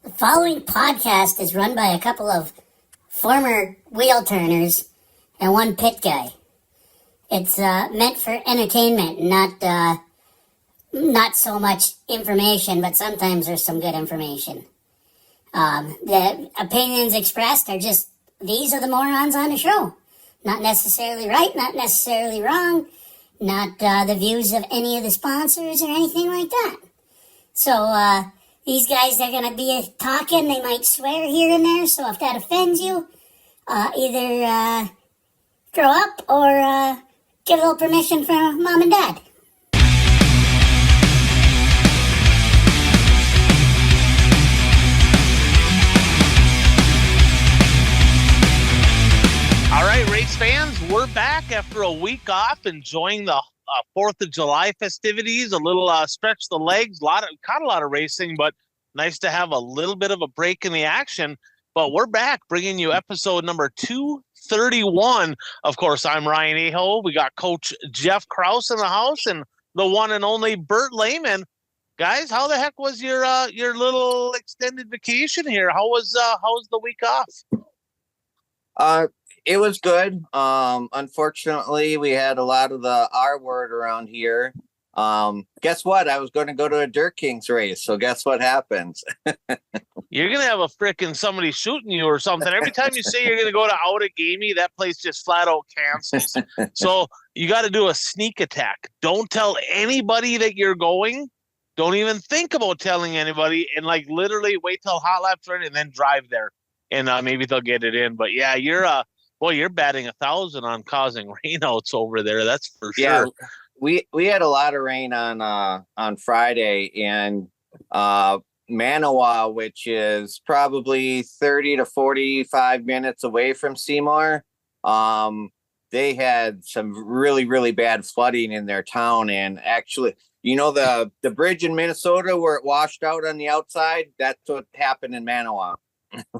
The following podcast is run by a couple of former wheel turners and one pit guy. It's meant for entertainment, not so much information, but sometimes there's some good information. The opinions expressed are just, these are the morons on the show. Not necessarily right, not necessarily wrong, not the views of any of the sponsors or anything like that. So, these guys, they're going to be talking, they might swear here and there, so if that offends you, either grow up or get a little permission from mom and dad. All right, race fans, we're back after a week off, enjoying the 4th of July festivities, a little stretch the legs, caught a lot of racing, but nice to have a little bit of a break in the action. But we're back bringing you episode number 231. Of course, I'm Ryan Aho. We got Coach Jeff Krause in the house and the one and only Bert Lehman. Guys, how the heck was your little extended vacation here? How was the week off? It was good. Unfortunately, we had a lot of the R word around here. Guess what? I was going to go to a Dirt Kings race. So guess what happens? You're going to have a frickin' somebody shooting you or something. Every time you say you're going to go to Outagamie, that place just flat out cancels. So you got to do a sneak attack. Don't tell anybody that you're going. Don't even think about telling anybody, and like literally wait till hot laps ready and then drive there. And maybe they'll get it in. But yeah, you're batting 1,000 on causing rainouts over there. That's for sure. Yeah, we had a lot of rain on Friday, and Manawa, which is probably 30 to 45 minutes away from Seymour. They had some really, really bad flooding in their town. And actually, you know, the bridge in Minnesota where it washed out on the outside, that's what happened in Manawa.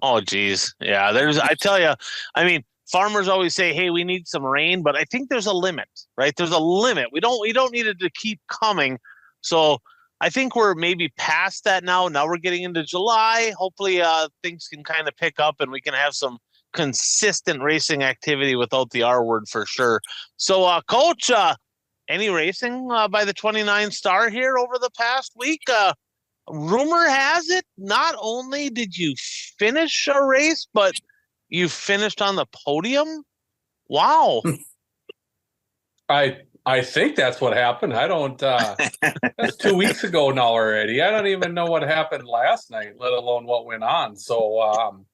Oh, geez. Yeah, I tell you, I mean, farmers always say, hey, we need some rain, but I think there's a limit, right? There's a limit. We don't need it to keep coming. So I think we're maybe past that now. Now we're getting into July. Hopefully things can kind of pick up and we can have some consistent racing activity without the R word for sure. So, Coach, any racing by the 29 Star here over the past week? Rumor has it, not only did you finish a race, but you finished on the podium. Wow. I think that's what happened. I don't, that's 2 weeks ago now already. I don't even know what happened last night, let alone what went on. So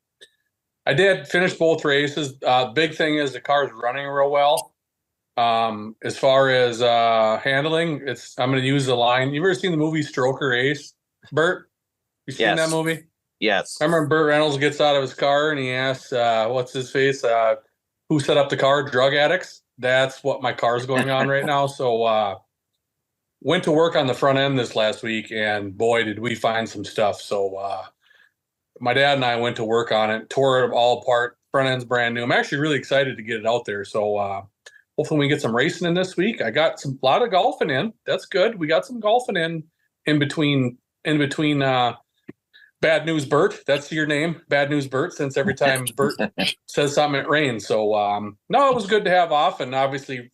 I did finish both races. Big thing is the car's running real well. As far as handling, I'm going to use the line. You ever seen the movie Stroker Ace? Bert, you seen that movie? Yes. I remember Burt Reynolds gets out of his car and he asks, what's his face? Who set up the car? Drug addicts. That's what my car's going on right now. So went to work on the front end this last week, and boy, did we find some stuff. So my dad and I went to work on it, tore it all apart. Front end's brand new. I'm actually really excited to get it out there. So hopefully we get some racing in this week. I got a lot of golfing in. That's good. We got some golfing in between Bad News Bert. That's your name, Bad News Bert, since every time Bert says something, it rains. So, no, it was good to have off. And obviously,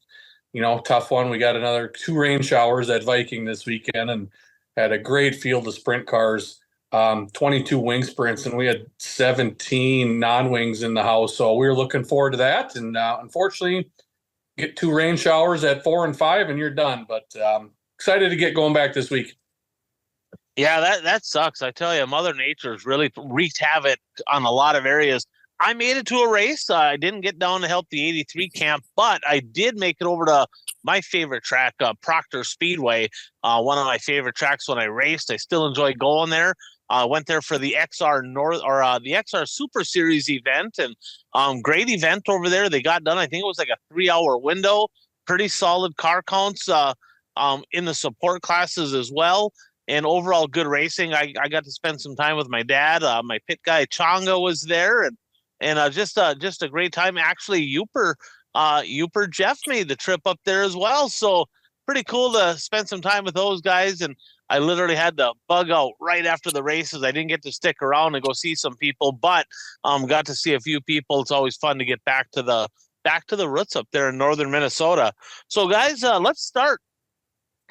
you know, tough one. We got another 2 rain showers at Viking this weekend and had a great field of sprint cars, 22 wing sprints, and we had 17 non-wings in the house. So we were looking forward to that. And unfortunately, get 2 rain showers at 4 and 5 and you're done. But excited to get going back this week. Yeah, that sucks. I tell you, Mother Nature's really wreaked havoc on a lot of areas. I made it to a race. I didn't get down to help the 83 camp, but I did make it over to my favorite track, Proctor Speedway, one of my favorite tracks when I raced. I still enjoy going there. Went there for the XR the XR Super Series event, and great event over there. They got done. I think it was like a 3-hour window. Pretty solid car counts in the support classes as well. And overall good racing. I got to spend some time with my dad. My pit guy Changa was there, and just a great time. Actually, Uper Jeff made the trip up there as well. So pretty cool to spend some time with those guys. And I literally had to bug out right after the races. I didn't get to stick around and go see some people, but got to see a few people. It's always fun to get back to the roots up there in northern Minnesota. So guys, let's start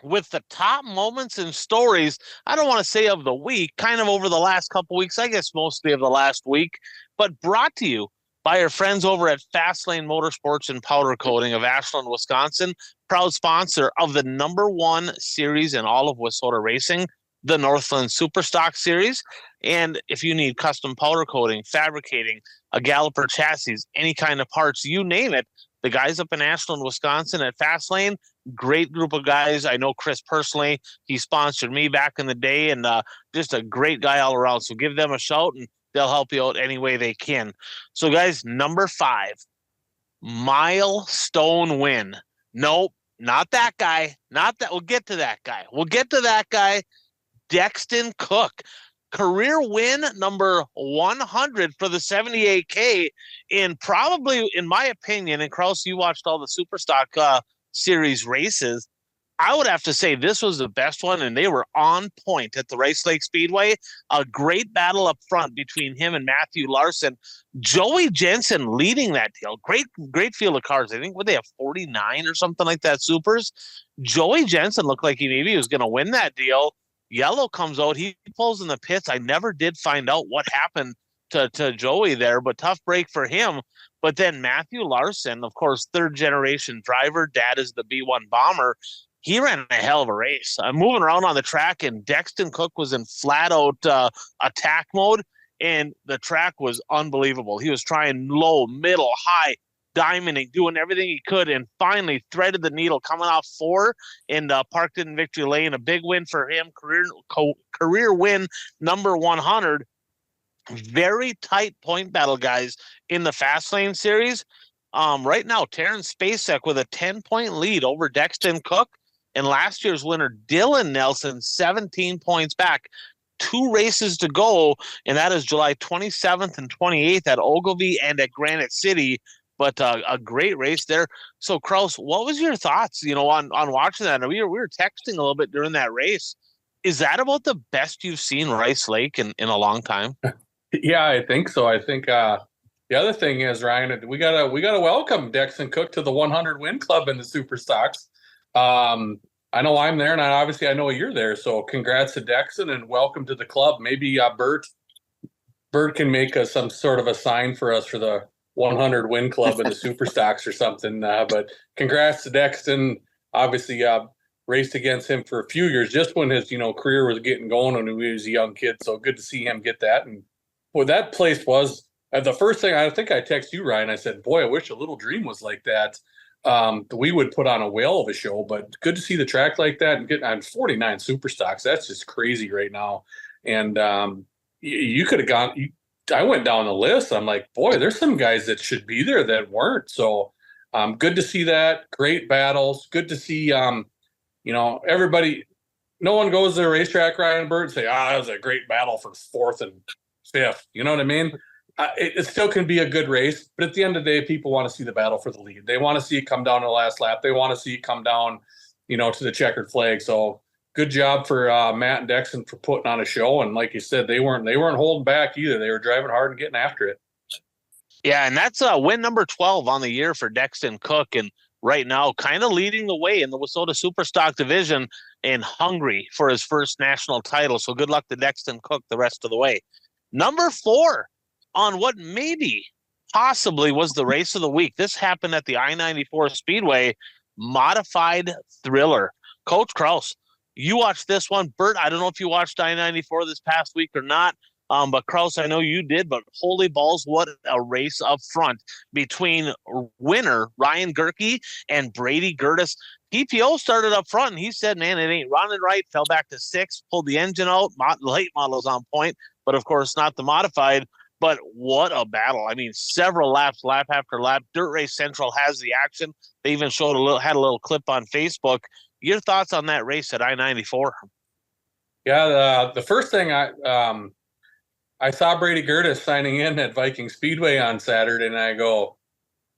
with the top moments and stories. I don't want to say of the week, kind of over the last couple weeks, I guess mostly of the last week, but brought to you by our friends over at Fastlane Motorsports and Powder Coating of Ashland, Wisconsin, proud sponsor of the #1 series in all of Wissota racing, the Northland Superstock Series. And if you need custom powder coating, fabricating, a galloper chassis, any kind of parts, you name it, the guys up in Ashland, Wisconsin at Fastlane, great group of guys. I know Chris personally. He sponsored me back in the day, and just a great guy all around. So give them a shout, and they'll help you out any way they can. So guys, number 5, milestone win. Nope, not that guy. Not that. We'll get to that guy. Dexton Cook. Career win number 100 for the 78K, and probably, in my opinion, and Kraus, you watched all the Superstock series races, I would have to say this was the best one, and they were on point at the Rice Lake Speedway. A great battle up front between him and Matthew Larson. Joey Jensen leading that deal. Great field of cars. I think, would they have 49 or something like that, Supers? Joey Jensen looked like he was going to win that deal. Yellow comes out. He pulls in the pits. I never did find out what happened to Joey there, but tough break for him. But then Matthew Larson, of course, third-generation driver. Dad is the B1 bomber. He ran a hell of a race. Moving around on the track, and Dexton Cook was in flat-out attack mode, and the track was unbelievable. He was trying low, middle, high, diamonding, doing everything he could, and finally threaded the needle, coming off 4 and parked it in victory lane. A big win for him, career win number 100. Very tight point battle, guys, in the Fastlane series. Right now, Terrence Spacek with a 10-point lead over Dexton Cook, and last year's winner, Dylan Nelson, 17 points back. 2 races to go, and that is July 27th and 28th at Ogilvie and at Granite City. But a great race there. So, Kraus, what was your thoughts, on watching that? We were texting a little bit during that race. Is that about the best you've seen Rice Lake in a long time? Yeah, I think so. I think the other thing is, Ryan, we gotta welcome Dexton Cook to the 100 win club in the Superstocks. I know I'm there, and I know you're there. So, congrats to Dexton and welcome to the club. Maybe Bert can make some sort of a sign for us for the 100 win club in the Superstocks or something. But congrats to Dexton. Obviously, raced against him for a few years, just when his career was getting going when he was a young kid. So good to see him get that. And boy, that place was the first thing. I think I texted you, Ryan. I said, "Boy, I wish a Little Dream was like that. We would put on a whale of a show." But good to see the track like that and get on 49 Superstocks. That's just crazy right now. And you could have gone. I went down the list. I'm like, boy, there's some guys that should be there that weren't. So good to see that. Great battles. Good to see, everybody. No one goes to the racetrack, Ryan and Bert, and say, that was a great battle for 4th and 5th. You know what I mean? It still can be a good race. But at the end of the day, people want to see the battle for the lead. They want to see it come down to the last lap. They want to see it come down, to the checkered flag. So good job for Matt and Dexton for putting on a show. And like you said, they weren't holding back either. They were driving hard and getting after it. Yeah, and that's win number 12 on the year for Dexton Cook, and right now kind of leading the way in the Wissota Superstock division and hungry for his first national title. So good luck to Dexton Cook the rest of the way. Number 4 on what maybe possibly was the race of the week. This happened at the I-94 Speedway, Modified Thriller. Coach Kraus, you watched this one. Bert, I don't know if you watched I-94 this past week or not, but Kraus, I know you did, but holy balls, what a race up front between winner Ryan Gerke and Brady Gertis. PPO started up front, and he said, man, it ain't running right, fell back to 6th, pulled the engine out, late models on point, but of course not the modified. But what a battle. I mean, several laps, lap after lap. Dirt Race Central has the action. They even had a little clip on Facebook. Your thoughts on that race at I-94? Yeah, the first thing I saw Brady Gertis signing in at Viking Speedway on Saturday, and I go,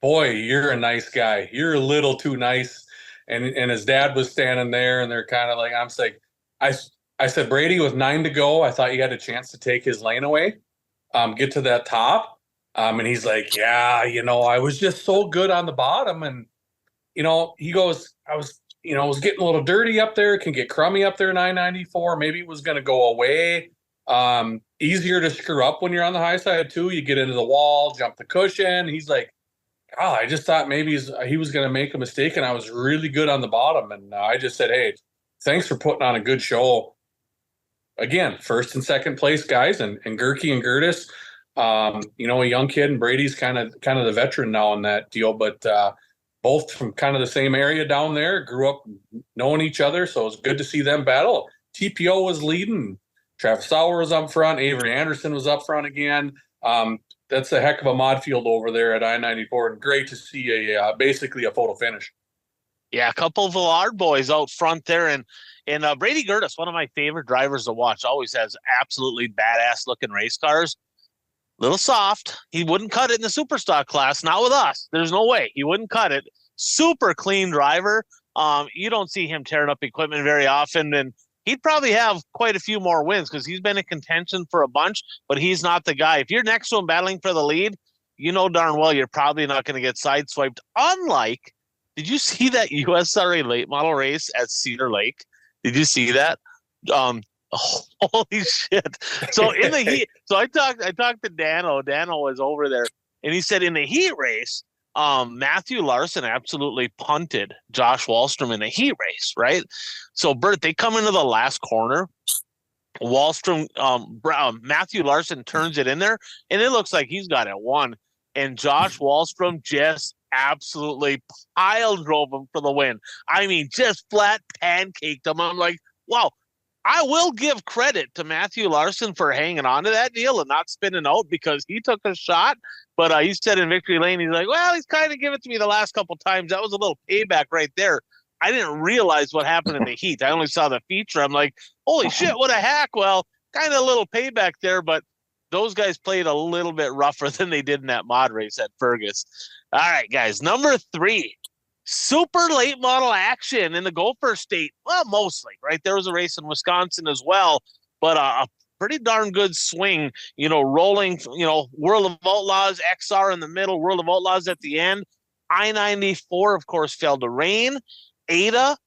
boy, you're a nice guy. You're a little too nice. And his dad was standing there, and they're kind of like, I'm saying, I I said, Brady, with 9 to go, I thought you had a chance to take his lane away, get to that top. And he's like, yeah, I was just so good on the bottom. And, he goes, I was getting a little dirty up there. It can get crummy up there, 994. Maybe it was going to go away. Easier to screw up when you're on the high side too. You get into the wall, jump the cushion. He's like, oh, I just thought maybe he was going to make a mistake, and I was really good on the bottom. And I just said, hey, thanks for putting on a good show. Again, first and second place guys, and Gerke and Gertis, a young kid, and Brady's kind of the veteran now in that deal, but both from kind of the same area down there, grew up knowing each other, so it's good to see them battle. TPO was leading. Travis Sauer was up front. Avery Anderson was up front again. That's a heck of a mod field over there at I-94, and great to see basically a photo finish. Yeah, a couple of Villard boys out front there, and Brady Gertis, one of my favorite drivers to watch, always has absolutely badass looking race cars. Little soft. He wouldn't cut it in the Superstock class, not with us. There's no way. He wouldn't cut it. Super clean driver. You don't see him tearing up equipment very often, and he'd probably have quite a few more wins because he's been in contention for a bunch, but he's not the guy. If you're next to him battling for the lead, you know darn well you're probably not going to get sideswiped. Unlike, did you see that USRA late model race at Cedar Lake? Did you see that? Holy shit. So in the heat, so I talked to Dano. Dano was over there, and he said in the heat race, Matthew Larson absolutely punted Josh Wallstrom in the heat race, right? So Bert, they come into the last corner. Wallstrom, Matthew Larson turns it in there, and it looks like he's got it won. And Josh Wallstrom just absolutely pile drove him for the win. I mean, just flat pancaked him. I'm like, wow. I will give credit to Matthew Larson for hanging on to that deal and not spinning out because he took a shot. But he said in victory lane, he's like, well, he's kind of given it to me the last couple times. That was a little payback right there. I didn't realize what happened in the heat. I only saw the feature. I'm like, holy shit, what a hack. Well, kind of a little payback there, but those guys played a little bit rougher than they did in that mod race at Fergus. All right, guys, number 3. Super late model action in the Gopher State. Well, mostly, right? There was a race in Wisconsin as well, but a pretty darn good swing, rolling, World of Outlaws, XR in the middle, World of Outlaws at the end. I-94, of course, failed to rain. Ada,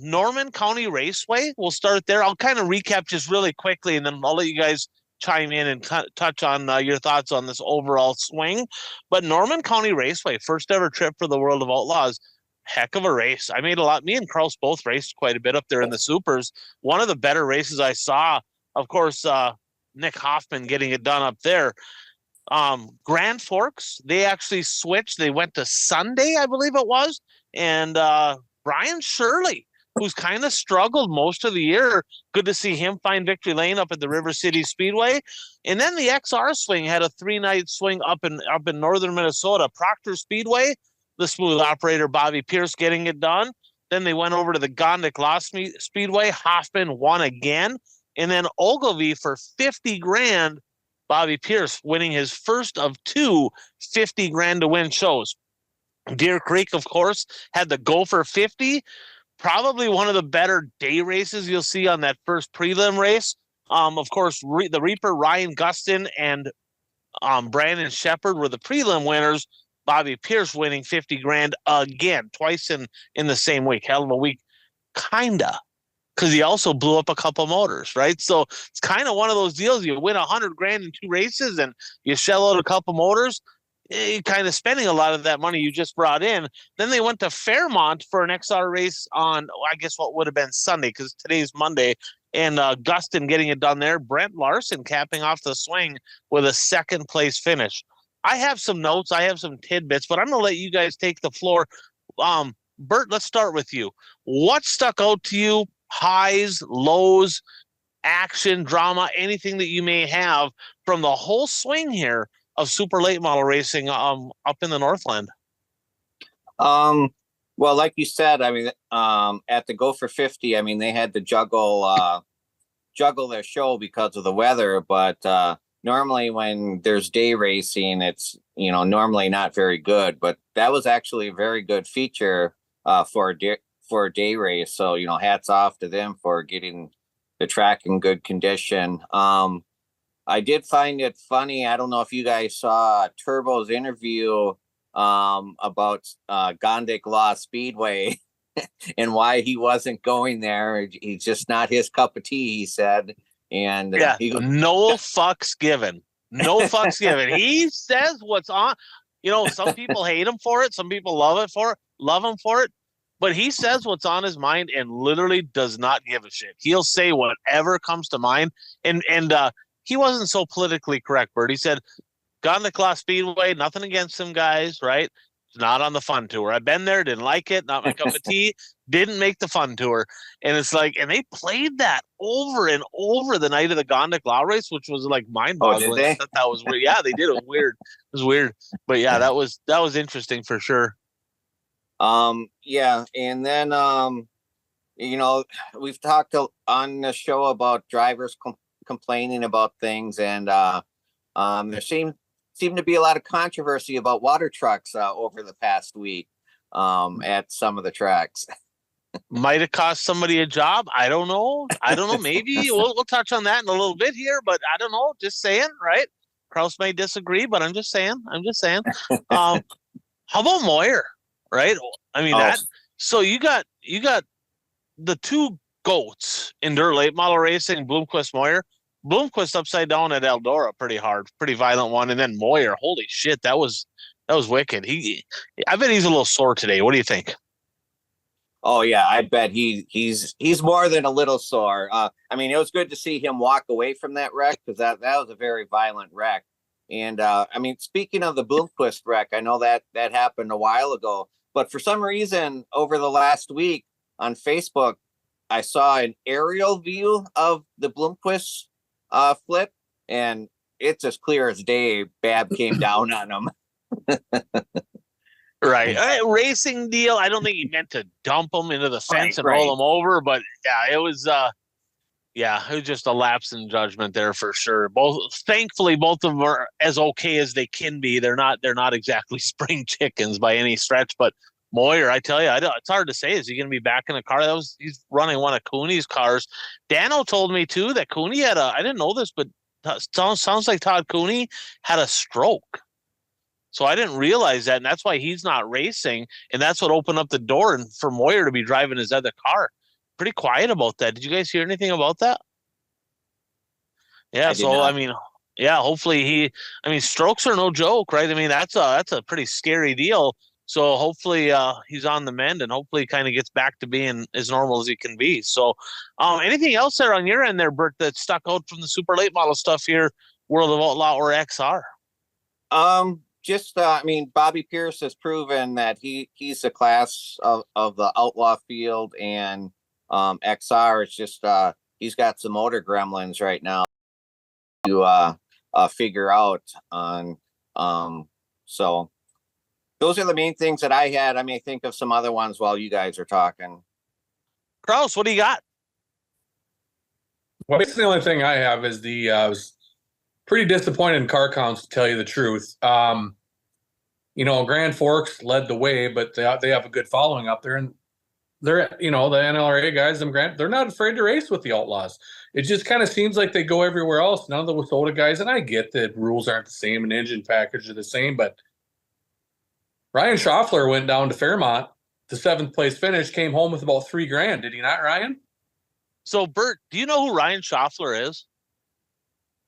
Norman County Raceway. We'll start there. I'll kind of recap just really quickly, and then I'll let you guys chime in and touch on your thoughts on this overall swing. But Norman County Raceway, first ever trip for the World of Outlaws. Heck of a race. I made a lot. Me and Kraus both raced quite a bit up there in the supers. One of the better races I saw, of course, Nick Hoffman getting it done up there. Grand Forks, they actually switched. They went to Sunday, I believe it was. And Brian Shirley, who's kind of struggled most of the year. Good to see him find victory lane up at the River City Speedway. And then the XR swing had a 3-night swing up in northern Minnesota, Proctor Speedway. The smooth operator Bobby Pierce getting it done. Then they went over to the Gondik Lost Speedway. Hoffman won again. And then Ogilvie for $50,000. Bobby Pierce winning his first of 2 $50,000 to win shows. Deer Creek, of course, had the Gopher 50. Probably one of the better day races you'll see on that first prelim race. Of course, the Reaper, Ryan Gustin, and Brandon Shepard were the prelim winners. Bobby Pierce winning $50,000 again, twice in the same week. Hell of a week, kinda, because he also blew up a couple motors, right? So it's kind of one of those deals. You win $100,000 in 2 races, and you shell out a couple motors. You're kind of spending a lot of that money you just brought in. Then they went to Fairmont for an XR race on, I guess, what would have been Sunday, because today's Monday. And Gustin getting it done there. Brent Larson capping off the swing with a second place finish. I have some notes. I have some tidbits, but I'm going to let you guys take the floor. Bert, let's start with you. What stuck out to you? Highs, lows, action, drama, anything that you may have from the whole swing here of super late model racing up in the Northland? Well, like you said, I mean, at the Gopher 50, I mean, they had to juggle their show because of the weather, but normally when there's day racing, it's, normally not very good, but that was actually a very good feature for a day race. So, hats off to them for getting track in good condition. I did find it funny. I don't know if you guys saw Turbo's interview about Gondik Law Speedway and why he wasn't going there. He's just not his cup of tea, he said. And no fucks given. No fucks given. He says what's on. Some people hate him for it. Some people love him for it. But he says what's on his mind and literally does not give a shit. He'll say whatever comes to mind. And he wasn't so politically correct, Bert. He said, Gondik Law Speedway, nothing against them guys, right? Not on the fun tour. I've been there, didn't like it, not my cup of tea, didn't make the fun tour. And it's like, and they played that over and over the night of the Gondik Law race, which was like mind-boggling. Oh, did they? That was weird. Yeah, they did. It was weird. It was weird. But yeah, that was interesting for sure. Yeah. And then, we've talked on the show about drivers complaining about things, and there seemed to be a lot of controversy about water trucks over the past week at some of the tracks. Might have cost somebody a job. I don't know. Maybe we'll touch on that in a little bit here, but I don't know. Just saying, right? Kraus may disagree, but I'm just saying. How about Moyer, right? I mean, so you got the two GOATs in dirt late model racing, Bloomquist, Moyer. Bloomquist upside down at Eldora, pretty hard, pretty violent one, and then Moyer. Holy shit, that was wicked. I bet he's a little sore today. What do you think? Oh yeah, I bet he's more than a little sore. I mean, it was good to see him walk away from that wreck, because that was a very violent wreck. And I mean, speaking of the Bloomquist wreck, I know that happened a while ago, but for some reason over the last week on Facebook, I saw an aerial view of the Bloomquist flip, and it's as clear as day. Bab came down on him. Right. Racing deal. I don't think he meant to dump him into the fence and roll him over, but yeah, it was just a lapse in judgment there for sure. Thankfully, both of them are as okay as they can be. They're not exactly spring chickens by any stretch, but Moyer, I tell you, it's hard to say. Is he going to be back in the car? He's running one of Cooney's cars. Dano told me too that Cooney had I didn't know this, but sounds like Todd Cooney had a stroke. So I didn't realize that, and that's why he's not racing, and that's what opened up the door and for Moyer to be driving his other car. Pretty quiet about that. Did you guys hear anything about that? Yeah, I mean, yeah, hopefully strokes are no joke, right? I mean, that's a pretty scary deal. So hopefully he's on the mend, and hopefully kind of gets back to being as normal as he can be. So anything else there on your end there, Bert, that stuck out from the super late model stuff here, World of Outlaw or XR? I mean, Bobby Pierce has proven that he's the class of the outlaw field, and XR is just he's got some motor gremlins right now to figure out on. So those are the main things that I had. I may think of some other ones while you guys are talking. Kraus, what do you got? Well, it's the only thing I have is I was pretty disappointed in car counts, to tell you the truth. Grand Forks led the way, but they have a good following up there, and they're the NLRA guys. They're not afraid to race with the Outlaws. It just kind of seems like they go everywhere else. None of the Wissota guys, and I get that rules aren't the same and engine package are the same, but Ryan Schaffler went down to Fairmont, the 7th place finish, came home with about $3,000. Did he not, Ryan? So, Bert, do you know who Ryan Schaffler is?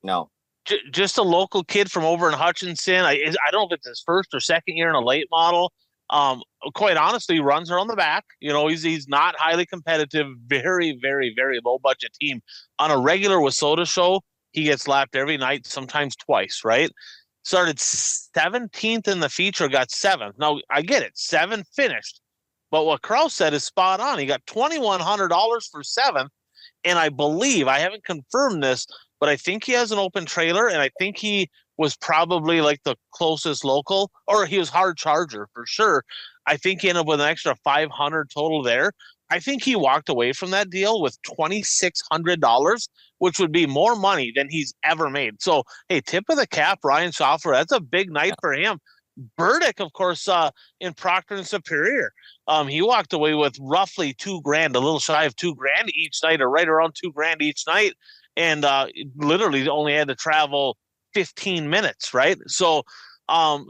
No. Just a local kid from over in Hutchinson. I don't know if it's his first or second year in a late model. Quite honestly, he runs around the back. He's not highly competitive, very, very, very low budget team. On a regular Wissota show, he gets lapped every night, sometimes twice, right? Started 17th in the feature, got 7th. Now, I get it, 7 finished. But what Kraus said is spot on. He got $2,100 for 7th. And I believe, I haven't confirmed this, but I think he has an open trailer, and I think he was probably like the closest local, or he was hard charger for sure. I think he ended up with an extra $500 total there. I think he walked away from that deal with $2,600, which would be more money than he's ever made. So, hey, tip of the cap, Ryan Schaffler. That's a big night for him. Burdick, of course, in Proctor and Superior, he walked away with roughly $2,000, a little shy of $2,000 each night, or right around $2,000 each night, and literally only had to travel 15 minutes, right? So,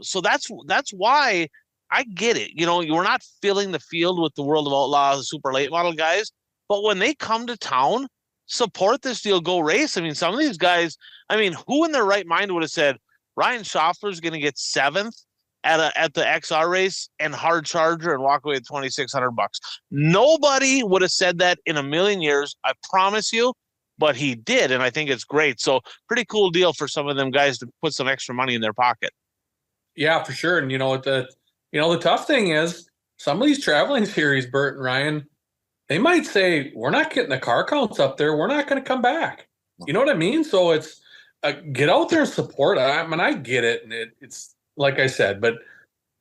so that's why I get it. You know, we're not filling the field with the World of Outlaws, the super late model guys, but when they come to town, support this deal, go race. I mean, some of these guys, I mean, who in their right mind would have said Ryan Schaffler's going to get 7th at the XR race and hard charger and walk away with $2,600? Nobody would have said that in a million years, I promise you, but he did, and I think it's great. So pretty cool deal for some of them guys to put some extra money in their pocket. Yeah, for sure. And the tough thing is some of these traveling series, Bert and Ryan, they might say, we're not getting the car counts up there. We're not going to come back. You know what I mean? So it's get out there and support. I mean, I get it. And it's like I said, but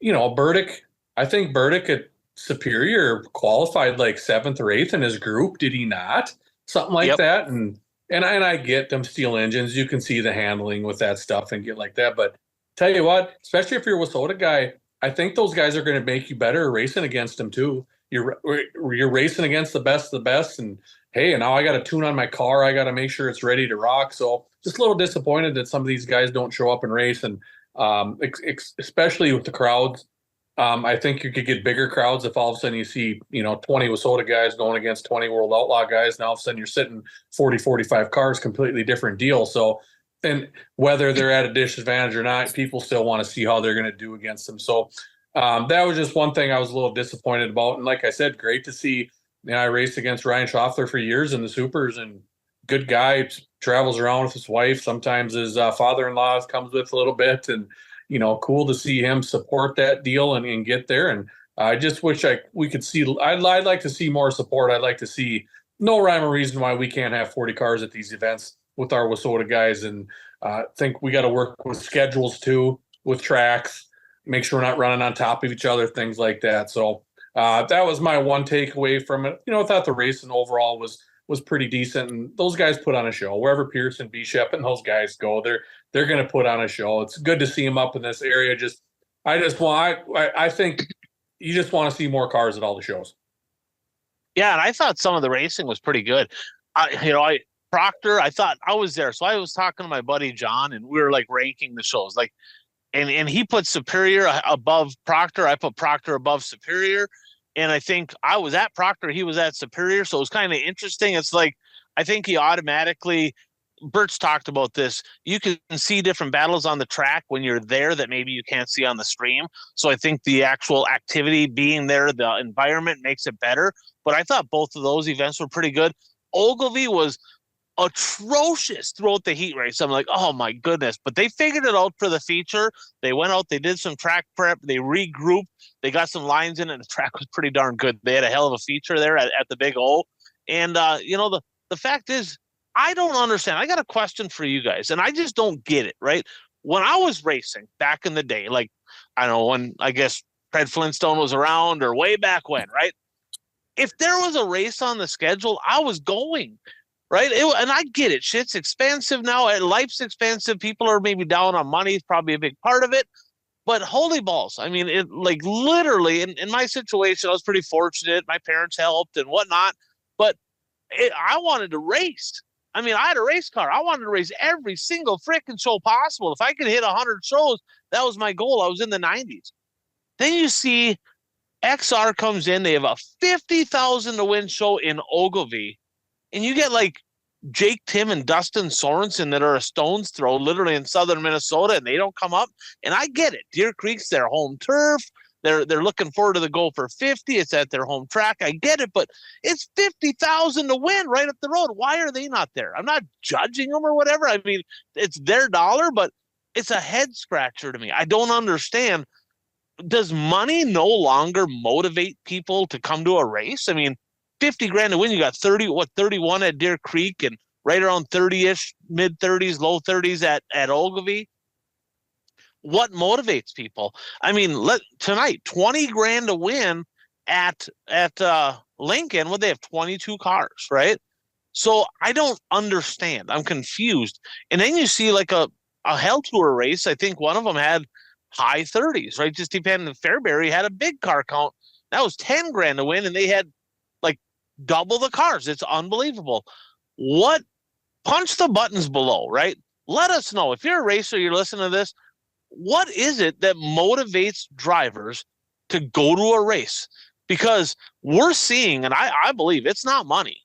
Burdick, I think Burdick at Superior qualified like 7th or 8th in his group. Did he not? Something like that. And I get them steel engines. You can see the handling with that stuff and get like that. But tell you what, especially if you're a WISSOTA guy, I think those guys are going to make you better racing against them too. You're racing against the best of the best, and hey, now I got to tune on my car. I got to make sure it's ready to rock. So just a little disappointed that some of these guys don't show up and race, and especially with the crowds. I think you could get bigger crowds if all of a sudden you see 20 WISSOTA guys going against 20 World Outlaw guys. Now all of a sudden you're sitting 40, 45 cars, completely different deal. So, and whether they're at a disadvantage or not, people still want to see how they're going to do against them. So that was just one thing I was a little disappointed about. And like I said, great to see. I raced against Ryan Schaffler for years in the supers, and good guy, travels around with his wife. Sometimes his father-in-law comes with a little bit, and cool to see him support that deal and get there. And I just wish we could see. I'd like to see more support. I'd like to see no rhyme or reason why we can't have 40 cars at these events with our WISSOTA guys. And I think we got to work with schedules too, with tracks, make sure we're not running on top of each other, things like that. So that was my one takeaway from it. I thought the racing overall was pretty decent, and those guys put on a show. Wherever Pearson, Bishop, and those guys go, they're going to put on a show. It's good to see them up in this area. I think you just want to see more cars at all the shows. Yeah, and I thought some of the racing was pretty good. Proctor, I thought I was there, so I was talking to my buddy John, and we were like ranking the shows, like, and he put Superior above Proctor. I put Proctor above Superior. And I think I was at Proctor, he was at Superior. So it was kind of interesting. It's like, I think he automatically, Bert's talked about this, you can see different battles on the track when you're there that maybe you can't see on the stream. So I think the actual activity being there, the environment makes it better. But I thought both of those events were pretty good. Ogilvy was atrocious throughout the heat race. I'm like, oh my goodness. But they figured it out for the feature. They went out, they did some track prep, they regrouped, they got some lines in it, and the track was pretty darn good. They had a hell of a feature there at the Big O. And the fact is, I don't understand. I got a question for you guys, and I just don't get it, right? When I was racing back in the day, like, I don't know, when I guess Fred Flintstone was around, or way back when, right? If there was a race on the schedule, I was going. Right. And I get it. Shit's expensive now. And life's expensive. People are maybe down on money. It's probably a big part of it. But holy balls. I mean, it like literally in my situation, I was pretty fortunate. My parents helped and whatnot. But I wanted to race. I mean, I had a race car. I wanted to race every single freaking show possible. If I could hit 100 shows, that was my goal. I was in the 90s. Then you see XR comes in. They have a 50,000 to win show in Ogilvy. And you get like Jake Tim and Dustin Sorensen that are a stone's throw literally in southern Minnesota, and they don't come up. And I get it. Deer Creek's their home turf. They're looking forward to the goal for 50. It's at their home track. I get it, but it's 50,000 to win right up the road. Why are they not there? I'm not judging them or whatever. I mean, it's their dollar, but it's a head scratcher to me. I don't understand. Does money no longer motivate people to come to a race? I mean, 50 grand to win, you got 31 at Deer Creek, and right around 30-ish, mid 30s, low 30s at Ogilvy. What motivates people? I mean, tonight, 20 grand to win at Lincoln. Would they have 22 cars, right? So I don't understand. I'm confused. And then you see like a Hell Tour race. I think one of them had high 30s, right? Just depending. Fairbury had a big car count. That was 10 grand to win, and they had like double the cars. It's unbelievable. What? Punch the buttons below, right? Let us know. If you're a racer, you're listening to this, what is it that motivates drivers to go to a race? Because we're seeing, and I believe it's not money.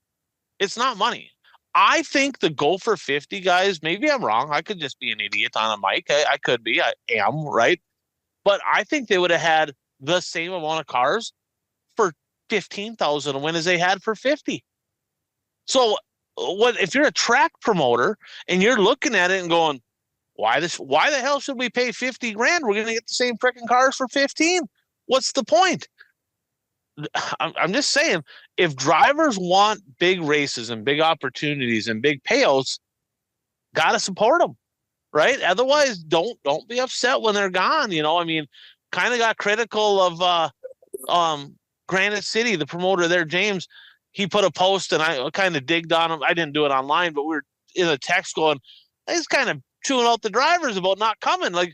It's not money. I think the Go for 50 guys, maybe I'm wrong. I could just be an idiot on a mic. I could be. I am, right? But I think they would have had the same amount of cars for 15,000 to win as they had for 50. So what if you're a track promoter and you're looking at it and going, why the hell should we pay 50 grand? We're going to get the same freaking cars for 15. What's the point? I'm just saying, if drivers want big races and big opportunities and big payouts, got to support them, right? Otherwise, don't be upset when they're gone. I mean, kind of got critical of Granite City, the promoter there, James. He put a post and I kind of digged on him. I didn't do it online, but we were in a text going, he's kind of chewing out the drivers about not coming. Like,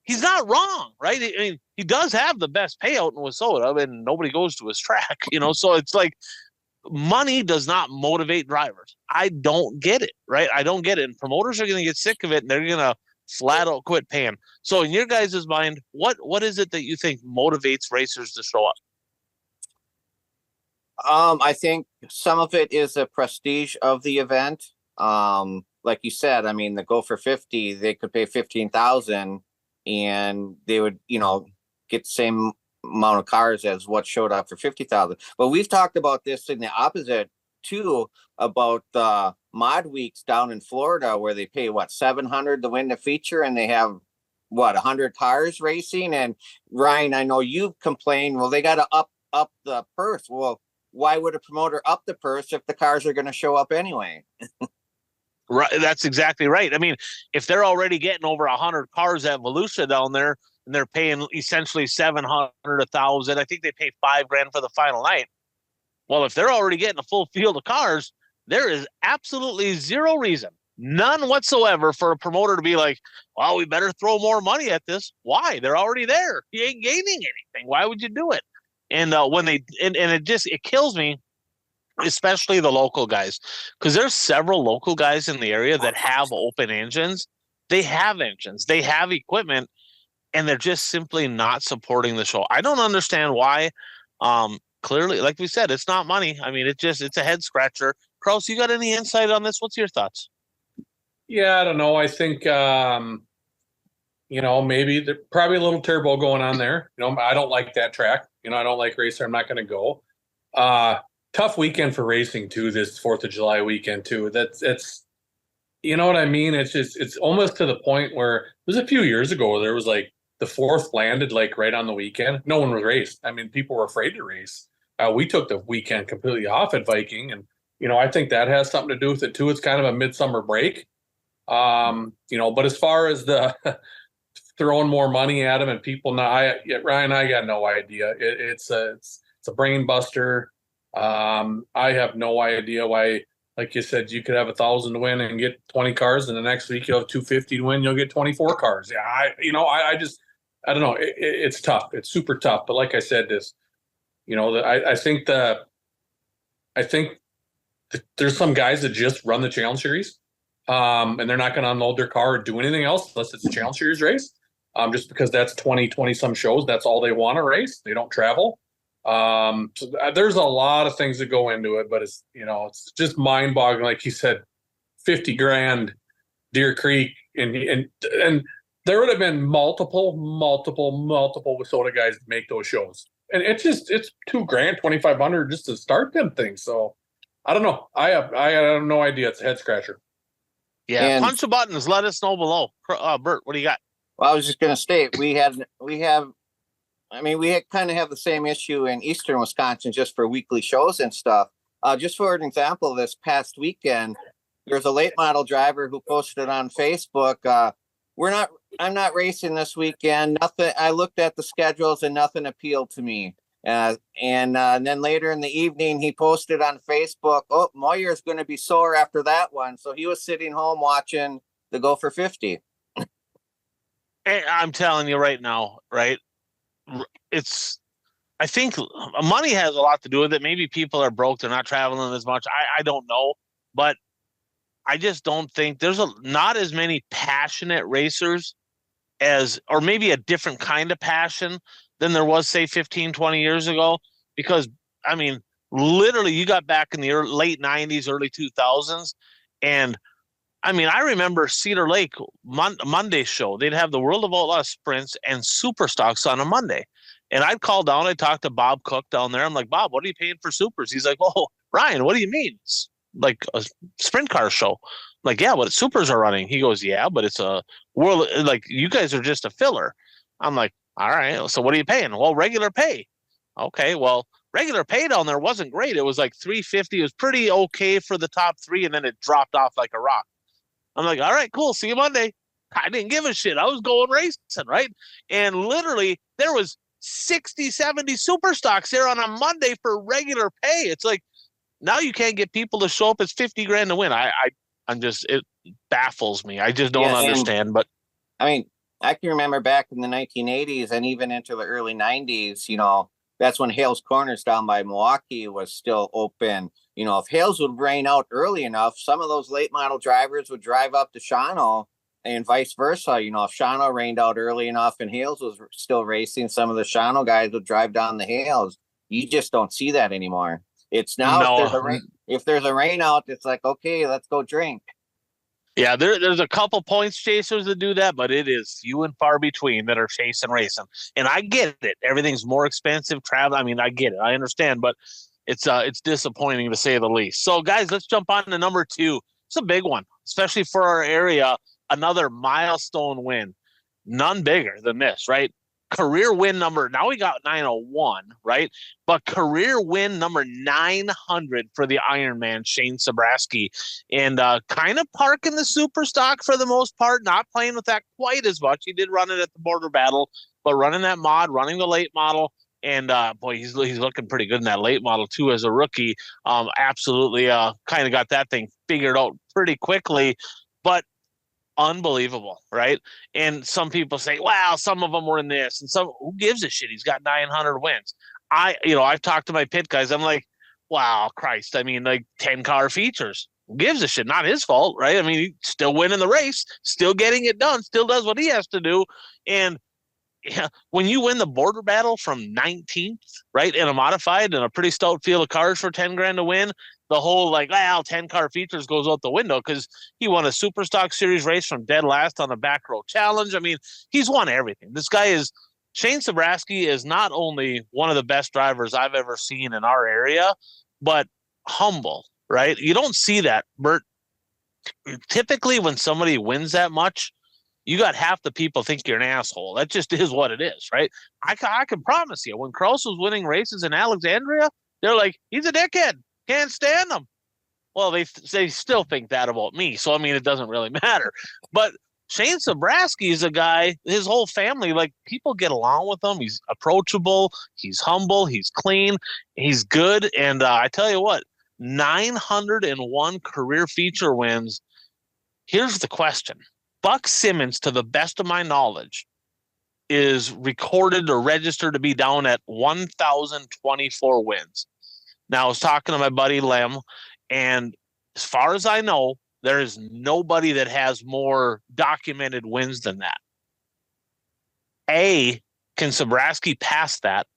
he's not wrong, right? I mean, he does have the best payout in Wissota, and nobody goes to his track, so it's like money does not motivate drivers. I don't get it, right? I don't get it. And promoters are going to get sick of it, and they're going to flat out quit paying. So in your guys' mind, what is it that you think motivates racers to show up? I think some of it is the prestige of the event. Like you said, I mean, the Go for 50, they could pay 15,000 and they would, get the same amount of cars as what showed up for 50,000. But we've talked about this in the opposite too, about mod weeks down in Florida where they pay $700 to win the feature, and they have 100 cars racing. And Ryan, I know you've complained, well, they got to up the purse. Well, why would a promoter up the purse if the cars are going to show up anyway? Right, that's exactly right. I mean, if they're already getting over 100 cars at Volusia down there, and they're paying essentially 700, 1,000, I think they pay $5 grand for the final night. Well, if they're already getting a full field of cars, there is absolutely zero reason, none whatsoever, for a promoter to be like, well, we better throw more money at this. Why? They're already there. You ain't gaining anything. Why would you do it? And when they and it kills me, especially the local guys, because there's several local guys in the area that have open engines. They have engines, they have equipment, and they're just simply not supporting the show. I don't understand why. Clearly, like we said, it's not money. I mean, it's a head scratcher. Kraus, you got any insight on this? What's your thoughts? Yeah, I don't know. I think maybe there's probably a little turbo going on there. I don't like that track. I don't like racer. I'm not going to go. Tough weekend for racing too. This 4th of July weekend too. It's you know what I mean. It's almost to the point where it was a few years ago. There was like the 4th landed like right on the weekend. No one was raced. I mean, people were afraid to race. We took the weekend completely off at Viking, and I think that has something to do with it too. It's kind of a midsummer break. But as far as the throwing more money at them and people now, Ryan, I got no idea. It's a brain buster. I have no idea why. Like you said, you could have 1,000 to win and get 20 cars, and the next week you'll have 250 to win, you'll get 24 cars. Yeah, I don't know. It's tough. It's super tough. But like I said, I think there's some guys that just run the Challenge Series, and they're not going to unload their car or do anything else unless it's a Challenge Series race. Just because that's 20 some shows, that's all they want to race. They don't travel. So there's a lot of things that go into it, but it's just mind boggling. Like you said, 50 grand, Deer Creek, and there would have been multiple Wissota guys to make those shows. And it's $2 grand, 2,500 just to start them things. So I don't know. I have no idea. It's a head scratcher. Yeah. Punch the buttons. Let us know below. Bert, what do you got? Well, I was just going to state, we kind of have the same issue in Eastern Wisconsin just for weekly shows and stuff. Just for an example, this past weekend, there's a late model driver who posted on Facebook, I'm not racing this weekend. Nothing. I looked at the schedules and nothing appealed to me. And then later in the evening, he posted on Facebook, oh, Moyer's going to be sore after that one. So he was sitting home watching the Go for 50. And I'm telling you right now, right? It's I think money has a lot to do with it. Maybe people are broke; they're not traveling as much. I don't know, but I just don't think there's not as many passionate racers as, or maybe a different kind of passion than there was, say, 15, 20 years ago. Because, I mean, literally, you got back in the late 90s, early 2000s. And I mean, I remember Cedar Lake Monday show. They'd have the World of Outlaw sprints and Superstocks on a Monday. And I'd call down, I'd talk to Bob Cook down there. I'm like, Bob, what are you paying for supers? He's like, oh, Ryan, what do you mean? It's like a sprint car show. I'm like, yeah, but supers are running. He goes, yeah, but it's a world, like, you guys are just a filler. I'm like, all right, so what are you paying? Well, regular pay. Okay, well, regular pay down there wasn't great. It was like 350. It was pretty okay for the top three, and then it dropped off like a rock. I'm like, all right, cool. See you Monday. I didn't give a shit. I was going racing, right? And literally, there was 60, 70 super stocks there on a Monday for regular pay. It's like, now you can't get people to show up. It's 50 grand to win. I'm just, it baffles me. I just don't understand. But I mean, I can remember back in the 1980s and even into the early 90s, that's when Hales Corners down by Milwaukee was still open. If Hales would rain out early enough, some of those late model drivers would drive up to Shawano and vice versa. If Shawano rained out early enough and Hales was still racing, some of the Shawano guys would drive down the Hales. You just don't see that anymore. It's now no. if there's a rain out, it's like, okay, let's go drink. Yeah, there's a couple points chasers that do that, but it is few and far between that are chasing racing. And I get it. Everything's more expensive travel. I mean, I get it. I understand, but it's disappointing to say the least. So guys, let's jump on to number 2. It's a big one, especially for our area. Another milestone win. None bigger than this, right? Career win number, now we got 901, right? But career win number 900 for the Ironman, Shane Sabraski. And kind of parking the super stock for the most part, not playing with that quite as much. He did run it at the border battle, but running that mod, running the late model. And boy, he's looking pretty good in that late model too as a rookie. Absolutely kind of got that thing figured out pretty quickly. But unbelievable, right? And some people say, wow, some of them were in this, and some, who gives a shit? He's got 900 wins. I've talked to my pit guys. I'm like, wow, Christ. I mean, like 10 car features. Who gives a shit? Not his fault, right? I mean, he's still winning the race, still getting it done, still does what he has to do. And yeah, when you win the border battle from 19th, right, in a modified and a pretty stout field of cars for 10 grand to win, the whole 10 car features goes out the window because he won a Superstock Series race from dead last on the back row challenge. I mean, he's won everything. Shane Sabraski is not only one of the best drivers I've ever seen in our area, but humble, right? You don't see that, Bert. Typically, when somebody wins that much, you got half the people think you're an asshole. That just is what it is, right? I can promise you, when Kraus was winning races in Alexandria, they're like, he's a dickhead. Can't stand him. Well, they still think that about me. So, I mean, it doesn't really matter. But Shane Sabraski is a guy, his whole family, people get along with him. He's approachable. He's humble. He's clean. He's good. And I tell you what, 901 career feature wins. Here's the question. Buck Simmons, to the best of my knowledge, is recorded or registered to be down at 1,024 wins. Now, I was talking to my buddy Lem, and as far as I know, there is nobody that has more documented wins than that. A, can Sabraski pass that?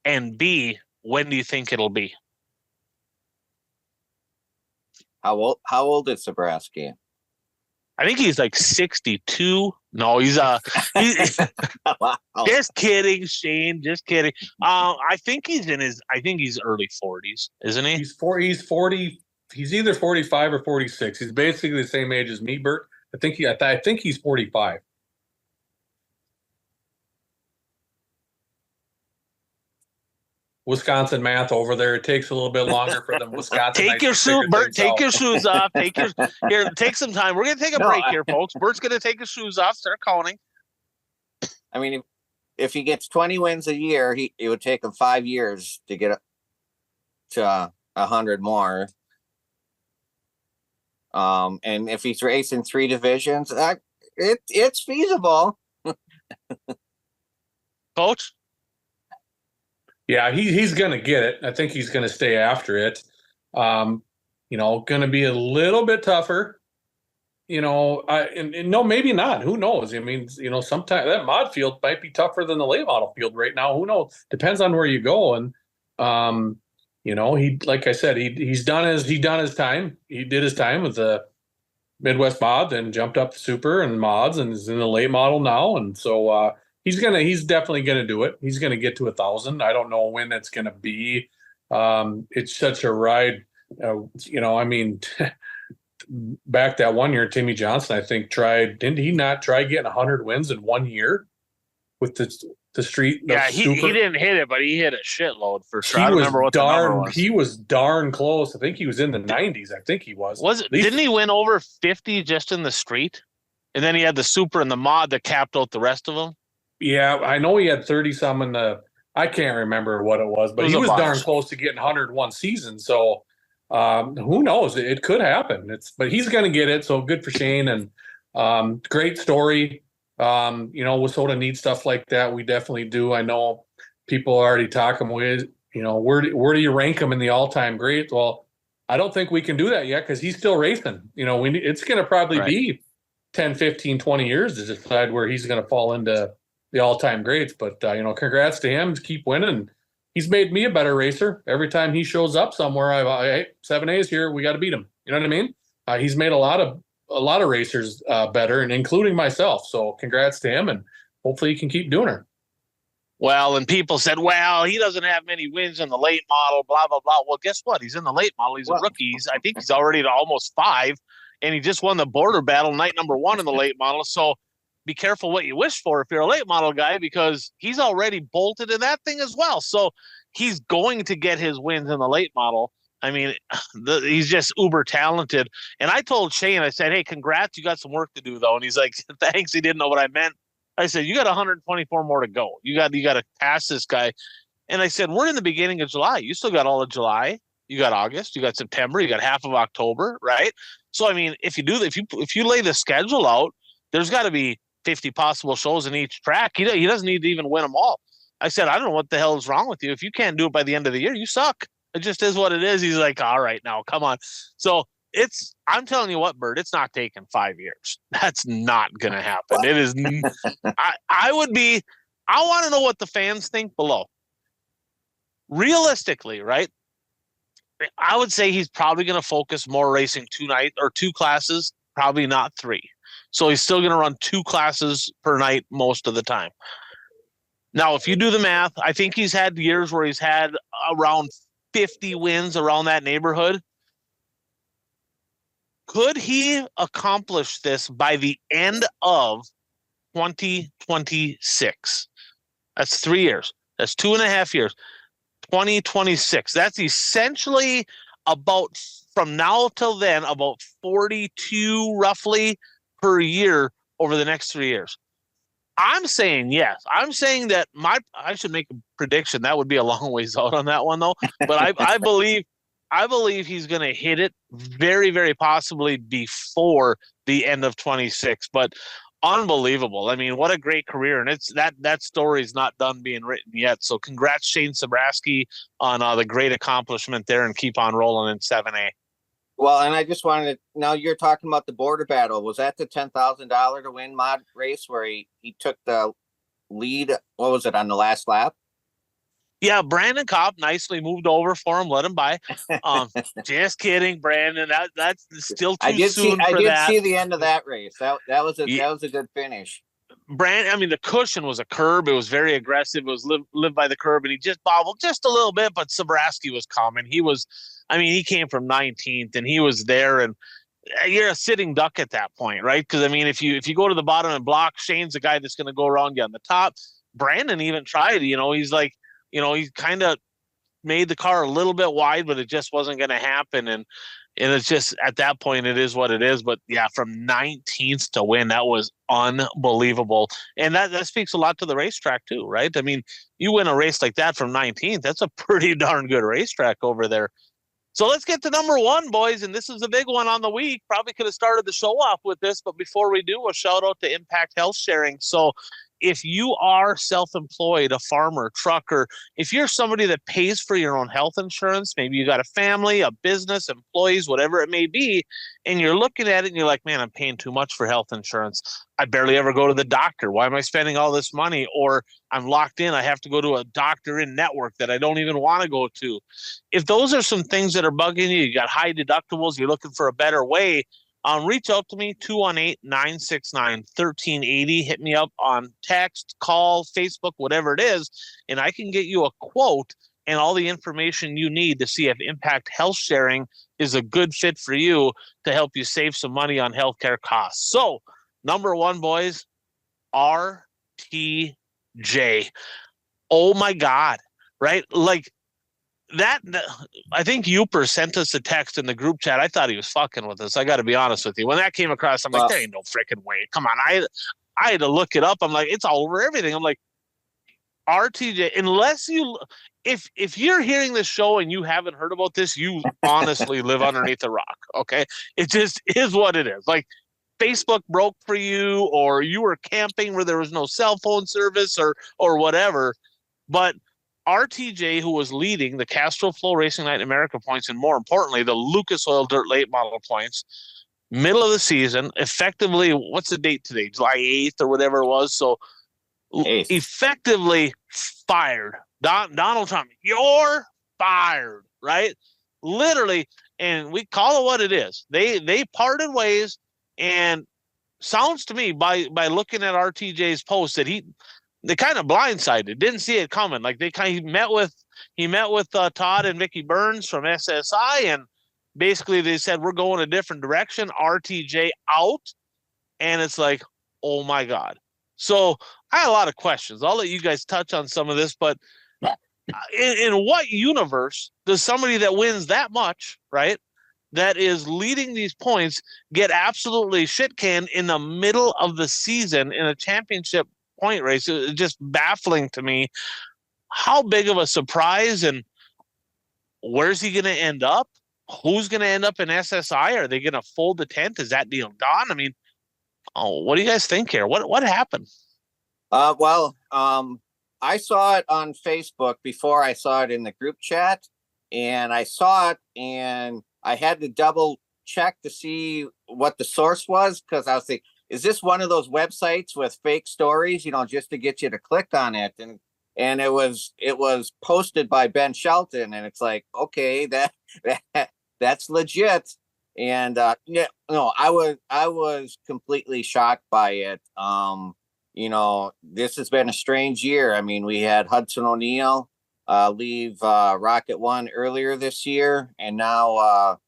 And B, when do you think it'll be? How old is Sabraski? I think he's 62. No, he's wow. Just kidding, Shane. Just kidding. I think he's early 40s, isn't he? He's 40. He's either 45 or 46. He's basically the same age as me, Bert. I think he's 45. Wisconsin math over there. It takes a little bit longer for them. Wisconsin. Take your shoes, Bert. Take your shoes off. Take some time. We're gonna take a break here, folks. Bert's gonna take his shoes off. Start counting. I mean, if he gets 20 wins a year, it would take him 5 years to get to 100 more. And if he's racing 3 divisions, it's feasible. Coach? Yeah, he's going to get it. I think he's going to stay after it. Going to be a little bit tougher. And no, maybe not. Who knows? I mean, sometimes that mod field might be tougher than the late model field right now. Who knows? Depends on where you go. And he, like I said, he's done his time. He did his time with the Midwest mod, then jumped up to super and mods, and is in the late model now. And so he's definitely gonna do it. He's gonna get to 1,000. I don't know when that's gonna be. It's such a ride. I mean, back that one year, Timmy Johnson, I think, didn't he not try getting 100 wins in 1 year with the street? Yeah, he didn't hit it, but he hit a shitload for sure. I don't remember what the number was. He was darn close. I think he was in the 90s. I think he was. Didn't he win over 50 just in the street? And then he had the super and the mod that capped out the rest of them? Yeah, I know he had 30 some in the, I can't remember what it was, but he was darn close to getting 101 season. So who knows? It could happen. But he's going to get it. So good for Shane, and great story. Wissota needs stuff like that. We definitely do. I know people are already talking with, where do you rank him in the all-time greats? Well, I don't think we can do that yet because he's still racing. It's going to probably be 10, 15, 20 years to decide where he's going to fall into the all-time greats. But, congrats to him. Keep winning. He's made me a better racer. Every time he shows up somewhere, hey, 7A's here. We got to beat him. You know what I mean? He's made a lot of racers better, and including myself. So congrats to him, and hopefully he can keep doing it. Well, and people said, well, he doesn't have many wins in the late model, blah, blah, blah. Well, guess what? He's in the late model. He's a rookie. I think he's already at almost 5, and he just won the border battle night number 1 in the late model. So be careful what you wish for if you're a late model guy, because he's already bolted in that thing as well. So he's going to get his wins in the late model. I mean, he's just uber talented. And I told Shane, I said, hey, congrats. You got some work to do, though. And he's like, thanks. He didn't know what I meant. I said, you got 124 more to go. You got to pass this guy. And I said, we're in the beginning of July. You still got all of July. You got August. You got September. You got half of October, right? So, I mean, if you lay the schedule out, there's got to be 50 possible shows in each track. He doesn't need to even win them all. I said, I don't know what the hell is wrong with you. If you can't do it by the end of the year, you suck. It just is what it is. He's like, all right, now come on. So I'm telling you what, Bert, it's not taking 5 years. That's not going to happen. It is. I want to know what the fans think below. Realistically, right? I would say he's probably going to focus more racing 2 classes, probably not 3. So he's still going to run 2 classes per night most of the time. Now, if you do the math, I think he's had years where he's had around 50 wins, around that neighborhood. Could he accomplish this by the end of 2026? That's 3 years. That's 2.5 years. 2026. That's essentially about, from now till then, about 42 roughly per year over the next 3 years. I'm saying yes. I'm saying that I should make a prediction. That would be a long ways out on that one, though. But I believe he's going to hit it very, very possibly before the end of 26. But unbelievable. I mean, what a great career. And it's that story is not done being written yet. So congrats, Shane Sabraski, on the great accomplishment there, and keep on rolling in 7A. Well, and I just wanted to, now you're talking about the border battle. Was that the $10,000 to win mod race where he took the lead? What was it, on the last lap? Yeah, Brandon Kopp nicely moved over for him, let him by. Just kidding, Brandon. That's still too soon for that. I did see the end of that race. That was a good finish. Brandon, I mean, the cushion was a curb. It was very aggressive. It was live by the curb, and he just bobbled just a little bit. But Sabraski was coming. He came from 19th, and he was there. And you're a sitting duck at that point, right? Because I mean, if you go to the bottom and block, Shane's the guy that's going to go around you on the top. Brandon even tried. He's like, he kind of made the car a little bit wide, but it just wasn't going to happen. And it's just, at that point, it is what it is. But yeah, from 19th to win, that was unbelievable. And that speaks a lot to the racetrack too, right? I mean, you win a race like that from 19th, that's a pretty darn good racetrack over there. So let's get to number 1, boys. And this is a big one on the week. Probably could have started the show off with this, but before we do, a shout out to Impact Health Sharing. So if you are self-employed, a farmer, trucker, if you're somebody that pays for your own health insurance, maybe you got a family, a business, employees, whatever it may be, and you're looking at it and you're like, man, I'm paying too much for health insurance. I barely ever go to the doctor. Why am I spending all this money? Or I'm locked in. I have to go to a doctor in network that I don't even want to go to. If those are some things that are bugging you, you got high deductibles, you're looking for a better way, reach out to me, 218-969-1380. Hit me up on text, call, Facebook, whatever it is, and I can get you a quote and all the information you need to see if Impact Health Sharing is a good fit for you to help you save some money on healthcare costs. So, number one, boys, RTJ. Oh my God, right? Like, that, I think Uper sent us a text in the group chat. I thought he was fucking with us. I got to be honest with you. When that came across, I'm like, there ain't no freaking way. Come on. I had to look it up. I'm like, it's all over everything. I'm like, RTJ, unless you, if you're hearing this show and you haven't heard about this, you honestly live underneath a rock. Okay. It just is what it is. Like, Facebook broke for you, or you were camping where there was no cell phone service or whatever. But RTJ, who was leading the Castrol Flow Racing Night in America points, and more importantly, the Lucas Oil Dirt Late Model points, middle of the season, effectively, what's the date today? July 8th or whatever it was. So 8th. Effectively fired. Donald Trump, you're fired, right? Literally, and we call it what it is. They parted ways, and sounds to me by looking at RTJ's post that they kind of blindsided, didn't see it coming. Like he met with Todd and Vicky Burns from SSI, and basically they said, we're going a different direction. RTJ out. And it's like, oh my God. So I had a lot of questions. I'll let you guys touch on some of this, but in what universe does somebody that wins that much, right, that is leading these points, get absolutely shit canned in the middle of the season in a championship point race? It's just baffling to me. How big of a surprise, and where's he going to end up? Who's going to end up in SSI? Are they going to fold the tent? Is that deal done? I mean, what do you guys think here? What happened? I saw it on Facebook before I saw it in the group chat, and I saw it and I had to double check to see what the source was, because I was thinking, is this one of those websites with fake stories, just to get you to click on it? And it was posted by Ben Shelton, and it's like, okay, that's legit. And I was completely shocked by it. This has been a strange year. I mean, we had Hudson O'Neal leave Rocket One earlier this year, and now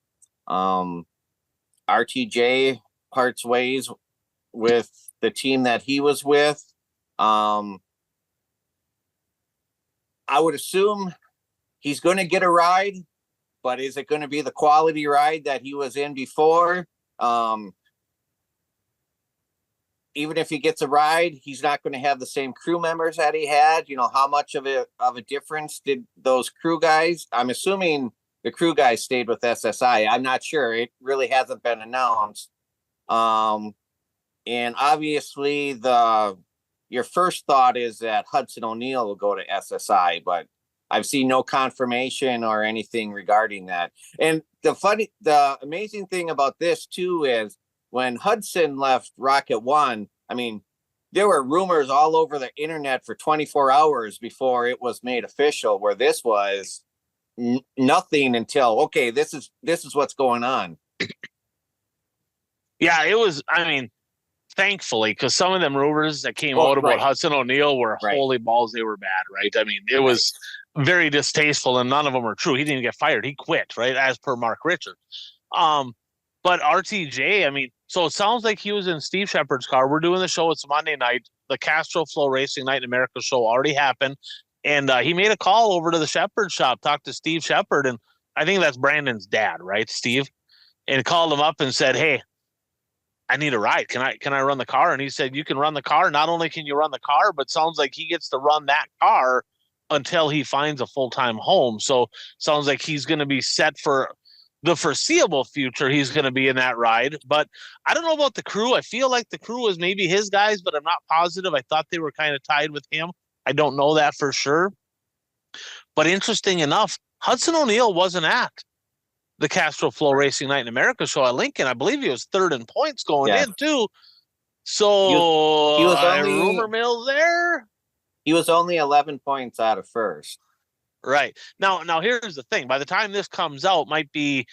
RTJ parts ways with the team that he was with. I would assume he's going to get a ride, but is it going to be the quality ride that he was in before? Even if he gets a ride, he's not going to have the same crew members that he had. How much of a difference did those crew guys? I'm assuming the crew guys stayed with SSI. I'm not sure. It really hasn't been announced. And obviously your first thought is that Hudson O'Neal will go to SSI, but I've seen no confirmation or anything regarding that. And the amazing thing about this too is when Hudson left Rocket One, I mean, there were rumors all over the internet for 24 hours before it was made official, where this was nothing until, okay, this is what's going on. Yeah, it was, I mean, thankfully, because some of them rumors that came out about Hudson O'Neal were holy balls, they were bad, right? I mean, it was very distasteful, and none of them were true. He didn't get fired. He quit, right, as per Mark Richards. But RTJ, I mean, so it sounds like he was in Steve Shepard's car. We're doing the show. It's Monday night. The Castrol Flow Racing Night in America show already happened. And he made a call over to the Shepard shop, talked to Steve Shepard. And I think that's Brandon's dad, right, Steve? And called him up and said, hey, I need a ride. Can I run the car? And he said, you can run the car. Not only can you run the car, but sounds like he gets to run that car until he finds a full-time home. So sounds like he's going to be set for the foreseeable future, he's going to be in that ride. But I don't know about the crew. I feel like the crew is maybe his guys, but I'm not positive. I thought they were kind of tied with him. I don't know that for sure. But interesting enough, Hudson O'Neal wasn't at the Castro Flow Racing Night in America show at Lincoln. I believe he was third in points going in too. So he was only, rumor mill there. He was only 11 points out of first. Right. Now here's the thing. By the time this comes out, might be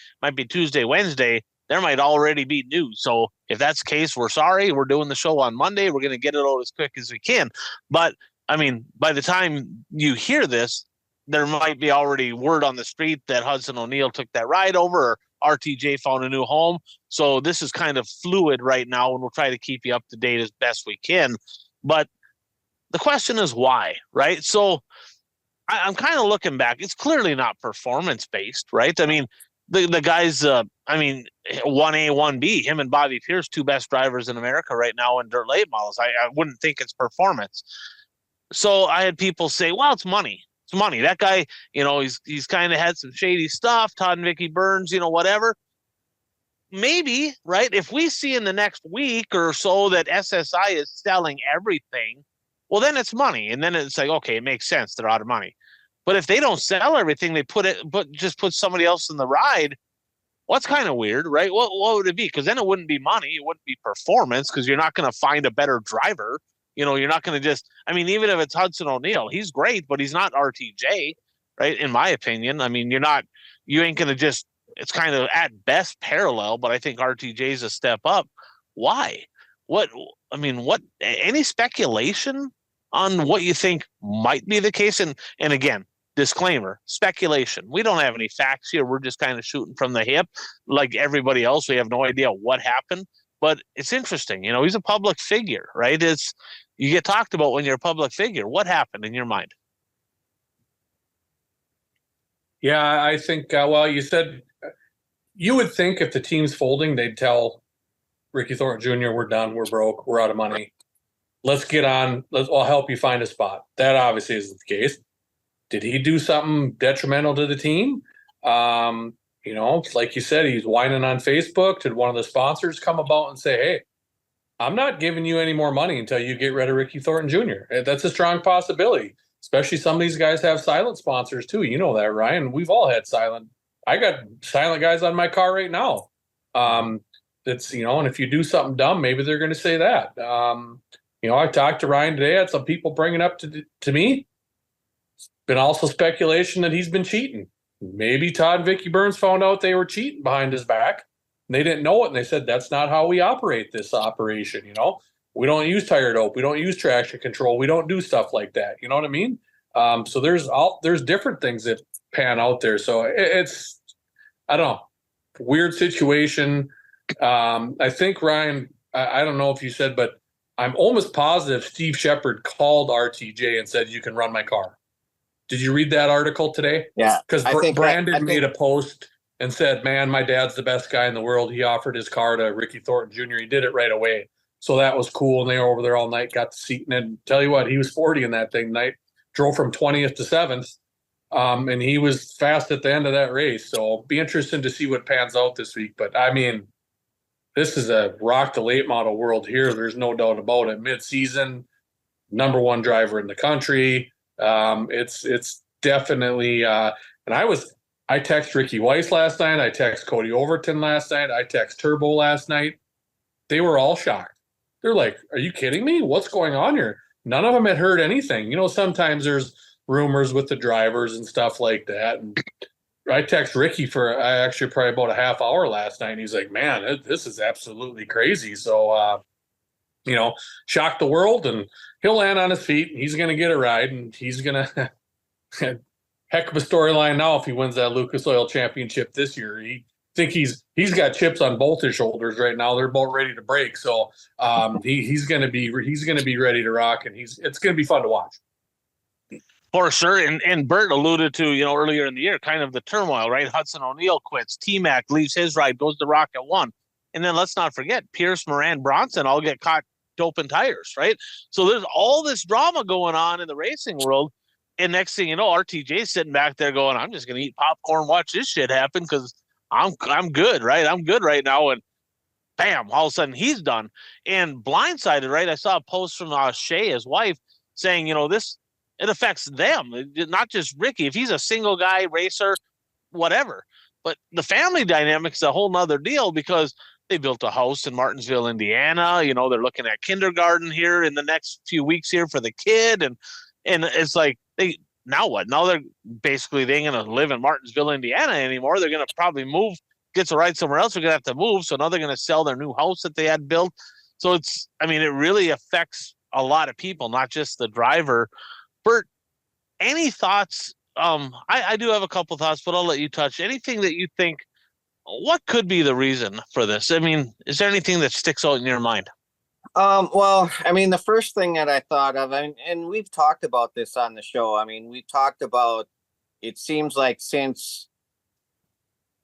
Tuesday, Wednesday, there might already be news. So if that's the case, we're sorry. We're doing the show on Monday. We're going to get it out as quick as we can. But I mean, by the time you hear this, there might be already word on the street that Hudson O'Neal took that ride over, or RTJ found a new home. So this is kind of fluid right now, and we'll try to keep you up to date as best we can. But the question is why, right? So I'm kind of looking back. It's clearly not performance-based, right? I mean, the guys, 1A, 1B, him and Bobby Pierce, two best drivers in America right now in dirt late models. I wouldn't think it's performance. So I had people say, well, it's money. It's money. That guy, he's kind of had some shady stuff. Todd and Vicky Burns, whatever. Maybe, right? If we see in the next week or so that SSI is selling everything, well, then it's money. And then it's like, okay, it makes sense. They're out of money. But if they don't sell everything, they just put somebody else in the ride. Well, that's kind of weird, right? What would it be? Because then it wouldn't be money. It wouldn't be performance, because you're not going to find a better driver. You're not going to even if it's Hudson O'Neal, he's great, but he's not RTJ, right? In my opinion. I mean, you ain't going to it's kind of at best parallel, but I think RTJ is a step up. Why? Any speculation on what you think might be the case? And again, disclaimer, speculation. We don't have any facts here. We're just kind of shooting from the hip like everybody else. We have no idea what happened, but it's interesting. He's a public figure, right? You get talked about when you're a public figure. What happened in your mind? Yeah, I think, you said you would think if the team's folding, they'd tell Ricky Thornton Jr., we're done, we're broke, we're out of money. Let's get on. I'll help you find a spot. That obviously isn't the case. Did he do something detrimental to the team? Like you said, he's whining on Facebook. Did one of the sponsors come about and say, hey, I'm not giving you any more money until you get rid of Ricky Thornton Jr.? That's a strong possibility, especially some of these guys have silent sponsors too. You know that, Ryan. We've all had silent. I got silent guys on my car right now. And if you do something dumb, maybe they're going to say that. I talked to Ryan today. I had some people bringing up to me. It's been also speculation that he's been cheating. Maybe Todd and Vicky Burns found out they were cheating behind his back. And they didn't know it, and they said, that's not how we operate this operation. We don't use tire dope. We don't use traction control. We don't do stuff like that. You know what I mean? So there's different things that pan out there. So it's, I don't know, weird situation. I think, Ryan, I don't know if you said, but I'm almost positive Steve Shepard called RTJ and said, you can run my car. Did you read that article today? Yeah. Because Brandon made a post and said, man, my dad's the best guy in the world. He offered his car to Ricky Thornton Jr. He did it right away. So that was cool. And they were over there all night, got the seat. And tell you what, he was 40 in that thing night, drove from 20th to 7th. And he was fast at the end of that race. So it'll be interesting to see what pans out this week. But I mean, this is a rock the late model world here. There's no doubt about it. Mid-season, number one driver in the country. It's definitely and I text Ricky Weiss last night. I text Cody Overton last night. I text Turbo last night. They were all shocked. They're like, are you kidding me? What's going on here? None of them had heard anything. Sometimes there's rumors with the drivers and stuff like that. And I text Ricky for actually probably about a half hour last night. And he's like, man, this is absolutely crazy. So, shock the world, and he'll land on his feet. He's going to get a ride, and he's going to heck of a storyline now if he wins that Lucas Oil Championship this year. He's got chips on both his shoulders right now. They're both ready to break. So he's going to be ready to rock, and it's going to be fun to watch. For sure. And Bert alluded to, earlier in the year, kind of the turmoil, right? Hudson O'Neal quits. T-Mac leaves his ride, goes to Rock at 1. And then let's not forget, Pierce, Moran, Bronson all get caught doping tires, right? So there's all this drama going on in the racing world. And next thing you know, RTJ's sitting back there going, I'm just going to eat popcorn, watch this shit happen, because I'm good, right? I'm good right now. And bam, all of a sudden he's done. And blindsided, right? I saw a post from Shay, his wife, saying, it affects them, not just Ricky. If he's a single guy racer, whatever. But the family dynamic's a whole nother deal because they built a house in Martinsville, Indiana. They're looking at kindergarten here in the next few weeks here for the kid. And it's like, now what? Now they ain't going to live in Martinsville, Indiana anymore. They're going to probably move, get to ride somewhere else. They're going to have to move. So now they're going to sell their new house that they had built. So it really affects a lot of people, not just the driver. Bert, any thoughts? I do have a couple thoughts, but I'll let you touch anything that you think. What could be the reason for this? I mean, is there anything that sticks out in your mind? Well, I mean, the first thing that I thought of, and we've talked about this on the show. I mean, we talked about, it seems like since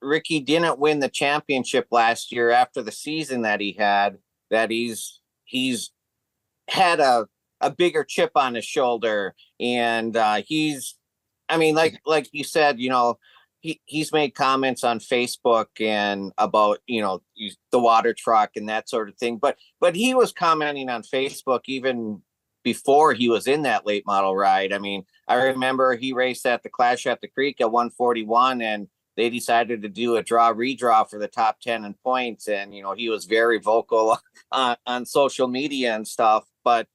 Ricky didn't win the championship last year after the season that he had, that he's had a bigger chip on his shoulder. And like you said, he's made comments on Facebook and about, the water truck and that sort of thing. But he was commenting on Facebook even before he was in that late model ride. I mean, I remember he raced at the Clash at the Creek at 141, and they decided to do a redraw for the top 10 in points. And, he was very vocal on social media and stuff. But,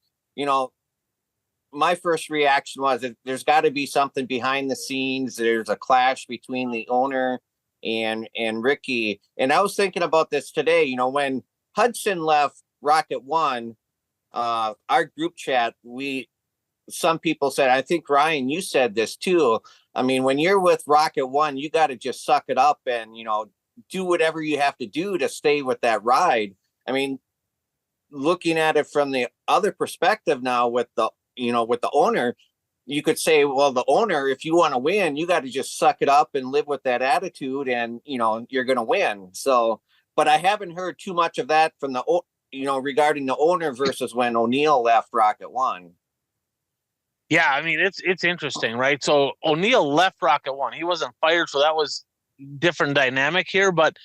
my first reaction was that there's got to be something behind the scenes. There's a clash between the owner and Ricky. And I was thinking about this today, when Hudson left Rocket One, our group chat, some people said, I think Ryan, you said this too. I mean, when you're with Rocket One, you got to just suck it up and, do whatever you have to do to stay with that ride. I mean, looking at it from the other perspective now with the owner, you could say, well, the owner, if you want to win, you got to just suck it up and live with that attitude and, you're going to win. So, but I haven't heard too much of that from regarding the owner versus when O'Neill left Rocket One. Yeah, I mean, it's interesting, right? So O'Neill left Rocket One. He wasn't fired, so that was different dynamic here. But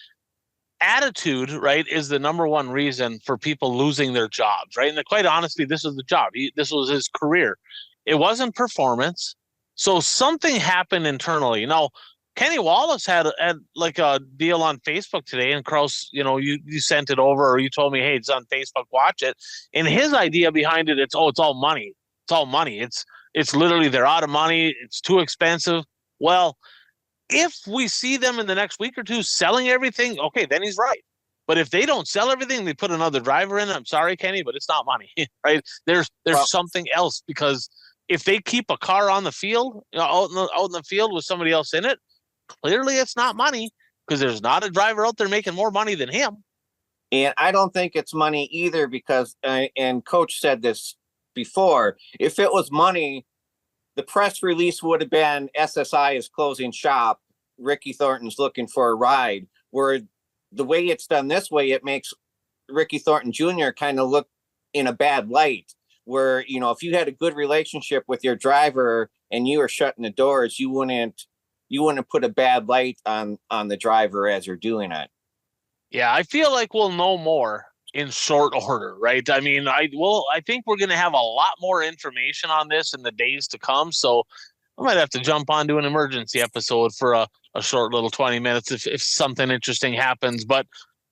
attitude, right, is the number one reason for people losing their jobs, right? And quite honestly, this is the job. This was his career. It wasn't performance. So something happened internally. Now, Kenny Wallace had like a deal on Facebook today, and Kraus, you sent it over, or you told me, hey, it's on Facebook, watch it. And his idea behind it, it's all money. It's all money. It's literally they're out of money. It's too expensive. Well, if we see them in the next week or two selling everything, okay, then he's right. But if they don't sell everything, they put another driver in. I'm sorry, Kenny, but it's not money, right? There's something else, because if they keep a car on the field, out in the field with somebody else in it, clearly it's not money, because there's not a driver out there making more money than him. And I don't think it's money either, because, and Coach said this before, if it was money, the press release would have been SSI is closing shop. Ricky Thornton's looking for a ride. Where the way it's done this way, it makes Ricky Thornton Jr. kind of look in a bad light. Where, if you had a good relationship with your driver and you were shutting the doors, you wouldn't put a bad light on the driver as you're doing it. Yeah, I feel like we'll know more in short order, right? I mean, I think we're going to have a lot more information on this in the days to come. So I might have to jump onto an emergency episode for a short little 20 minutes if something interesting happens. But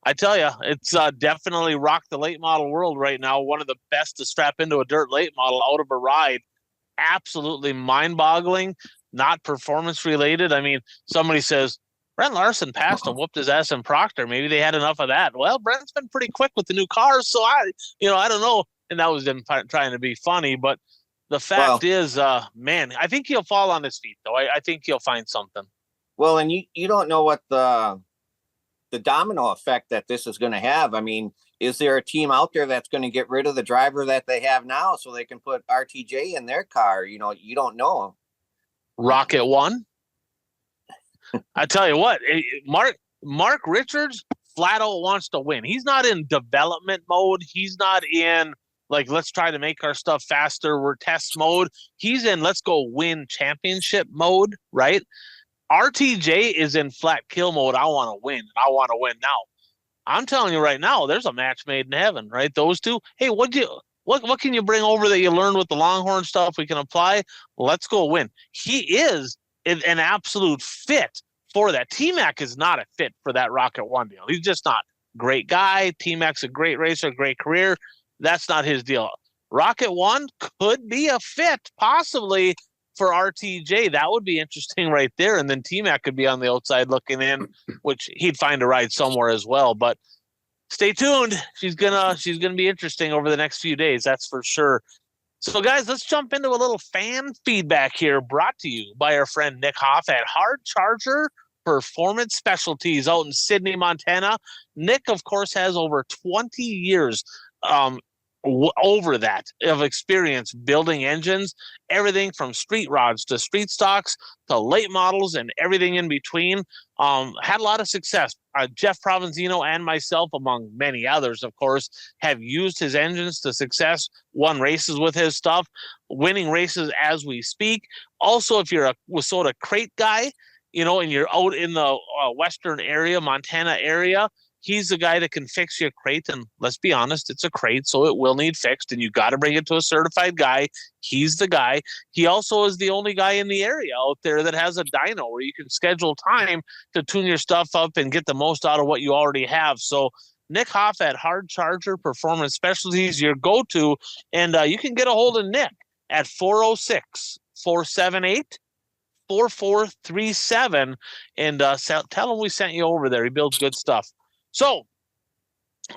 I tell you, it's definitely rocked the late model world right now. One of the best to strap into a dirt late model out of a ride. Absolutely mind-boggling, not performance related. I mean, somebody says, Brent Larson passed and whooped his ass in Proctor. Maybe they had enough of that. Well, Brent's been pretty quick with the new cars, so I don't know. And that was them trying to be funny, but the fact is, man, I think he'll fall on his feet, though. I think he'll find something. Well, and you don't know what the domino effect that this is going to have. I mean, is there a team out there that's going to get rid of the driver that they have now so they can put RTJ in their car? You don't know. Rocket One. I tell you what, Mark Richards flat out wants to win. He's not in development mode. He's not in like, let's try to make our stuff faster. We're test mode. He's in let's go win championship mode, right? RTJ is in flat kill mode. I want to win. I want to win now. I'm telling you right now, there's a match made in heaven, right? Those two. Hey, what can you bring over that you learned with the Longhorn stuff we can apply? Let's go win. He is an absolute fit for that. T-Mac is not a fit for that Rocket One deal. He's just not. Great guy. T-Mac's a great racer, great career. That's not his deal. Rocket One could be a fit, possibly, for RTJ. That would be interesting right there. And then T-Mac could be on the outside looking in, which he'd find a ride somewhere as well. But stay tuned. She's gonna be interesting over the next few days. That's for sure. So, guys, let's jump into a little fan feedback here, brought to you by our friend Nick Hoff at Hard Charger Performance Specialties out in Sydney, Montana. Nick, of course, has over 20 years over that of experience building engines, everything from street rods to street stocks to late models and everything in between. Had a lot of success. Jeff Provenzino and myself, among many others, of course, have used his engines to success, won races with his stuff, winning races as we speak. Also, if you're a Wissota crate guy, and you're out in the western area, Montana area, he's the guy that can fix your crate. And let's be honest, it's a crate, so it will need fixed, and you got to bring it to a certified guy. He's the guy. He also is the only guy in the area out there that has a dyno where you can schedule time to tune your stuff up and get the most out of what you already have. So Nick Hoff at Hard Charger Performance Specialties, your go-to, and you can get a hold of Nick at 406-478-4437 and tell him we sent you over there. He builds good stuff. So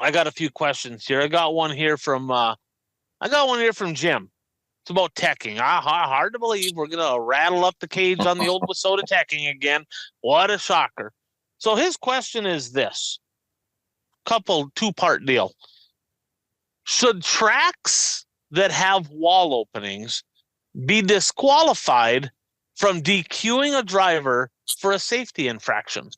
I got a few questions here. I got one here from Jim. It's about teching. Hard to believe we're gonna rattle up the cage on the old Wissota teching again. What a shocker. So his question is this: two-part deal. Should tracks that have wall openings be disqualified from DQing a driver for a safety infraction?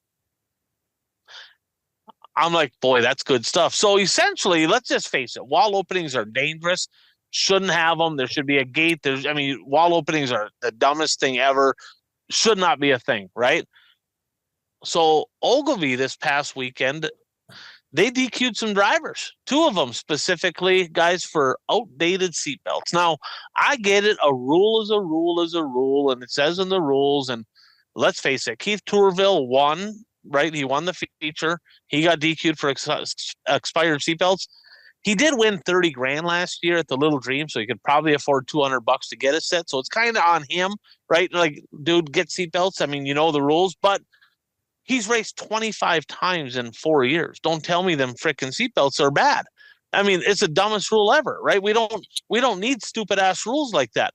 I'm like, boy, that's good stuff. So essentially, let's just face it, wall openings are dangerous. Shouldn't have them. There should be a gate. Wall openings are the dumbest thing ever. Should not be a thing, right? So Ogilvy this past weekend, they DQ'd some drivers. Two of them specifically, guys, for outdated seatbelts. Now, I get it. A rule is a rule is a rule, and it says in the rules. And let's face it, Keith Tourville won, right? He won the feature. He got DQ'd for expired seatbelts. He did win $30,000 last year at the Little Dream, so he could probably afford $200 to get a set. So it's kind of on him, right? Like, dude, get seatbelts. I mean, you know the rules, but he's raced 25 times in 4 years. Don't tell me them freaking seatbelts are bad. I mean, it's the dumbest rule ever, right? We don't need stupid ass rules like that.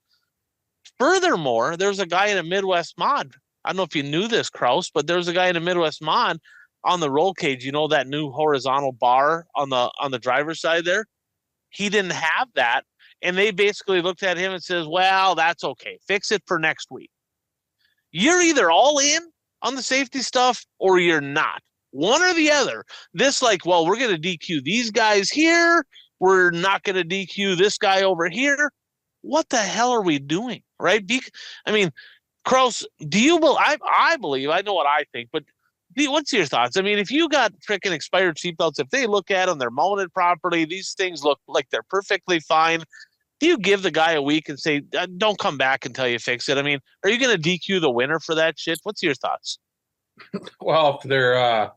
Furthermore, there's a guy in a Midwest mod. I don't know if you knew this, Kraus, but there's a guy in a Midwest mod on the roll cage. You know that new horizontal bar on the driver's side there? He didn't have that. And they basically looked at him and says, well, that's okay. Fix it for next week. You're either all in on the safety stuff or you're not. One or the other. This we're going to DQ these guys here. We're not going to DQ this guy over here. What the hell are we doing, right? Kraus, do you believe? I believe, I know what I think, but what's your thoughts? I mean, if you got freaking expired seatbelts, if they look at them, they're mounted properly, these things look like they're perfectly fine. Do you give the guy a week and say, don't come back until you fix it? I mean, are you going to DQ the winner for that shit? What's your thoughts? Well, if they're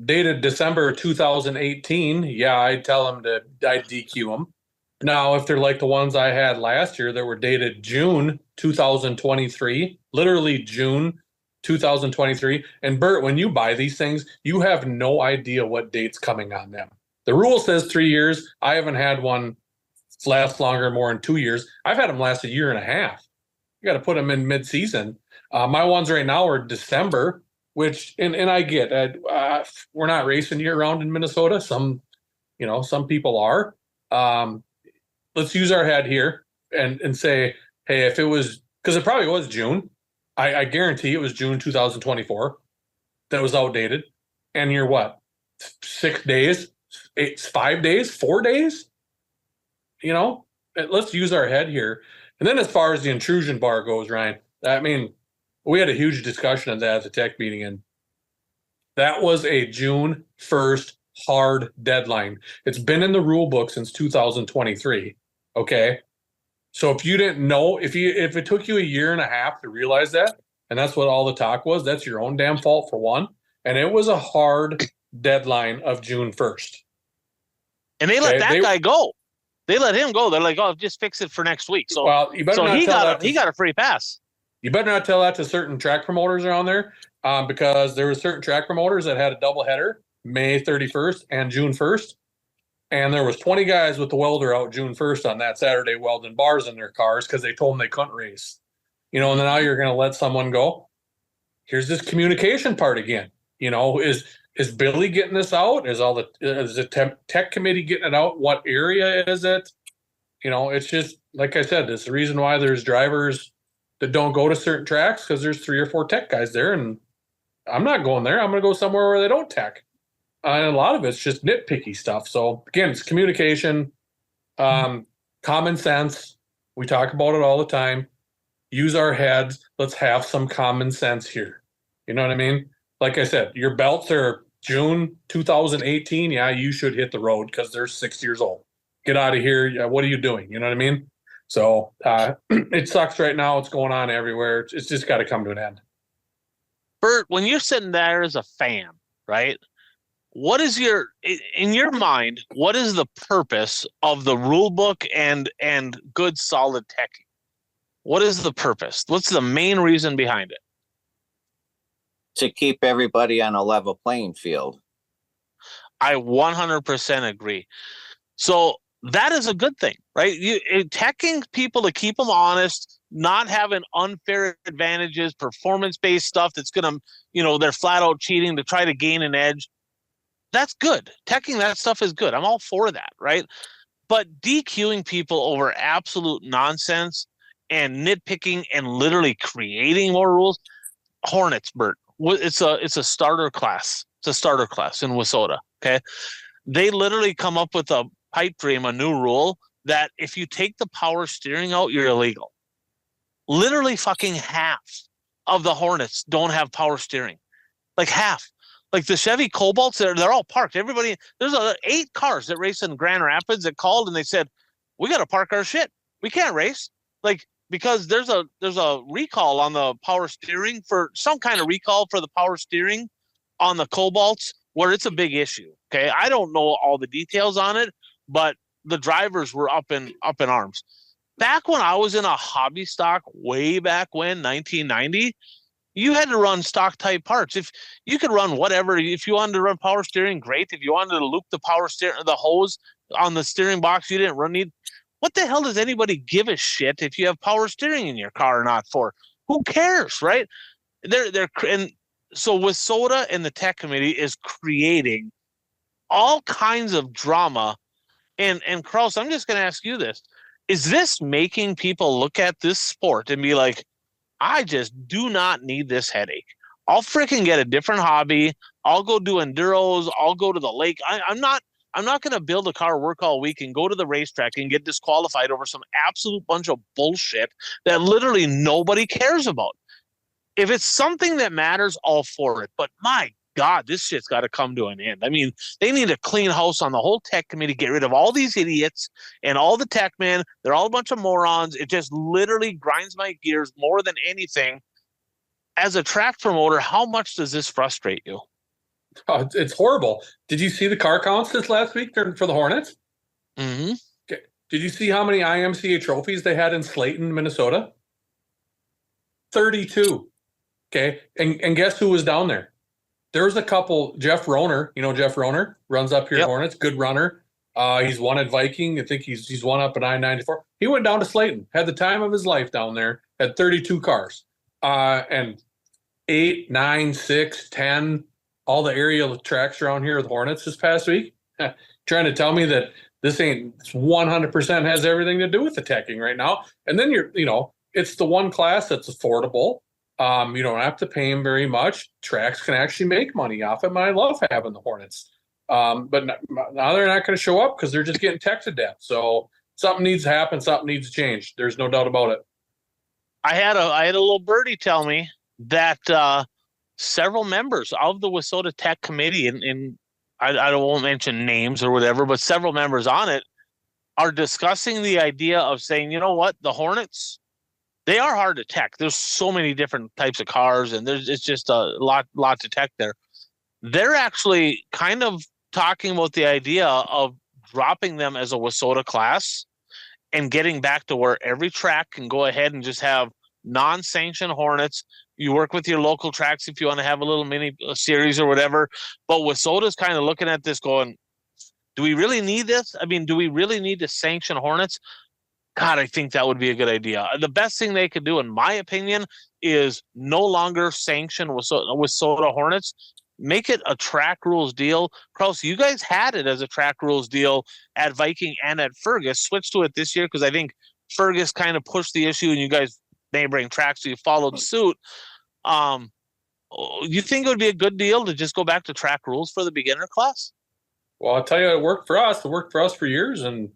dated December 2018, yeah, I'd tell them I'd DQ them. Now, if they're like the ones I had last year that were dated June 2023, literally June 2023. And Bert, when you buy these things, you have no idea what date's coming on them. The rule says 3 years. I haven't had one last longer, more than 2 years. I've had them last a year and a half. You got to put them in mid-season. My ones right now are December, which, and I get, we're not racing year-round in Minnesota. Some people are. Let's use our head here and say, hey, if it was, because it probably was June. I guarantee it was June 2024 that was outdated. And you're what? 6 days? 5 days? 4 days? Let's use our head here. And then as far as the intrusion bar goes, Ryan, I mean, We had a huge discussion of that at the tech meeting, and that was a June 1st hard deadline. It's been in the rule book since 2023. Okay. So if you didn't know, if it took you a year and a half to realize that, and that's what all the talk was, that's your own damn fault for one. And it was a hard deadline of June 1st. And they let that guy go. They let him go. They're like, "Oh, just fix it for next week." So, well, you better not tell that. He got a free pass. You better not tell that to certain track promoters around there, because there were certain track promoters that had a double header May 31st and June 1st. And there was 20 guys with the welder out June 1st on that Saturday welding bars in their cars because they told them they couldn't race. And then now you're going to let someone go. Here's this communication part again. Is Billy getting this out? Is the tech committee getting it out? What area is it? It's just, like I said, it's the reason why there's drivers that don't go to certain tracks, because there's 3 or 4 tech guys there, and I'm not going there. I'm going to go somewhere where they don't tech. And a lot of it's just nitpicky stuff. So again, it's communication, common sense. We talk about it all the time. Use our heads. Let's have some common sense here. You know what I mean? Like I said, your belts are June 2018. Yeah, you should hit the road because they're 6 years old. Get out of here. Yeah, what are you doing? You know what I mean? So it sucks right now. It's going on everywhere. It's just got to come to an end. Bert, when you're sitting there as a fan, right? What is in your mind, what is the purpose of the rule book and good solid teching? What is the purpose? What's the main reason behind it? To keep everybody on a level playing field. I 100% agree. So that is a good thing, right? Teching people to keep them honest, not having unfair advantages, performance-based stuff that's going to, they're flat out cheating to try to gain an edge. That's good. Teching that stuff is good. I'm all for that, right? But DQing people over absolute nonsense and nitpicking and literally creating more rules, Hornets, Bert. It's a starter class. It's a starter class in Wissota. Okay, they literally come up with a pipe dream, a new rule that if you take the power steering out, you're illegal. Literally, fucking half of the Hornets don't have power steering. Like half. Like the Chevy Cobalts, they're all parked. Everybody, there's 8 cars that race in Grand Rapids that called and they said, "We got to park our shit. We can't race." Like, because there's a recall on the power steering, for some kind of recall for the power steering on the Cobalts, where it's a big issue. Okay, I don't know all the details on it, but the drivers were up in arms. Back when I was in a hobby stock, way back when, 1990, you had to run stock type parts. If you could run whatever, if you wanted to run power steering, great. If you wanted to loop the power steering, the hose on the steering box, you didn't need. What the hell does anybody give a shit if you have power steering in your car or not for? Who cares, right? And so Wissota and the tech committee is creating all kinds of drama. And Kraus, I'm just going to ask you this. Is this making people look at this sport and be like, I just do not need this headache. I'll freaking get a different hobby. I'll go do enduros. I'll go to the lake. I'm not going to build a car, work all week, and go to the racetrack and get disqualified over some absolute bunch of bullshit that literally nobody cares about. If it's something that matters, all for it. But my God, this shit's got to come to an end. I mean, they need a clean house on the whole tech committee, get rid of all these idiots and all the tech men. They're all a bunch of morons. It just literally grinds my gears more than anything. As a track promoter, how much does this frustrate you? Oh, it's horrible. Did you see the car counts this last week for the Hornets? Mm-hmm. Okay. Did you see how many IMCA trophies they had in Slayton, Minnesota? 32. Okay. And guess who was down there? There was a couple. Jeff Roner, Jeff Roner runs up here at Hornets, good runner. He's won at Viking. I think he's won up at I-94. He went down to Slayton, had the time of his life down there, had 32 cars. And 8, 9, 6, 10, all the aerial tracks around here with Hornets this past week. Trying to tell me that this ain't 100% has everything to do with the teching right now. And then it's the one class that's affordable. You don't have to pay them very much. Tracks can actually make money off it. And I love having the Hornets. But now they're not going to show up because they're just getting tech to death. So something needs to happen. Something needs to change. There's no doubt about it. I had a little birdie tell me that several members of the WISSOTA Tech Committee, and I won't mention names or whatever, but several members on it are discussing the idea of saying, you know what, the Hornets, they are hard to tech. There's so many different types of cars, and it's just a lot to tech there. They're actually kind of talking about the idea of dropping them as a WISSOTA class and getting back to where every track can go ahead and just have non-sanctioned Hornets. You work with your local tracks if you want to have a little mini series or whatever. But WISSOTA's kind of looking at this going, do we really need this? I mean, do we really need to sanction Hornets? God, I think that would be a good idea. The best thing they could do, in my opinion, is no longer sanction WISSOTA Hornets. Make it a track rules deal. Kraus, you guys had it as a track rules deal at Viking and at Fergus. Switched to it this year because I think Fergus kind of pushed the issue and you guys neighboring tracks, so you followed suit. You think it would be a good deal to just go back to track rules for the beginner class? Well, I'll tell you, it worked for us. It worked for us for years. And,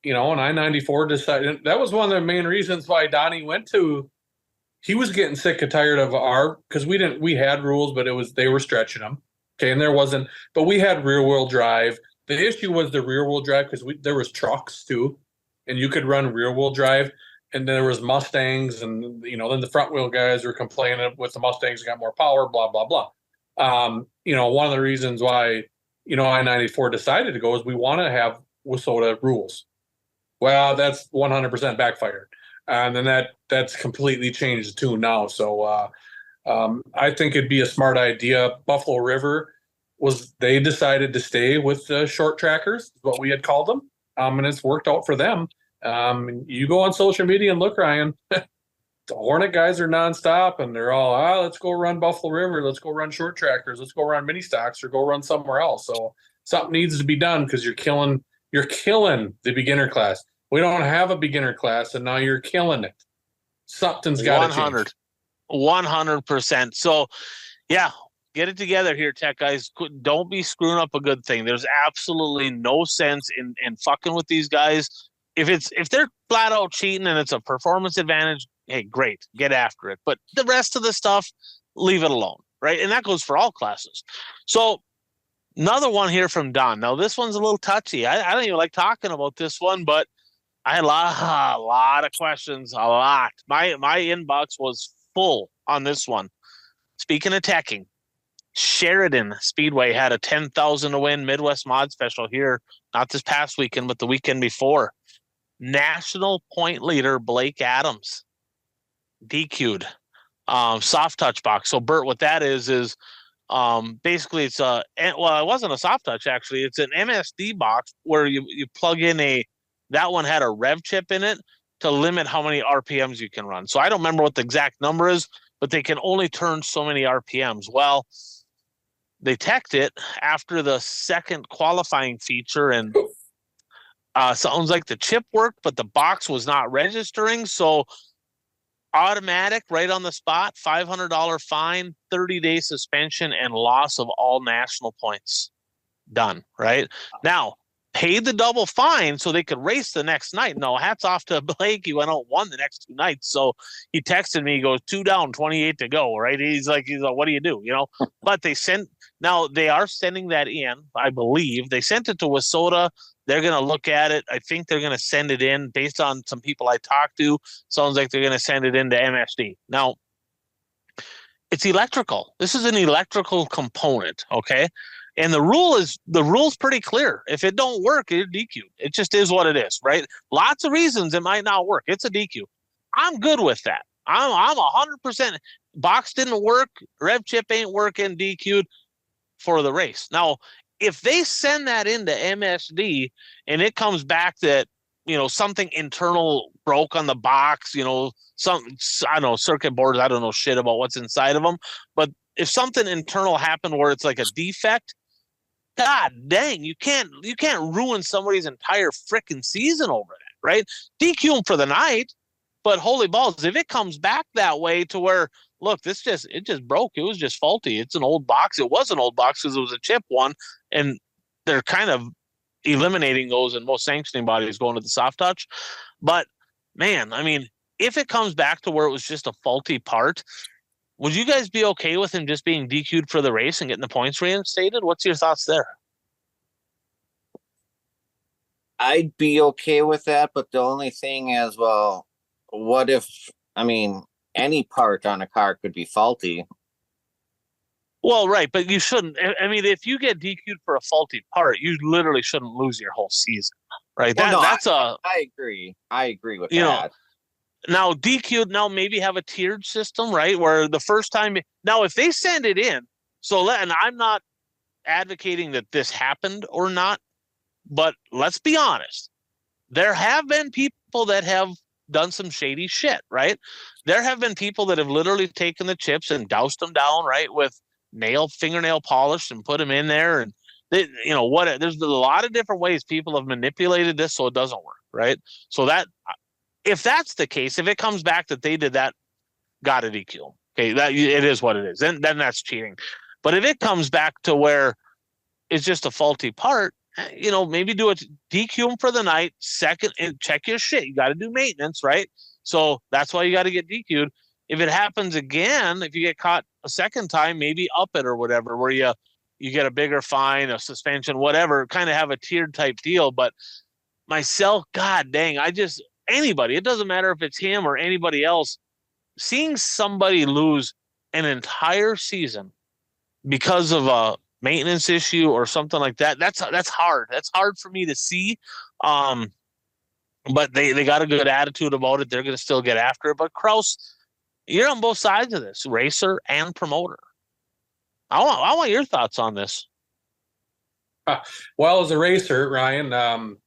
and I-94 decided, that was one of the main reasons why Donnie went to, he was getting sick and tired of because we had rules, but they were stretching them. Okay. And but we had rear wheel drive. The issue was the rear wheel drive because there was trucks too, and you could run rear wheel drive. And then there was Mustangs, and then the front wheel guys were complaining with the Mustangs got more power, blah blah blah. One of the reasons why I-94 decided to go is we want to have WISSOTA rules. Well, that's 100% backfired, and then that's completely changed the tune now. So I think it'd be a smart idea. Buffalo River they decided to stay with the short trackers, what we had called them, and it's worked out for them. You go on social media and look, Ryan, the Hornet guys are nonstop and they're all, let's go run Buffalo River. Let's go run short trackers. Let's go run mini stocks or go run somewhere else. So something needs to be done because you're killing the beginner class. We don't have a beginner class and now you're killing it. Something's got to change. 100%. So yeah, get it together here, tech guys. Don't be screwing up a good thing. There's absolutely no sense in fucking with these guys. If they're flat out cheating and it's a performance advantage, hey, great, get after it. But the rest of the stuff, leave it alone, right? And that goes for all classes. So another one here from Don. Now this one's a little touchy. I don't even like talking about this one, but I had a lot of questions. A lot. My inbox was full on this one. Speaking of teching, Sheridan Speedway had a 10,000 to win Midwest Mod Special here, not this past weekend, but the weekend before. National point leader Blake Adams DQ'd soft touch box. So Bert, what that is basically it's it wasn't a soft touch actually. It's an MSD box where you plug in that one had a rev chip in it to limit how many RPMs you can run. So I don't remember what the exact number is, but they can only turn so many RPMs. Well, they teched it after the second qualifying feature and sounds like the chip worked, but the box was not registering. So automatic, right on the spot, $500 fine, 30-day suspension, and loss of all national points. Done, right? Now, paid the double fine so they could race the next night. No, hats off to Blake. He went out and won the next two nights. So he texted me, he goes, 2 down, 28 to go, right? He's like, what do you do? But now they are sending that in, I believe. They sent it to WISSOTA. They're going to look at it. I think they're going to send it in based on some people I talked to. Sounds like they're going to send it into MSD. Now, it's electrical. This is an electrical component, okay? And the rule's pretty clear. If it don't work, it's DQ. It just is what it is, right? Lots of reasons it might not work. It's a DQ. I'm good with that. I'm 100%. Box didn't work. Rev chip ain't working. DQ'd for the race. Now, if they send that into MSD and it comes back that, something internal broke on the box, I don't know, circuit boards, I don't know shit about what's inside of them. But if something internal happened where it's like a defect, God dang, you can't ruin somebody's entire freaking season over that, right? DQ them for the night, but holy balls, if it comes back that way to where, look, it just broke. It was just faulty. It's an old box. It was an old box because it was a chip one, and they're kind of eliminating those in most sanctioning bodies going to the soft touch. But man, I mean, if it comes back to where it was just a faulty part, Would you guys be okay with him just being DQ'd for the race and getting the points reinstated? What's your thoughts there? I'd be okay with that, but the only thing is, well, what if, I mean, any part on a car could be faulty. Well, right, but you shouldn't. I mean, if you get DQ'd for a faulty part, you literally shouldn't lose your whole season, right? Well, no, That's I agree. I agree with you know, that. now DQ'd, now maybe have a tiered system, right? Where the first time, now if they send it in, and I'm not advocating that this happened or not, but let's be honest, there have been people that have done some shady shit, right? There have been people that have literally taken the chips and doused them down, right, with fingernail polish and put them in there. And they, there's a lot of different ways people have manipulated this so it doesn't work, right? So that, if that's the case, if it comes back that they did that, got to DQ them. Okay, that it is what it is. Then that's cheating. But if it comes back to where it's just a faulty part, maybe do it, DQ them for the night, second, and check your shit. You got to do maintenance, right? So that's why you got to get DQ'd. If it happens again, if you get caught a second time, maybe up it or whatever, where you get a bigger fine, a suspension, whatever, kind of have a tiered type deal. But myself, God dang, anybody, it doesn't matter if it's him or anybody else, seeing somebody lose an entire season because of a maintenance issue or something like that, that's hard. That's hard for me to see. But they got a good attitude about it. They're going to still get after it. But Kraus, you're on both sides of this, racer and promoter. I want your thoughts on this. Well, as a racer, Ryan,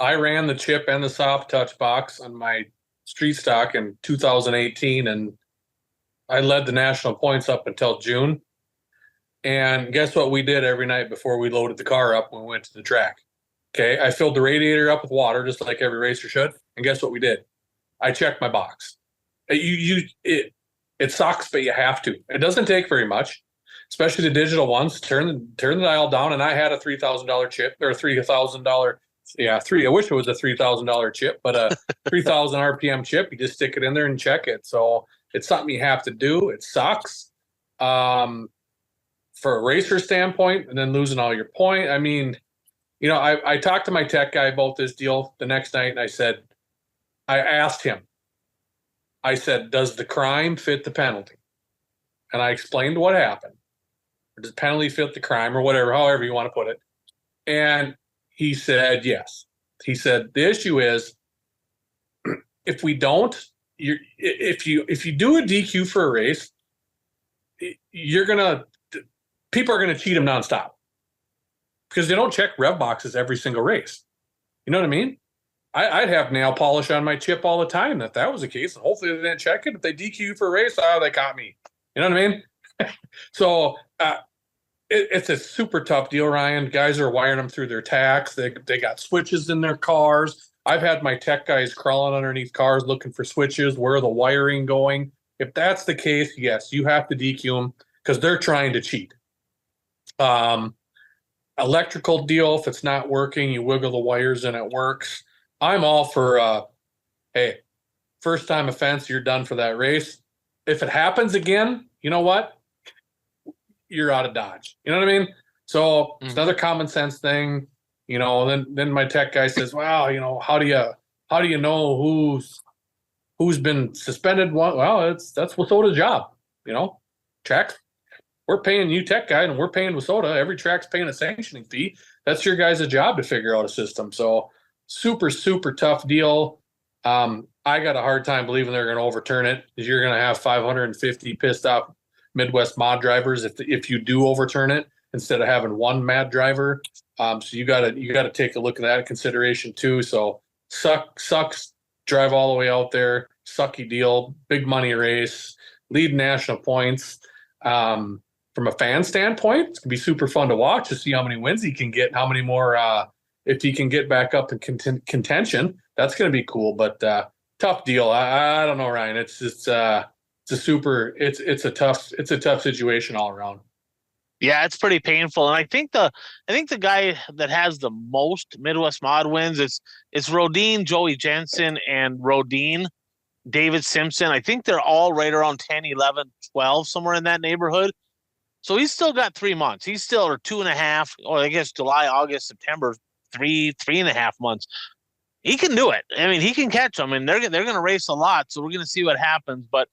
I ran the chip and the soft touch box on my street stock in 2018, and I led the national points up until June. And guess what we did every night before we loaded the car up when we went to the track? Okay, I filled the radiator up with water, just like every racer should. And guess what we did? I checked my box. It sucks, but you have to. It doesn't take very much, especially the digital ones. Turn the dial down, and I had a $3,000 chip, or $3,000. Yeah, I wish it was a $3,000 chip, but a 3,000 RPM chip. You just stick it in there and check it. So it's something you have to do. It sucks. For a racer standpoint, and then losing all your point. I mean, I talked to my tech guy about this deal the next night, and I asked him, I said, does the crime fit the penalty? And I explained what happened. Or does the penalty fit the crime, or whatever, however you want to put it? And he said, yes. He said, the issue is, if we don't, if you do a DQ for a race, people are going to cheat them nonstop because they don't check rev boxes every single race. You know what I mean? I'd have nail polish on my chip all the time if that was the case. And hopefully they didn't check it. If they DQ you for a race, they caught me. You know what I mean? So it's a super tough deal, Ryan. Guys are wiring them through their tacks. They got switches in their cars. I've had my tech guys crawling underneath cars looking for switches. Where are the wiring going? If that's the case, yes, you have to DQ them because they're trying to cheat. Electrical deal, if it's not working, you wiggle the wires and it works. I'm all for hey, first time offense, you're done for that race. If it happens again, you know what? You're out of Dodge. You know what I mean? So it's another common sense thing. Then my tech guy says, well, how do you know who's been suspended? Well, that's WISSOTA's job, Tracks. We're paying you, tech guy, and we're paying WISSOTA. Every track's paying a sanctioning fee. That's your guys' job to figure out a system. So super, super tough deal. I got a hard time believing they're going to overturn it because you're going to have 550 pissed off Midwest mod drivers if you do overturn it instead of having one mad driver. So you got to take a look at that in consideration too. So sucks. Drive all the way out there. Sucky deal. Big money race. Lead national points. From a fan standpoint, it's gonna be super fun to watch to see how many wins he can get, how many more if he can get back up in contention. That's gonna be cool, but tough deal. I don't know, Ryan. It's a tough situation all around. Yeah, it's pretty painful, and I think the guy that has the most Midwest mod wins it's Rodine, Joey Jensen, and Rodine. David Simpson. I think they're all right around 10, 11, 12, somewhere in that neighborhood. So he's still got 3 months. He's still, or 2.5, or I guess July, August, September, 3.5 months. He can do it. I mean, he can catch them, and they're going to race a lot. So we're going to see what happens. But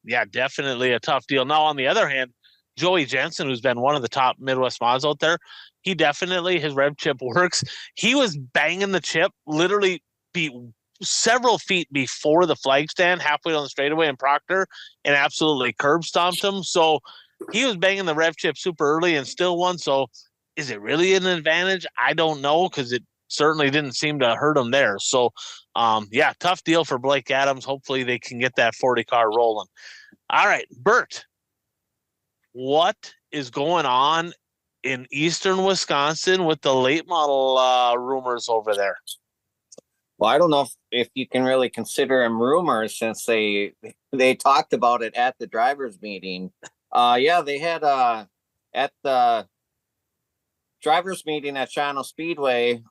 yeah, definitely a tough deal. Now, on the other hand, Joey Jensen, who's been one of the top Midwest mods out there, he definitely, his rev chip works. He was banging the chip literally several feet before the flag stand, halfway down the straightaway in Proctor, and absolutely curb stomped him. So he was banging the rev chip super early and still won. So is it really an advantage? I don't know, because it certainly didn't seem to hurt him there. So, yeah, tough deal for Blake Adams. Hopefully they can get that 40 car rolling. All right, Bert, what is going on in eastern Wisconsin with the late model rumors over there? Well, I don't know if you can really consider them rumors, since they talked about it at the drivers' meeting. Yeah, they had at the drivers' meeting at Shawano Speedway,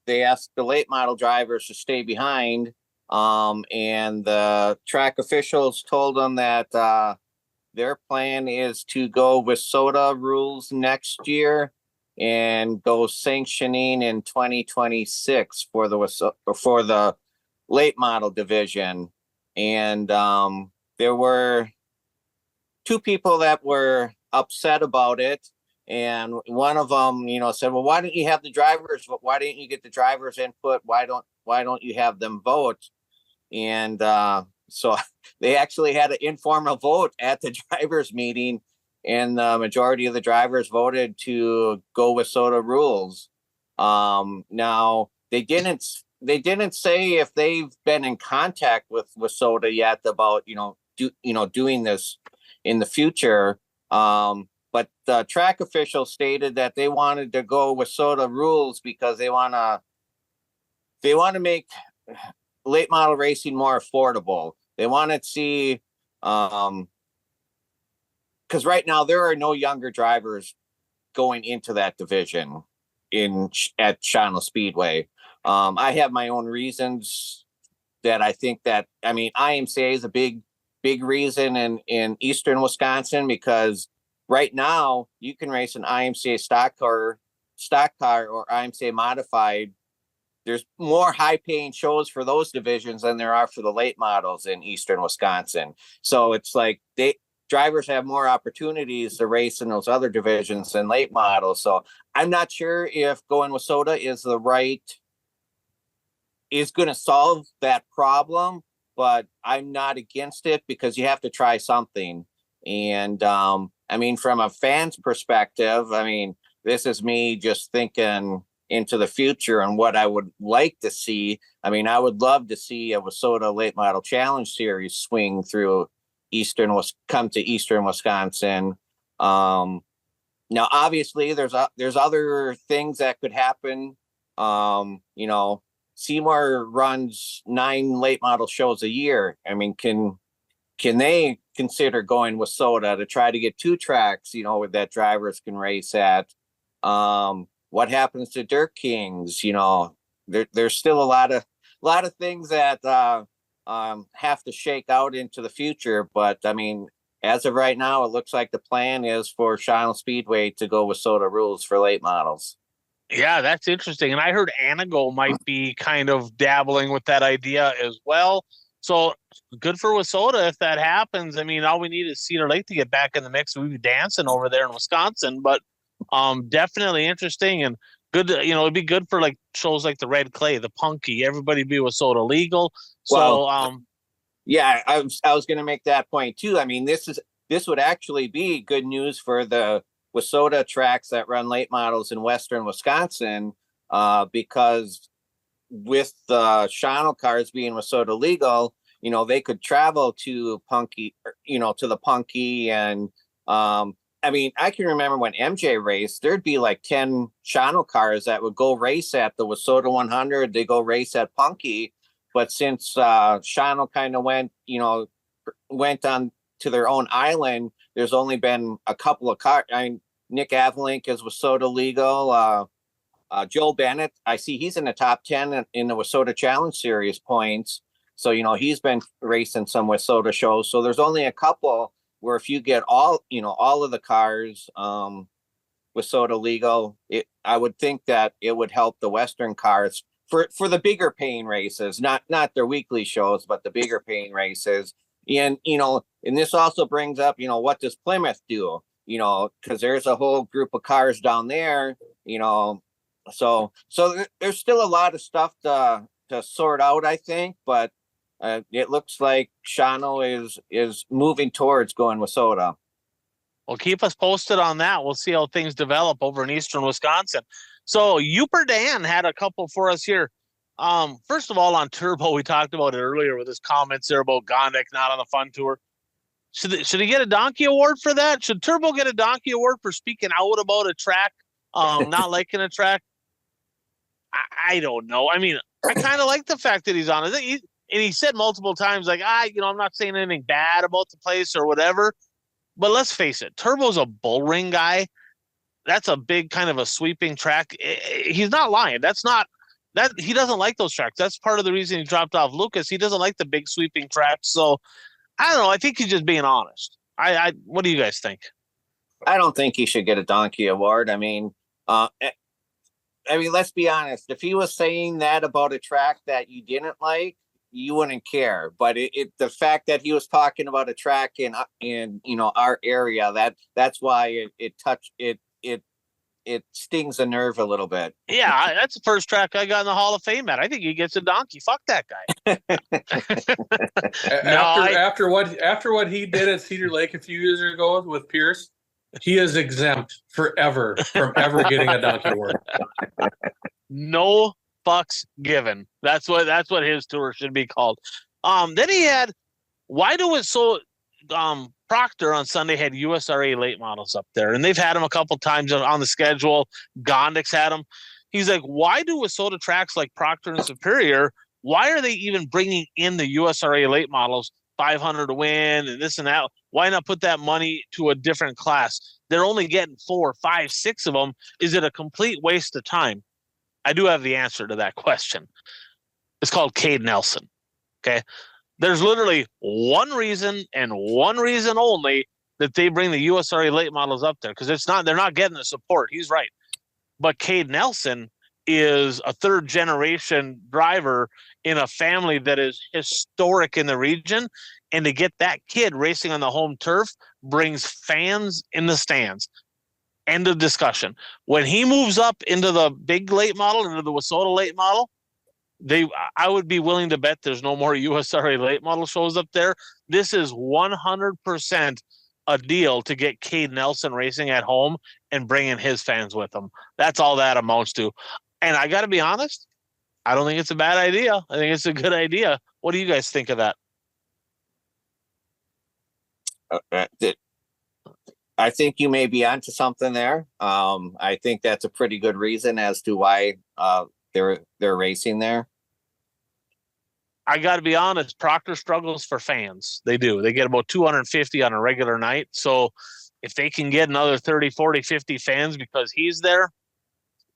they asked the late model drivers to stay behind, and the track officials told them that their plan is to go with WISSOTA rules next year and go sanctioning in 2026 for the late model division. And there were two people that were upset about it. And one of them, said, well, why don't you have the drivers? Why didn't you get the drivers' input? Why don't you have them vote? And so they actually had an informal vote at the drivers' meeting, and the majority of the drivers voted to go with WISSOTA rules. Now they didn't say if they've been in contact with WISSOTA yet about doing this in the future. But the track official stated that they wanted to go with WISSOTA rules because they want to make late model racing more affordable. They want to see, because right now there are no younger drivers going into that division at Shawano Speedway. I have my own reasons that I think that, IMCA is a big reason in eastern Wisconsin, because right now you can race an IMCA stock car or IMCA modified. There's more high-paying shows for those divisions than there are for the late models in eastern Wisconsin. So it's like drivers have more opportunities to race in those other divisions than late models. So I'm not sure if going with WISSOTA is going to solve that problem, but I'm not against it, because you have to try something. And from a fan's perspective, this is me just thinking into the future and what I would like to see. I would love to see a WISSOTA Late Model Challenge Series swing through come to eastern Wisconsin. Now, obviously, there's other things that could happen. Seymour runs 9 late model shows a year. Can they consider going with WISSOTA to try to get 2 tracks, that drivers can race at? What happens to Dirt Kings? There's still a lot of things that have to shake out into the future. But as of right now, it looks like the plan is for Shawano Speedway to go with WISSOTA rules for late models. Yeah, that's interesting. And I heard Anago might be kind of dabbling with that idea as well. So good for WISSOTA if that happens. All we need is Cedar Lake to get back in the mix. We'd be dancing over there in Wisconsin. But definitely interesting and good. It'd be good for like shows like the Red Clay, the Punky. Everybody be WISSOTA legal. So yeah, I was going to make that point too. This would actually be good news for the WISSOTA tracks that run late models in western Wisconsin, because with the Shawano cars being WISSOTA legal, they could travel to Punky, to the Punky. And I can remember when MJ raced, there'd be like 10 Shawano cars that would go race at the WISSOTA 100. They go race at Punky. But since Shawano kind of went on to their own island, there's only been a couple of cars. Nick Avalink is WISSOTA legal. Joe Bennett, I see he's in the top 10 in the WISSOTA Challenge Series points. So, he's been racing some WISSOTA shows. So there's only a couple where if you get all of the cars WISSOTA legal, I would think that it would help the Western cars for the bigger paying races, not their weekly shows, but the bigger paying races. And, and this also brings up, what does Plymouth do? Because there's a whole group of cars down there, so there's still a lot of stuff to sort out, I think, but it looks like Shawano is moving towards going WISSOTA. Well, keep us posted on that. We'll see how things develop over in eastern Wisconsin. So Uper Dan had a couple for us here. First of all, on Turbo, we talked about it earlier with his comments there about Gondek not on the fun tour. Should he get a donkey award for that? Should Turbo get a donkey award for speaking out about a track, not liking a track? I don't know. I mean, I kind of like the fact that he's on it. And he said multiple times, like, I'm not saying anything bad about the place or whatever. But let's face it, Turbo's a bull ring guy. That's a big kind of a sweeping track. He's not lying. He doesn't like those tracks. That's part of the reason he dropped off Lucas. He doesn't like the big sweeping tracks. So I don't know. I think he's just being honest. What do you guys think? I don't think he should get a donkey award. I mean, let's be honest. If he was saying that about a track that you didn't like, you wouldn't care. But the fact that he was talking about a track in our area, that's why it stings a nerve a little bit. Yeah, that's the first track I got in the Hall of Fame at. I think he gets a donkey. Fuck that guy. After what he did at Cedar Lake a few years ago with Pierce, he is exempt forever from ever getting a donkey award. No fucks given. That's what his tour should be called. Then he had Proctor on Sunday had USRA late models up there, and they've had them a couple times on the schedule. Gondik's had them. He's like, why do WISSOTA tracks like Proctor and Superior, why are they even bringing in the USRA late models, 500 to win and this and that? Why not put that money to a different class? They're only getting 4, 5, 6 of them. Is it a complete waste of time? I do have the answer to that question. It's called Cade Nelson. Okay. There's literally one reason and one reason only that they bring the USRA late models up there, because they're not getting the support. He's right. But Cade Nelson is a third generation driver in a family that is historic in the region. And to get that kid racing on the home turf brings fans in the stands. End of discussion. When he moves up into the big late model, into the WISSOTA late model, I would be willing to bet there's no more USRA late model shows up there. This is 100% a deal to get Cade Nelson racing at home and bringing his fans with him. That's all that amounts to. And I got to be honest, I don't think it's a bad idea. I think it's a good idea. What do you guys think of that? I think you may be onto something there. I think that's a pretty good reason as to why they're racing there. I got to be honest, Proctor struggles for fans. They do. They get about 250 on a regular night. So if they can get another 30, 40, 50 fans because he's there,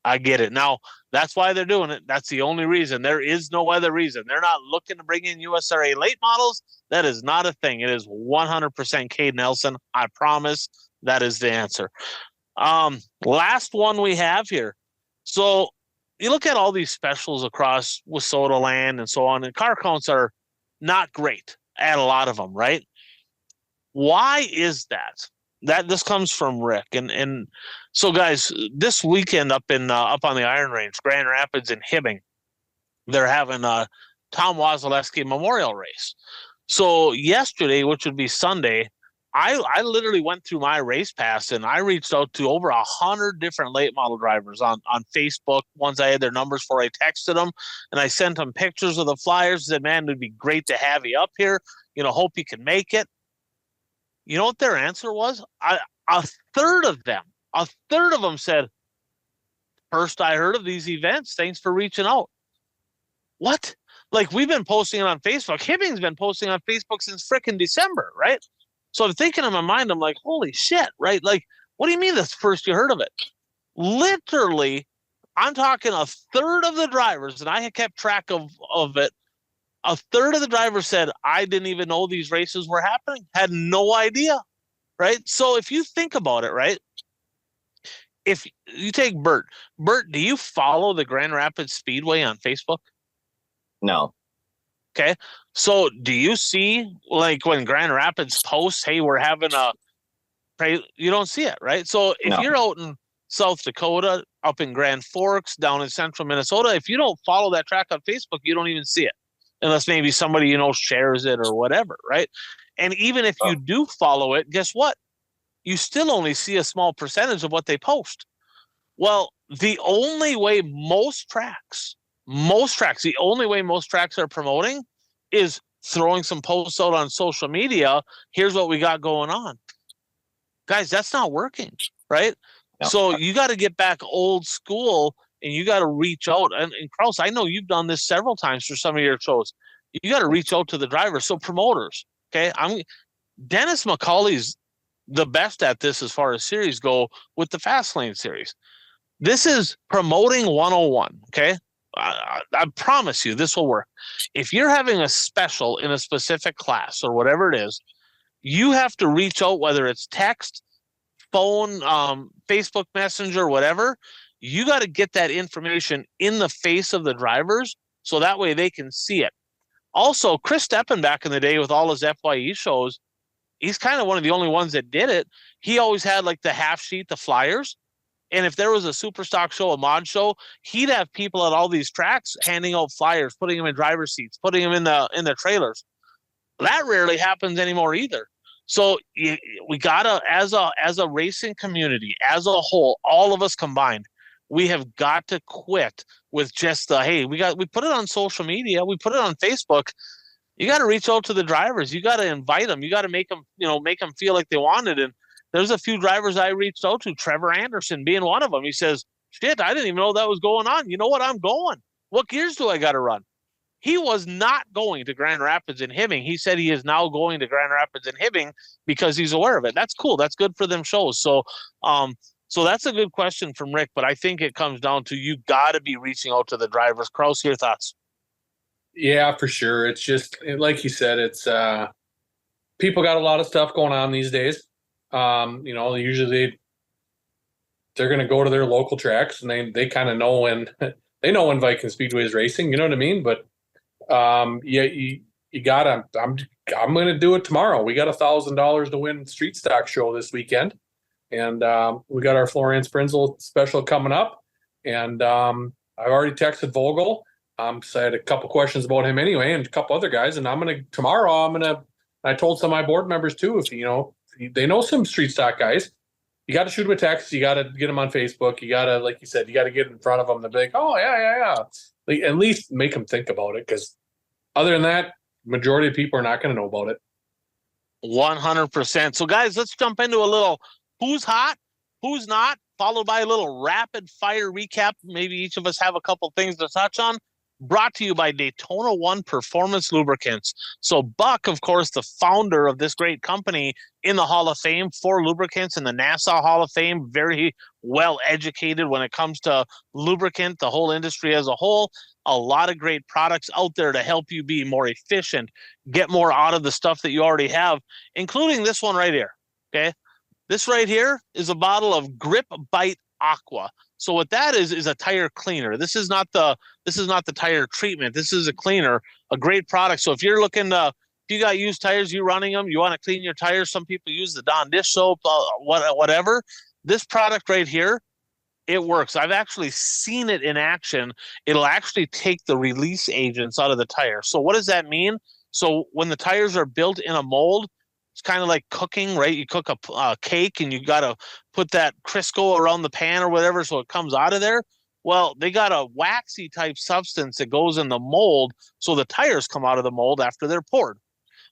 I get it. Now, that's why they're doing it. That's the only reason. There is no other reason. They're not looking to bring in USRA late models. That is not a thing. It is 100% Cade Nelson. I promise that is the answer. Last one we have here. So you look at all these specials across WISSOTA land and so on, and car counts are not great at a lot of them, right? Why is that? This comes from Rick. And so guys, this weekend up on the Iron Range, Grand Rapids and Hibbing, they're having a Tom Wasilewski Memorial Race. So yesterday, which would be Sunday, I literally went through my race pass and I reached out to over 100 different late model drivers on Facebook. Ones I had their numbers for, I texted them and I sent them pictures of the flyers. Said, man, it'd be great to have you up here. Hope you can make it. You know what their answer was? A third of them said, first I heard of these events. Thanks for reaching out. What? Like, we've been posting it on Facebook. Hibbing's been posting on Facebook since frickin' December, right? So I'm thinking in my mind, I'm like, holy shit, right? Like, what do you mean that's first you heard of it? Literally, I'm talking a third of the drivers, and I had kept track of it, A third of the drivers said, I didn't even know these races were happening, had no idea, right? So if you think about it, right? If you take Bert, do you follow the Grand Rapids Speedway on Facebook? No. Okay. So do you see, like, when Grand Rapids posts, hey, we're having a, you don't see it, right? So if No. you're out in South Dakota, up in Grand Forks, down in central Minnesota, if you don't follow that track on Facebook, you don't even see it, unless maybe somebody, shares it or whatever, right? And even if you do follow it, guess what? You still only see a small percentage of what they post. Well, the only way most tracks are promoting is throwing some posts out on social media. Here's what we got going on. Guys, that's not working, right? No. So you got to get back old school, and you got to reach out. And Kraus, I know you've done this several times for some of your shows. You got to reach out to the drivers. So promoters, okay? Dennis McCauley's the best at this as far as series go with the Fast Lane series. This is promoting 101, okay? I promise you this will work. If you're having a special in a specific class or whatever it is, you have to reach out, whether it's text, phone, Facebook Messenger, whatever. You got to get that information in the face of the drivers so that way they can see it. Also, Chris Steppen back in the day with all his FYE shows, he's kind of one of the only ones that did it. He always had like the half sheet, the flyers. And if there was a Superstock show, a mod show, he'd have people at all these tracks handing out flyers, putting them in driver's seats, putting them in the trailers. That rarely happens anymore either. So we gotta, as a racing community, as a whole, all of us combined, we have got to quit with just hey, we put it on social media, we put it on Facebook. You got to reach out to the drivers. You got to invite them. You got to make them feel like they wanted. And there's a few drivers I reached out to, Trevor Anderson being one of them. He says, shit, I didn't even know that was going on. You know what? I'm going. What gears do I got to run? He was not going to Grand Rapids and Hibbing. He said he is now going to Grand Rapids and Hibbing because he's aware of it. That's cool. That's good for them shows. So, so that's a good question from Rick, but I think it comes down to you got to be reaching out to the drivers. Kraus, your thoughts? Yeah, for sure. It's just like you said, it's people got a lot of stuff going on these days. Usually they're going to go to their local tracks and they kind of know when they know when Viking Speedway is racing, you know what I mean? But you gotta, I'm going to do it tomorrow. We got $1,000 to win Street Stock show this weekend. And we got our Florian Sprinzel special coming up. And I've already texted Vogel. So I had a couple questions about him anyway, and a couple other guys. And I told some of my board members too, if they know some Street Stock guys, you got to shoot them a text. You got to get them on Facebook. You got to, like you said, you got to get in front of them. They'll be like, oh yeah. Like, at least make them think about it. Because other than that, majority of people are not going to know about it. 100%. So guys, let's jump into a little who's hot, who's not, followed by a little rapid fire recap. Maybe each of us have a couple things to touch on. Brought to you by Daytona 1 Performance Lubricants. So Buck, of course, the founder of this great company in the Hall of Fame for lubricants in the Nassau Hall of Fame, very well educated when it comes to lubricant, the whole industry as a whole. A lot of great products out there to help you be more efficient, get more out of the stuff that you already have, including this one right here, okay? This right here is a bottle of Grip Bite Aqua. So what that is a tire cleaner. This is not the tire treatment. This is a cleaner, a great product. So if you're looking to, if you got used tires, you running them, you want to clean your tires. Some people use the Dawn dish soap, whatever. This product right here, it works. I've actually seen it in action. It'll actually take the release agents out of the tire. So what does that mean? So when the tires are built in a mold, it's kind of like cooking, right? You cook a cake and you got to put that Crisco around the pan or whatever so it comes out of there. Well, they got a waxy type substance that goes in the mold so the tires come out of the mold after they're poured.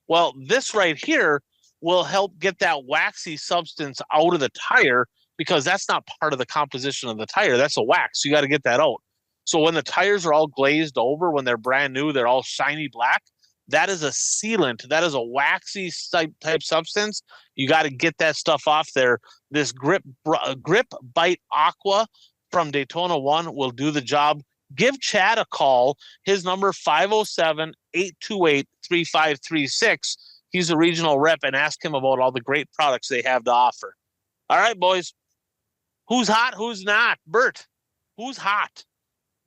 Well, this right here will help get that waxy substance out of the tire because that's not part of the composition of the tire. That's a wax. So you got to get that out. So when the tires are all glazed over, when they're brand new, they're all shiny black. That is a sealant. That is a waxy type substance. You got to get that stuff off there. This Grip Bite Aqua from Daytona 1 will do the job. give Chad a call. His number 507-828-3536. He's a regional rep, and ask him about all the great products they have to offer. All right, boys. Who's hot? Who's not? Bert, who's hot?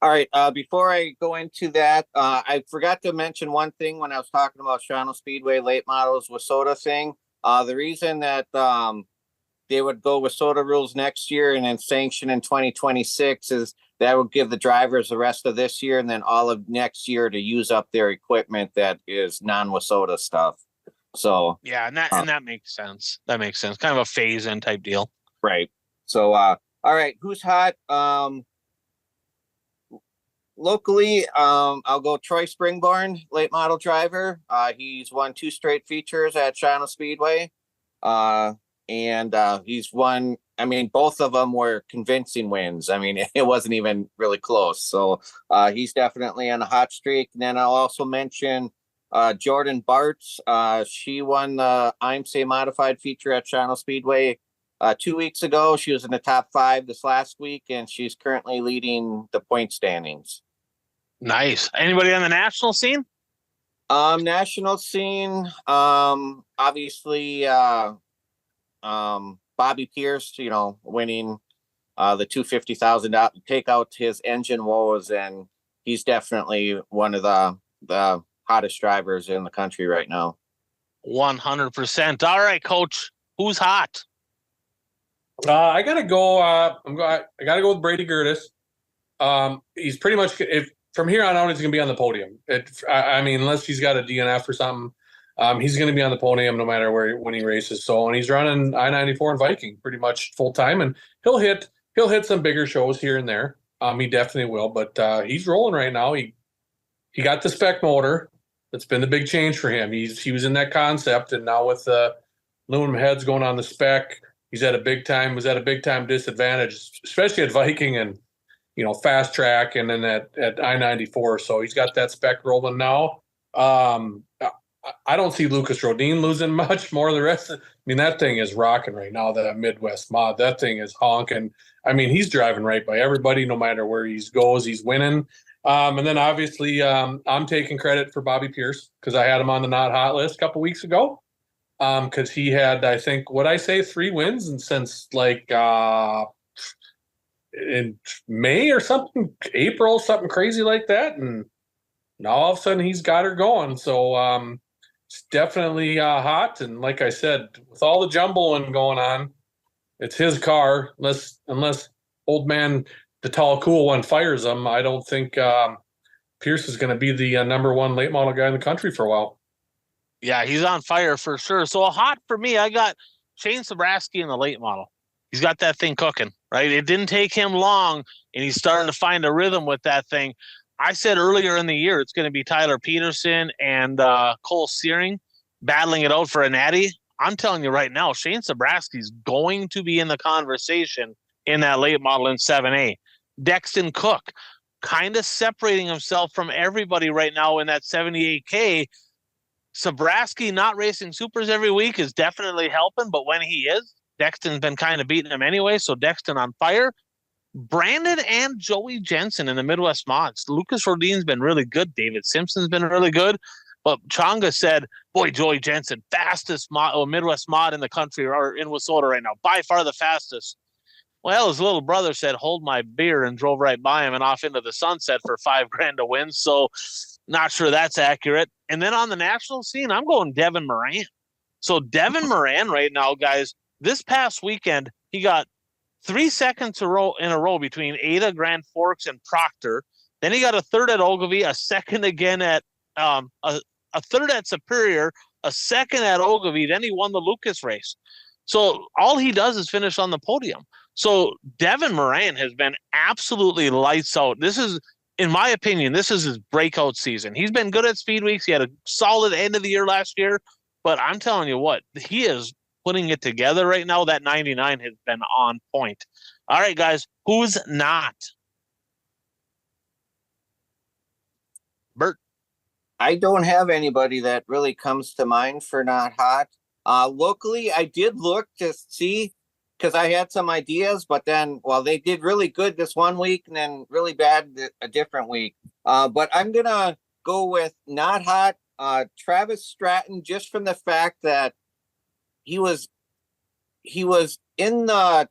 All right. Before I go into that, I forgot to mention one thing when I was talking about Shawano Speedway late models with soda thing. The reason that they would go with soda rules next year and then sanction in 2026 is that would give the drivers the rest of this year and then all of next year to use up their equipment that is non-Wasota stuff. So yeah, and that makes sense. That makes sense. Kind of a phase-in type deal. Right. So all right, who's hot? Locally, I'll go Troy Springborn, late model driver. He's won 2 straight features at Shawano Speedway. And he's won, I mean, both of them were convincing wins. I mean, it wasn't even really close. So he's definitely on a hot streak. And then I'll also mention Jordan Bartz. She won the IMSA modified feature at Shawano Speedway 2 weeks ago. She was in the top 5 this last week, and she's currently leading the point standings. Nice. Anybody on the national scene? National scene, obviously, Bobby Pierce, winning the $250,000, take out his engine woes, and he's definitely one of the hottest drivers in the country right now. 100%. All right, Coach, who's hot? I gotta go. I gotta go with Brady Gertis. He's pretty much, from here on out, he's gonna be on the podium. I mean, unless he's got a DNF or something, he's gonna be on the podium no matter when he races. So, and he's running I-94 and Viking pretty much full time, and he'll hit some bigger shows here and there. He definitely will, but he's rolling right now. He got the spec motor. That's been the big change for him. He was in that concept, and now with aluminum heads going on the spec, was at a big time disadvantage, especially at Viking and fast track, and then at I-94. So he's got that spec rolling now. I don't see Lucas Rodin losing much more. The rest, that thing is rocking right now. That Midwest mod, that thing is honking. He's driving right by everybody, no matter where he goes. He's winning. And then obviously, I'm taking credit for Bobby Pierce because I had him on the not hot list a couple weeks ago. Because he had, I think, 3 wins, and since in May or something, April, something crazy like that, and now all of a sudden he's got her going. So it's definitely hot, and like I said, with all the jumbling going on, it's his car. Unless old man, the tall, cool one, fires him, I don't think Pierce is going to be the number 1 late model guy in the country for a while. Yeah, he's on fire for sure. So hot for me, I got Shane Sabraski in the late model. He's got that thing cooking, right? It didn't take him long, and he's starting to find a rhythm with that thing. I said earlier in the year it's going to be Tyler Peterson and Cole Searing battling it out for a natty. I'm telling you right now, Shane Sabraski is going to be in the conversation in that late model in 7A. Dexton Cook kind of separating himself from everybody right now in that 78K. Sabraski not racing supers every week is definitely helping, but when he is, Dexton's been kind of beating him anyway, so Dexton on fire. Brandon and Joey Jensen in the Midwest mods. Lucas Rodin's been really good. David Simpson's been really good. But Changa said, boy, Joey Jensen, fastest Midwest mod in the country or in Wasota right now. By far the fastest. Well, his little brother said, hold my beer, and drove right by him and off into the sunset for $5,000 to win. So not sure that's accurate. And then on the national scene, I'm going Devin Moran. So Devin Moran right now, guys, this past weekend, he got 3 seconds in a row between Ada, Grand Forks, and Proctor. Then he got a third at Ogilvie, a second again at a third at Superior, a second at Ogilvie. Then he won the Lucas race. So all he does is finish on the podium. So Devin Moran has been absolutely lights out. This is, in my opinion, this is his breakout season. He's been good at speed weeks. He had a solid end of the year last year. But I'm telling you what, he is putting it together right now. That 99 has been on point. All right, guys, who's not? Bert? I don't have anybody that really comes to mind for not hot. Locally, I did look to see because I had some ideas, but then, well, they did really good this one week and then really bad a different week. But I'm going to go with not hot, Travis Stratton, just from the fact that he was in the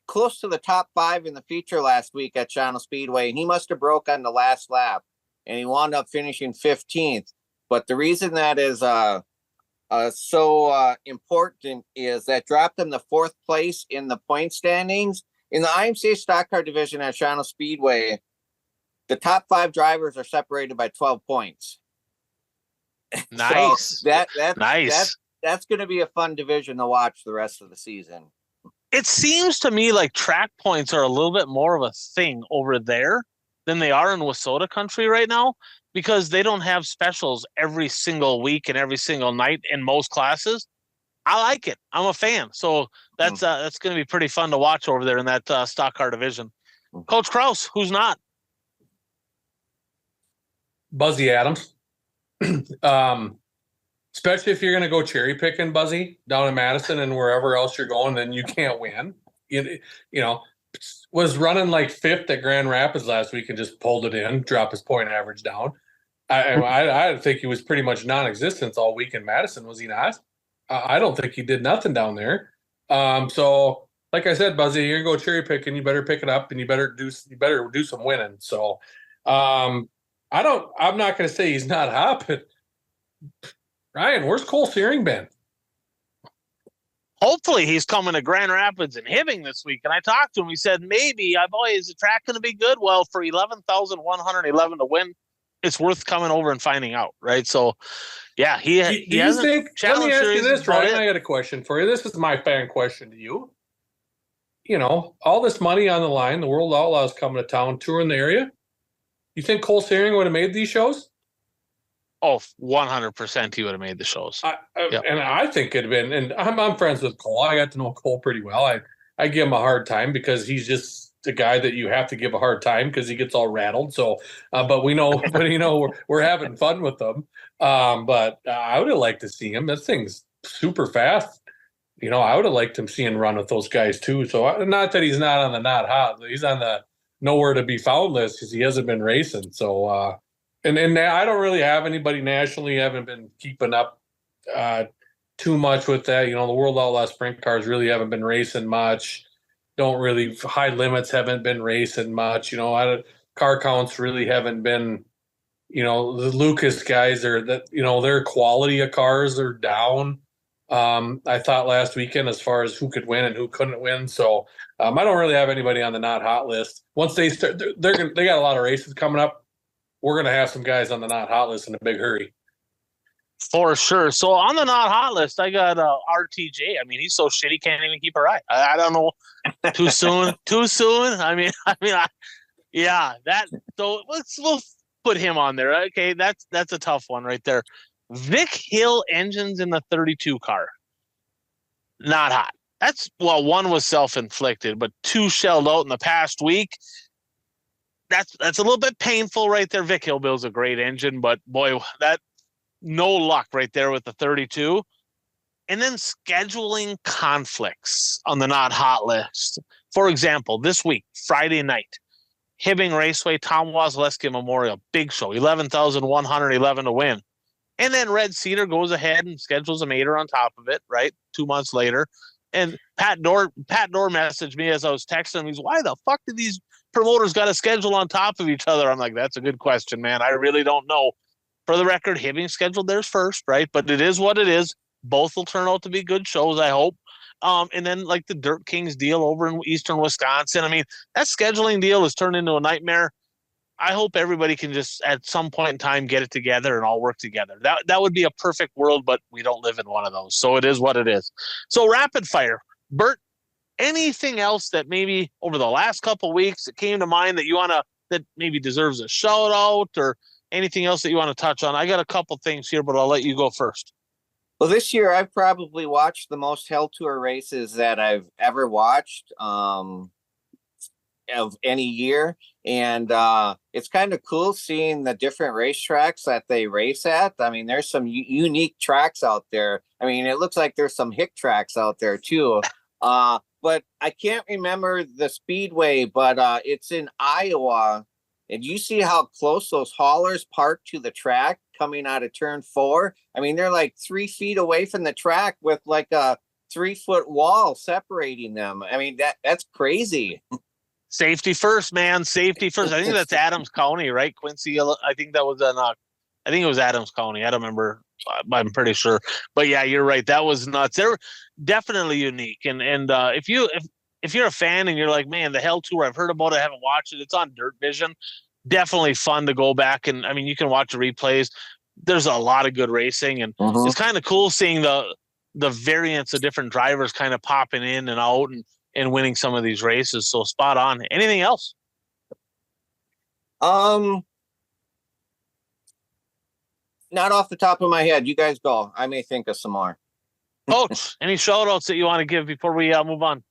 close to the top 5 in the feature last week at Channel Speedway, and he must have broke on the last lap, and he wound up finishing 15th. But the reason that is so important is that dropped him the 4th place in the point standings in the IMCA stock car division at Channel Speedway. The top 5 drivers are separated by 12 points. Nice. So nice. That's going to be a fun division to watch the rest of the season. It seems to me like track points are a little bit more of a thing over there than they are in Wissota country right now, because they don't have specials every single week and every single night in most classes. I like it. I'm a fan. So that's going to be pretty fun to watch over there in that stock car division. Coach Kraus, who's not? Buzzy Adams. Especially if you're going to go cherry picking, Buzzy, down in Madison and wherever else you're going, then you can't win. You know, was running like 5th at Grand Rapids last week and just pulled it in, dropped his point average down. I think he was pretty much non-existent all week in Madison, was he not? I don't think he did nothing down there. So, like I said, Buzzy, you're gonna go cherry picking. You better pick it up, and you better do some winning. So, I'm not gonna say he's not hot, but Ryan, where's Cole Searing been? Hopefully he's coming to Grand Rapids and Hibbing this week. And I talked to him. He said, maybe, is the track going to be good? Well, for 11,111 to win, it's worth coming over and finding out, right? So, yeah, he hasn't. Let me ask you this, Ryan. I got a question for you. This is my fan question to you. You know, all this money on the line, the World Outlaws coming to town, touring the area. You think Cole Searing would have made these shows? Oh, 100% he would have made the shows. Yep. And I think it'd been, and I'm friends with Cole. I got to know Cole pretty well. I give him a hard time because he's just the guy that you have to give a hard time because he gets all rattled. So, but we're having fun with them. But I would have liked to see him. That thing's super fast. You know, I would have liked him seeing run with those guys too. So not that he's not on the not hot, he's on the nowhere to be found list because he hasn't been racing. So, And I don't really have anybody nationally. Haven't been keeping up too much with that. You know, the World Outlaw Sprint cars really haven't been racing much. Don't really high limits haven't been racing much. You know, car counts really haven't been. You know, the Lucas guys are that. You know, their quality of cars are down. I thought last weekend as far as who could win and who couldn't win. So I don't really have anybody on the not hot list. Once they start, they got a lot of races coming up. We're going to have some guys on the not hot list in a big hurry. For sure. So on the not hot list, I got RTJ. I mean, he's so shitty, can't even keep it right. I don't know. Too soon. Too soon. So we'll put him on there. Okay. That's a tough one right there. Vic Hill engines in the 32 car. Not hot. One was self-inflicted, but 2 shelled out in the past week. That's a little bit painful right there. Vic Hill builds a great engine, but boy, that no luck right there with the 32. And then scheduling conflicts on the not hot list. For example, this week, Friday night, Hibbing Raceway, Tom Wazaleski Memorial, big show, 11,111 to win. And then Red Cedar goes ahead and schedules a mater on top of it, right? 2 months later. And Pat Dorr messaged me as I was texting him. He's, why the fuck did these promoters got a schedule on top of each other? I'm like, that's a good question, man. I really don't know. For the record, Hibbing scheduled theirs first, right? But it is what it is. Both will turn out to be good shows, I hope. And then like the Dirt Kings deal over in eastern Wisconsin. I mean, that scheduling deal has turned into a nightmare. I hope everybody can just at some point in time get it together and all work together. That would be a perfect world, but we don't live in one of those. So it is what it is. So rapid fire. Bert, anything else that maybe over the last couple of weeks that came to mind that maybe deserves a shout out or anything else that you want to touch on? I got a couple things here, but I'll let you go first. Well, this year I've probably watched the most Hell Tour races that I've ever watched of any year. And it's kind of cool seeing the different racetracks that they race at. I mean, there's some unique tracks out there. I mean, it looks like there's some hick tracks out there too. but I can't remember the speedway, but it's in Iowa. And you see how close those haulers park to the track coming out of turn 4? I mean, they're like 3 feet away from the track with like a 3-foot wall separating them. I mean, that's crazy. Safety first, man. Safety first. I think that's Adams County, right? Quincy. I think that was I think it was Adams County. I don't remember. I'm pretty sure. But yeah, you're right. That was nuts. They're definitely unique. And if you're a fan and you're like, man, the Hell Tour, I've heard about it, I haven't watched it. It's on Dirt Vision. Definitely fun to go back, and I mean, you can watch the replays. There's a lot of good racing, and it's kind of cool seeing the variants of different drivers kind of popping in and out and winning some of these races. So spot on. Anything else? Not off the top of my head. You guys go. I may think of some more. Coach, any shout outs that you want to give before we move on?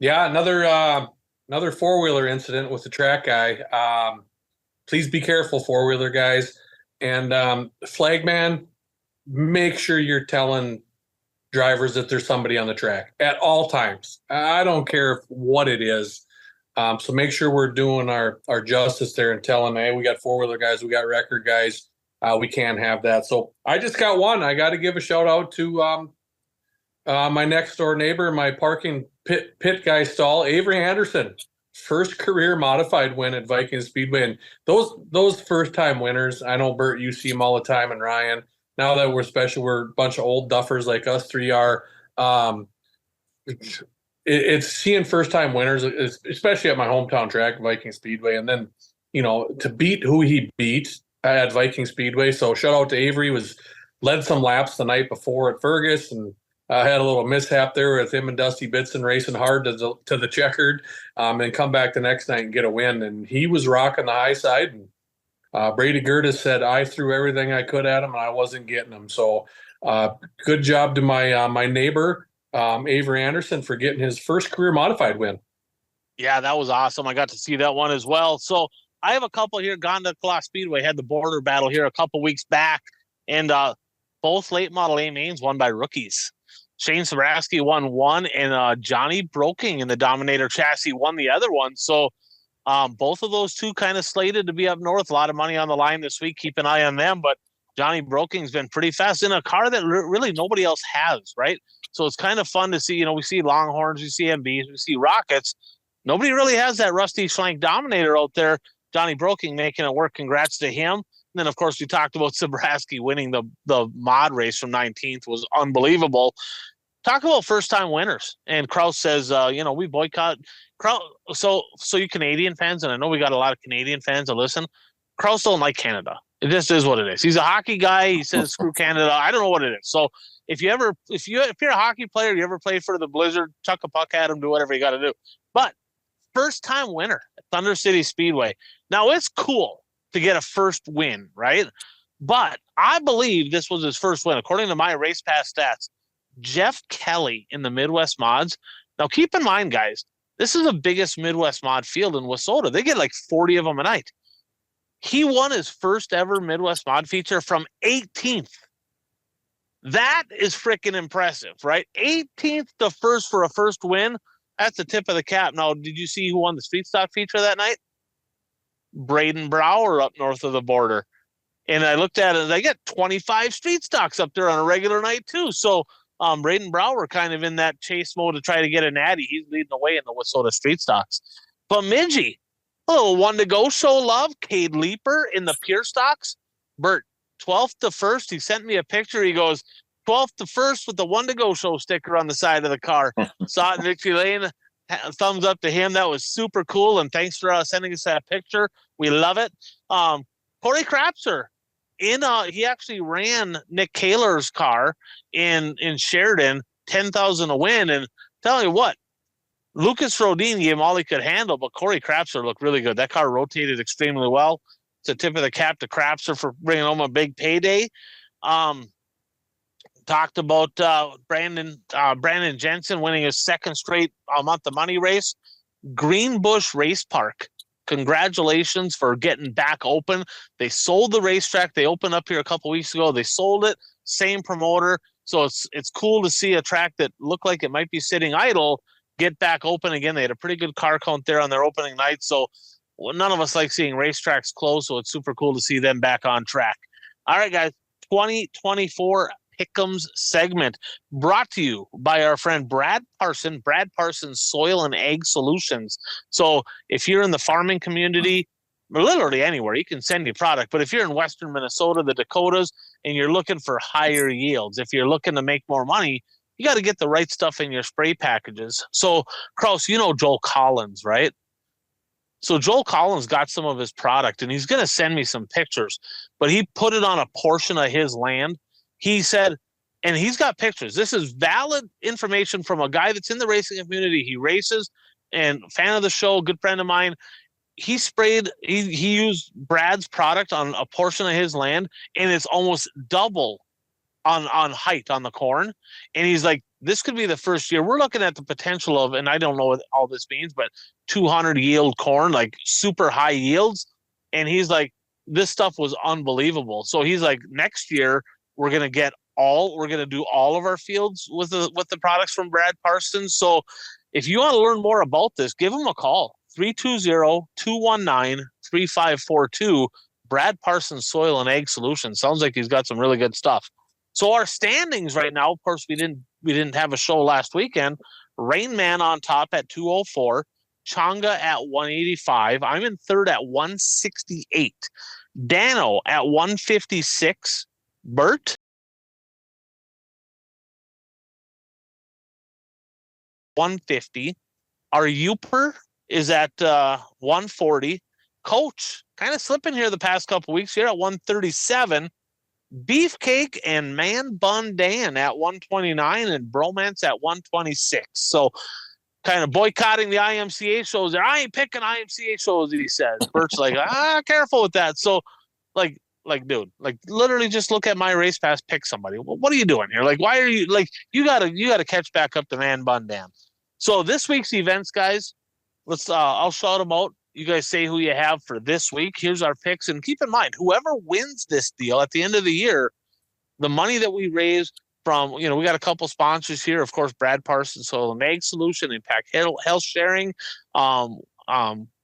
Yeah, another four-wheeler incident with the track guy. Please be careful, four-wheeler guys. And flagman, make sure you're telling drivers that there's somebody on the track at all times. I don't care what it is. So make sure we're doing our justice there and telling, hey, we got four-wheeler guys, we got record guys. We can't have that. So I just got one. I got to give a shout out to my next door neighbor, my parking pit guy stall, Avery Anderson. First career modified win at Viking Speedway. And those first time winners, I know, Bert, you see them all the time, and Ryan. Now that we're special, we're a bunch of old duffers like us three are. It's seeing first time winners, especially at my hometown track, Viking Speedway. And then, to beat who he beat at Viking Speedway. So shout out to Avery. Led some laps the night before at Fergus, and had a little mishap there with him and Dusty Bitson racing hard to the checkered, and come back the next night and get a win. And he was rocking the high side. And Brady Gertis said, I threw everything I could at him and I wasn't getting him. So good job to my neighbor, Avery Anderson, for getting his first career modified win. Yeah, that was awesome. I got to see that one as well. So I have a couple here. Gonda Class Speedway had the border battle here a couple weeks back, and both late model A mains won by rookies. Shane Sabraski won one, and Johnny Broking in the Dominator chassis won the other one. So both of those two kind of slated to be up north. A lot of money on the line this week. Keep an eye on them. But Johnny Broking's been pretty fast in a car that really nobody else has, right? So it's kind of fun to see. We see Longhorns, we see MBs, we see Rockets. Nobody really has that Rusty Schlenk Dominator out there. Johnny Broking making it work. Congrats to him. And then, of course, we talked about Sabraski winning the mod race from 19th was unbelievable. Talk about first-time winners. And Kraus says, we boycott. So you Canadian fans, and I know we got a lot of Canadian fans that listen, Kraus don't like Canada. It just is what it is. He's a hockey guy. He says, screw Canada. I don't know what it is. So if you're a hockey player, you ever play for the Blizzard, chuck a puck at him, do whatever you got to do. But first-time winner at Thunder City Speedway. Now, it's cool to get a first win, right? But I believe this was his first win. According to my Race Pass stats, Jeff Kelly in the Midwest Mods. Now, keep in mind, guys, this is the biggest Midwest Mod field in Wissota. They get like 40 of them a night. He won his first ever Midwest Mod feature from 18th. That is freaking impressive, right? 18th to first for a first win. That's the tip of the cap. Now, did you see who won the Street Stock feature that night? Braden Brower up north of the border. And I looked at it, they got 25 Street Stocks up there on a regular night too. So Braden Brower kind of in that chase mode to try to get a natty. He's leading the way in the Wissota Street Stocks. But Midgie, a little one to go show love. Cade Leaper in the Pure Stocks. Bert, 12th to 1st. He sent me a picture. He goes, 12th to 1st with the one to go show sticker on the side of the car. Saw it in Victory Lane. Thumbs up to him. That was super cool. And thanks for sending us that picture. We love it. Corey Krapser. He actually ran Nick Kaler's car in Sheridan, 10,000 a win. And tell you what, Lucas Rodin gave him all he could handle, but Corey Krapser looked really good. That car rotated extremely well. It's a tip of the cap to Krapser for bringing home a big payday. Talked about Brandon Jensen winning his second straight month of money race. Greenbush Race Park. Congratulations for getting back open. They sold the racetrack. They opened up here a couple weeks ago. They sold it. Same promoter. So it's cool to see a track that looked like it might be sitting idle get back open again. They had a pretty good car count there on their opening night. So none of us like seeing racetracks close. So it's super cool to see them back on track. All right, guys, 2024 Pick'ems segment brought to you by our friend Brad Parsons Soil and Ag Solutions. So if you're in the farming community, or literally anywhere, you can send you product. But if you're in Western Minnesota, the Dakotas, and you're looking for higher yields, if you're looking to make more money, you got to get the right stuff in your spray packages. So, Kraus, you know Joel Collins, right? So Joel Collins got some of his product, and he's going to send me some pictures, but he put it on a portion of his land. He said, and he's got pictures. This is valid information from a guy that's in the racing community. He races and fan of the show, good friend of mine. He used Brad's product on a portion of his land, and it's almost double on height on the corn. And he's like, this could be the first year. We're looking at the potential of, and I don't know what all this means, but 200 yield corn, like super high yields. And he's like, this stuff was unbelievable. So he's like, next year we're going to do all of our fields with the products from Brad Parsons. So if you want to learn more about this, give him a call, 320-219-3542. Brad Parsons Soil and Ag Solutions. Sounds like he's got some really good stuff. So our standings right now, of course, we didn't have a show last weekend. Rain Man on top at 204, Changa at 185. I'm in third at 168. Dano at 156. Bert 150. Our Uper is at 140. Coach kind of slipping here the past couple weeks here at 137. Beefcake and Man Bun Dan at 129 and Bromance at 126. So kind of boycotting the IMCA shows there. I ain't picking IMCA shows, he says. Bert's like, careful with that. So like, dude, like literally just look at my race pass, pick somebody. Well, what are you doing here? Like, why are you like, you gotta catch back up to Man Bun Dan. So this week's events, guys, I'll shout them out. You guys say who you have for this week. Here's our picks. And keep in mind, whoever wins this deal at the end of the year, the money that we raise from, we got a couple sponsors here. Of course, Brad Parsons, Soil and Ag Solution, Impact Health Sharing,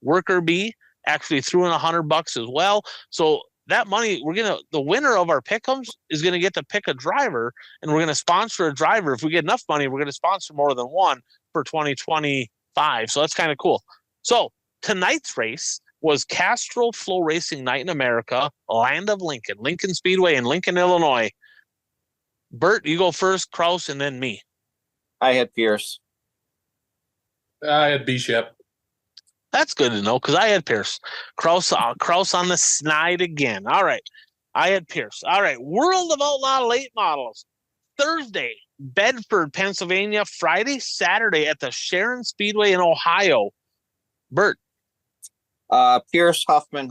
Worker Bee actually threw in $100 as well. So that money, the winner of our pick'ems is going to get to pick a driver, and we're going to sponsor a driver. If we get enough money, we're going to sponsor more than one for 2025. So that's kind of cool. So tonight's race was Castrol Flow Racing Night in America, Land of Lincoln Speedway in Lincoln, Illinois. Bert, you go first, Kraus, and then me. I had Pierce. I had Bishop. That's good to know because I had Pierce. Kraus on the snide again. All right. I had Pierce. All right. World of Outlaw late models. Thursday, Bedford, Pennsylvania. Friday, Saturday at the Sharon Speedway in Ohio. Bert. Pierce, Huffman.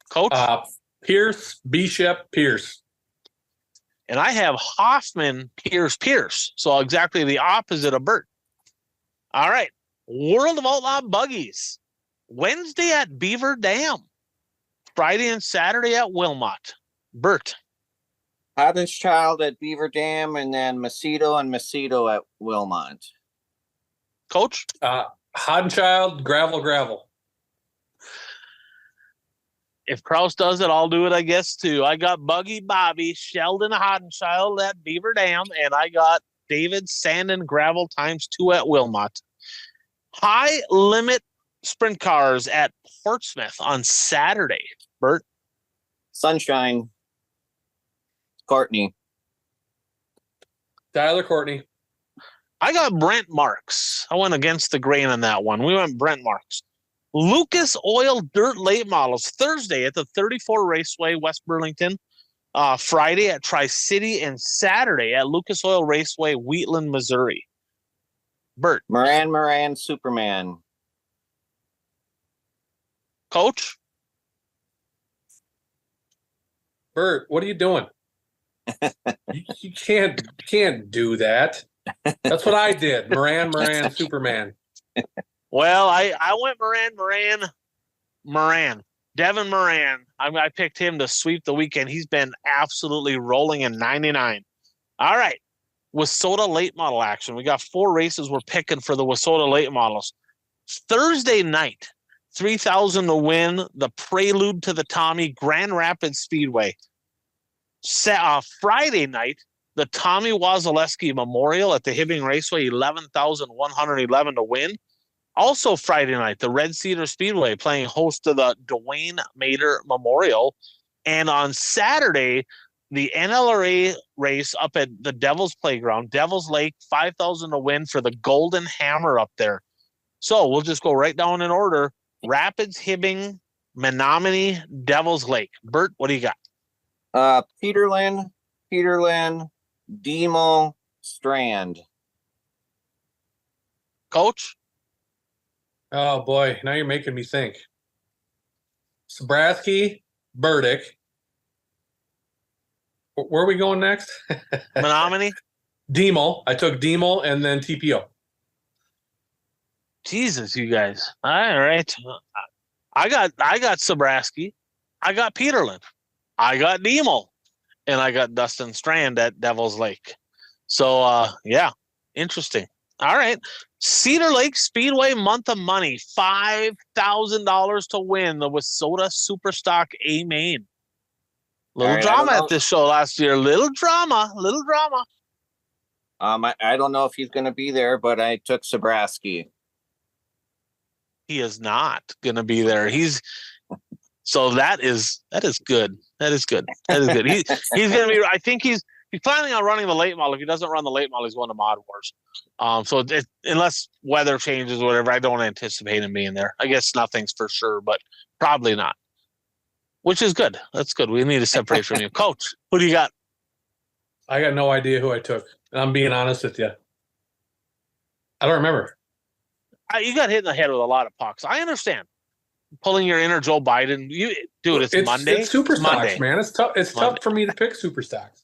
Coach? Pierce, Bishop, Pierce. And I have Hoffman, Pierce. So exactly the opposite of Bert. All right. World of Outlaw buggies. Wednesday at Beaver Dam. Friday and Saturday at Wilmot. Bert. Hodden's Child at Beaver Dam, and then Macedo at Wilmot. Coach? Hoddenchild, gravel. If Kraus does it, I'll do it, I guess, too. I got Buggy Bobby, Sheldon Hoddenchild at Beaver Dam, and I got David Sand and Gravel ×2 at Wilmot. High limit sprint cars at Portsmouth on Saturday. Bert? Sunshine. Courtney. Tyler Courtney. I got Brent Marks. I went against the grain on that one. We went Brent Marks. Lucas Oil Dirt Late Models, Thursday at the 34 Raceway, West Burlington. Friday at Tri-City, and Saturday at Lucas Oil Raceway, Wheatland, Missouri. Bert. Moran, Superman. Coach? Bert, what are you doing? you can't do that. That's what I did. Moran, Superman. Well, I went Moran. Devin Moran. I picked him to sweep the weekend. He's been absolutely rolling in 99. All right. WISSOTA late model action. We got 4 races we're picking for the WISSOTA late models. Thursday night, 3,000 to win the Prelude to the Tommy Grand Rapids Speedway. Friday night, the Tommy Wasilewski Memorial at the Hibbing Raceway, 11,111 to win. Also Friday night, the Red Cedar Speedway playing host to the Dwayne Mader Memorial. And on Saturday, the NLRA race up at the Devil's Playground, Devil's Lake, 5,000 to win for the Golden Hammer up there. So we'll just go right down in order. Rapids, Hibbing, Menominee, Devil's Lake. Bert, what do you got? Peterlin, Demo, Strand. Coach? Oh boy, now you're making me think. Sabraski, Burdick. Where are we going next? Menominee? Demo. I took Demo and then TPO. Jesus, you guys. All right. I got Sabraski. I got Peterlin. I got Demo. And I got Dustin Strand at Devil's Lake. So, yeah, interesting. All right. Cedar Lake Speedway month of money, $5,000 to win the WISSOTA Superstock A main. Little right, drama at this show last year. Little drama. I don't know if he's going to be there, but I took Sabraski. He is not going to be there. So that is good. That is good. He's going to be. I think he's planning on running the late model. If he doesn't run the late model, he's going to Mod Wars. So unless weather changes or whatever, I don't anticipate him being there. I guess nothing's for sure, but probably not. Which is good. That's good. We need to separate from you, Coach. Who do you got? I got no idea who I took. I'm being honest with you. I don't remember. You got hit in the head with a lot of pucks. I understand. Pulling your inner Joe Biden. It's Monday. It's Superstocks, Monday. man. It's tough. It's tough for me to pick Superstocks.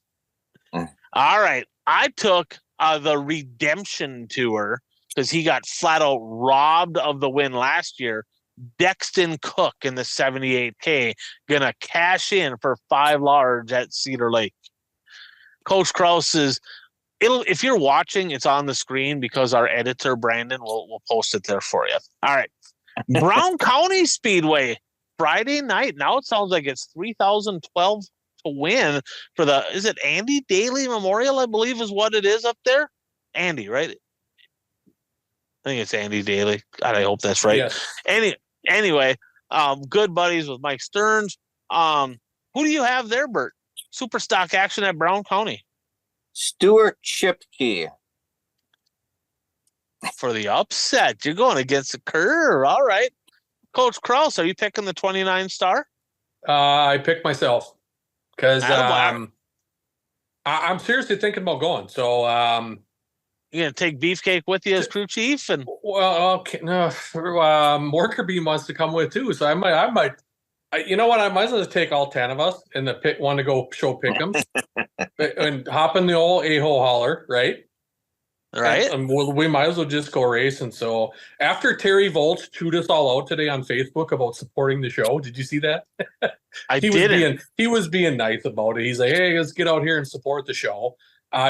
All right. I took the Redemption Tour because he got flat out robbed of the win last year. Dexton Cook in the 78K gonna cash in for 5 large at Cedar Lake. Coach Kraus if you're watching, it's on the screen because our editor Brandon will post it there for you. All right. Brown County Speedway Friday night. Now it sounds like it's 3,012 to win for is it Andy Daly Memorial, I believe is what it is up there? Andy, right? I think it's Andy Daly. God, I hope that's right. Yes. Anyway, good buddies with Mike Stearns. Who do you have there, Bert? Superstock action at Brown County. Stuart Chipke. For the upset. You're going against the curve. All right. Coach Kraus, are you picking the 29 star? I picked myself because I'm seriously thinking about going. So you're gonna take Beefcake with you as crew chief, and okay, no, Morkerbeam wants to come with too. So I might. You know what? I might as well just take all 10 of us in the pit. Want to go show pick'em and hop in the old a-hole hauler, right? Right. And we might as well just go racing. So after Terry Volz chewed us all out today on Facebook about supporting the show, did you see that? He was being nice about it. He's like, "Hey, let's get out here and support the show."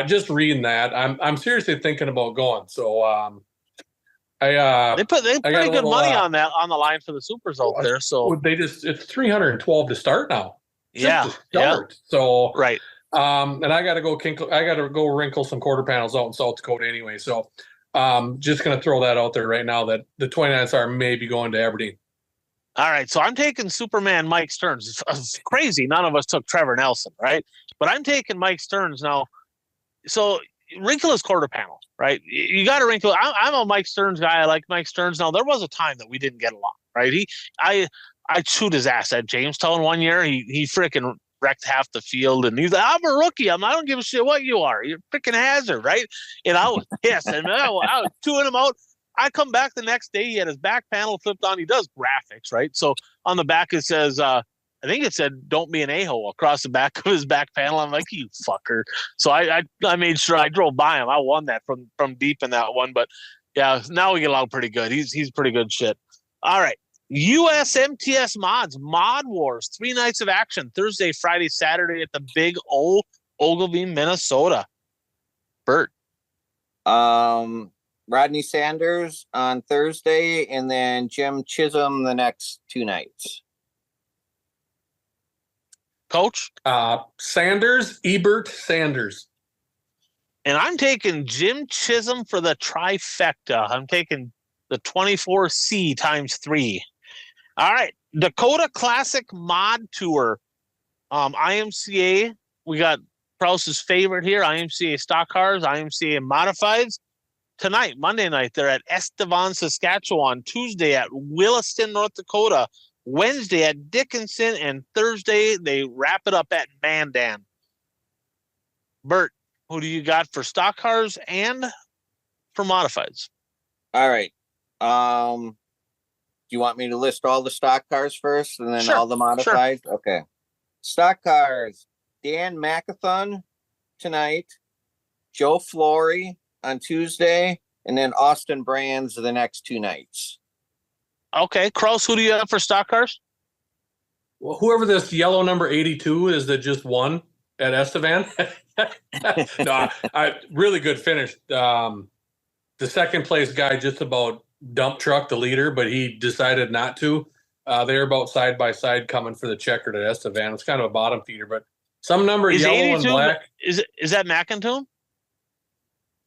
Just reading that, I'm seriously thinking about going. So they put pretty good money on the line for the supers out there. So it's 312 to start now. Yeah. So right. And I got to go wrinkle some quarter panels out in South Dakota anyway. So just going to throw that out there right now that the 29 star may be going to Aberdeen. All right. So I'm taking Superman Mike Stearns. It's crazy. None of us took Trevor Nelson, right? But I'm taking Mike Stearns now. So wrinkle his quarter panel, right? You got to wrinkle. I'm a Mike Stearns guy. I like Mike Stearns. Now, there was a time that we didn't get along, right? I chewed his ass at Jamestown one year. He freaking wrecked half the field, and he's like, "I'm a rookie. I don't give a shit what you are. You're a freaking hazard," right? And I was pissed, and I was chewing him out. I come back the next day. He had his back panel flipped on. He does graphics, right? So on the back it says, I think it said, "Don't be an a-hole" across the back of his back panel. I'm like, "You fucker!" So I made sure I drove by him. I won that from deep in that one. But yeah, now we get along pretty good. He's pretty good shit. All right. USMTS Mods, Mod Wars, 3 nights of action, Thursday, Friday, Saturday at the Big O, Ogilvie, Minnesota. Bert. Rodney Sanders on Thursday, and then Jim Chisholm the next 2 nights. Coach? Sanders, Ebert, Sanders. And I'm taking Jim Chisholm for the trifecta. I'm taking the 24C times 3. All right. Dakota Classic Mod Tour. IMCA. We got Krause's favorite here. IMCA stock cars, IMCA modifieds. Tonight, Monday night, they're at Estevan, Saskatchewan. Tuesday at Williston, North Dakota. Wednesday at Dickinson. And Thursday, they wrap it up at Mandan. Bert, who do you got for stock cars and for modifieds? All right. Do you want me to list all the stock cars first and then Sure, all the modified? sure. Okay. Stock cars, Dan McAthon tonight, Joe Flory on Tuesday, and then Austin Brands the next 2 nights. Okay. Krause, who do you have for stock cars? Well, whoever this yellow number 82 is that just won at Estevan. No, I really good finish. The second place guy just about dump truck the leader, but he decided not to. They're about side by side coming for the checkered at Estevan. It's kind of a bottom feeder, but some number Is yellow 82, and black. Is that McIntoon?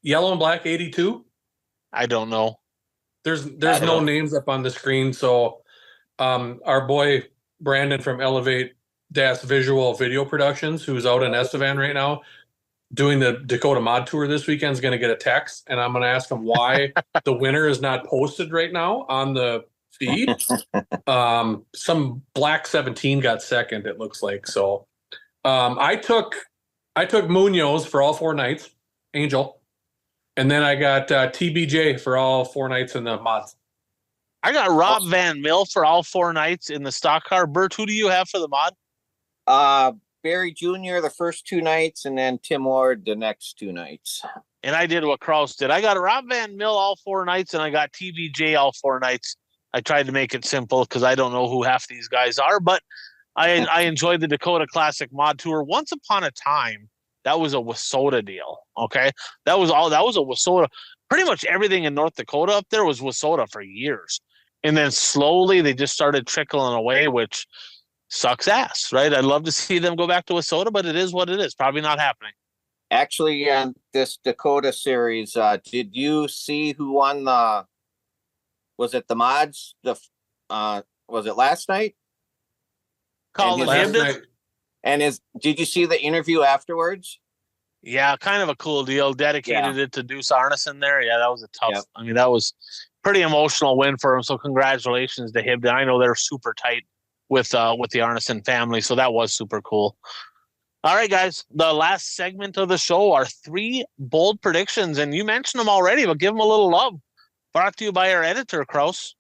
Yellow and black 82. I don't know. There's no names up on the screen, so our boy Brandon from Elevate Visual Video Productions, who's out in Estevan right now doing the Dakota Mod Tour this weekend, is going to get a text, and I'm going to ask him why the winner is not posted right now on the feed. Some black 17 got second, it looks like. So I took Munoz for all 4 nights, Angel, and then I got TBJ for all 4 nights in the mods. I got Rob Van Mill for all 4 nights in the stock car. Bert, who do you have for the mod? Barry Jr. the first 2 nights, and then Tim Ward the next 2 nights. And I did what Krause did. I got Rob Van Mill all 4 nights, and I got TBJ all 4 nights. I tried to make it simple because I don't know who half these guys are, but I enjoyed the Dakota Classic Mod Tour. Once upon a time, that was a WISSOTA deal. Okay, that was a WISSOTA. Pretty much everything in North Dakota up there was WISSOTA for years, and then slowly they just started trickling away, which sucks ass, right? I'd love to see them go back to WISSOTA, but it is what it is. Probably not happening. Actually, on this Dakota series, did you see who won the? Was it the mods? Was it last night? Colin Hibden. And did you see the interview afterwards? Yeah, kind of a cool deal. Dedicated it to Deuce Arneson there. Yeah, that was a tough. Yep. I mean, that was pretty emotional win for him. So congratulations to Hibden. I know they're super tight with the Arneson family, so that was super cool. All right, guys, the last segment of the show are 3 bold predictions, and you mentioned them already, but give them a little love. Brought to you by our editor, Krause.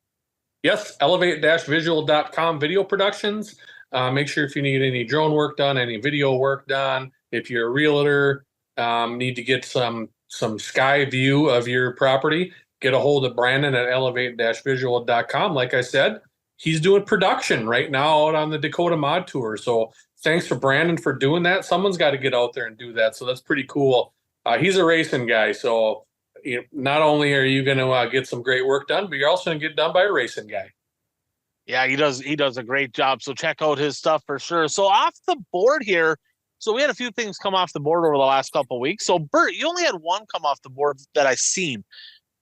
Yes, elevate-visual.com video productions. Make sure if you need any drone work done, any video work done, if you're a realtor, need to get some sky view of your property, get a hold of Brandon at elevate-visual.com. Like I said, he's doing production right now out on the Dakota Mod Tour. So thanks for Brandon for doing that. Someone's got to get out there and do that. So that's pretty cool. He's a racing guy. So not only are you going to get some great work done, but you're also going to get done by a racing guy. Yeah, he does a great job. So check out his stuff for sure. So off the board here. So we had a few things come off the board over the last couple of weeks. So Bert, you only had one come off the board that I seen.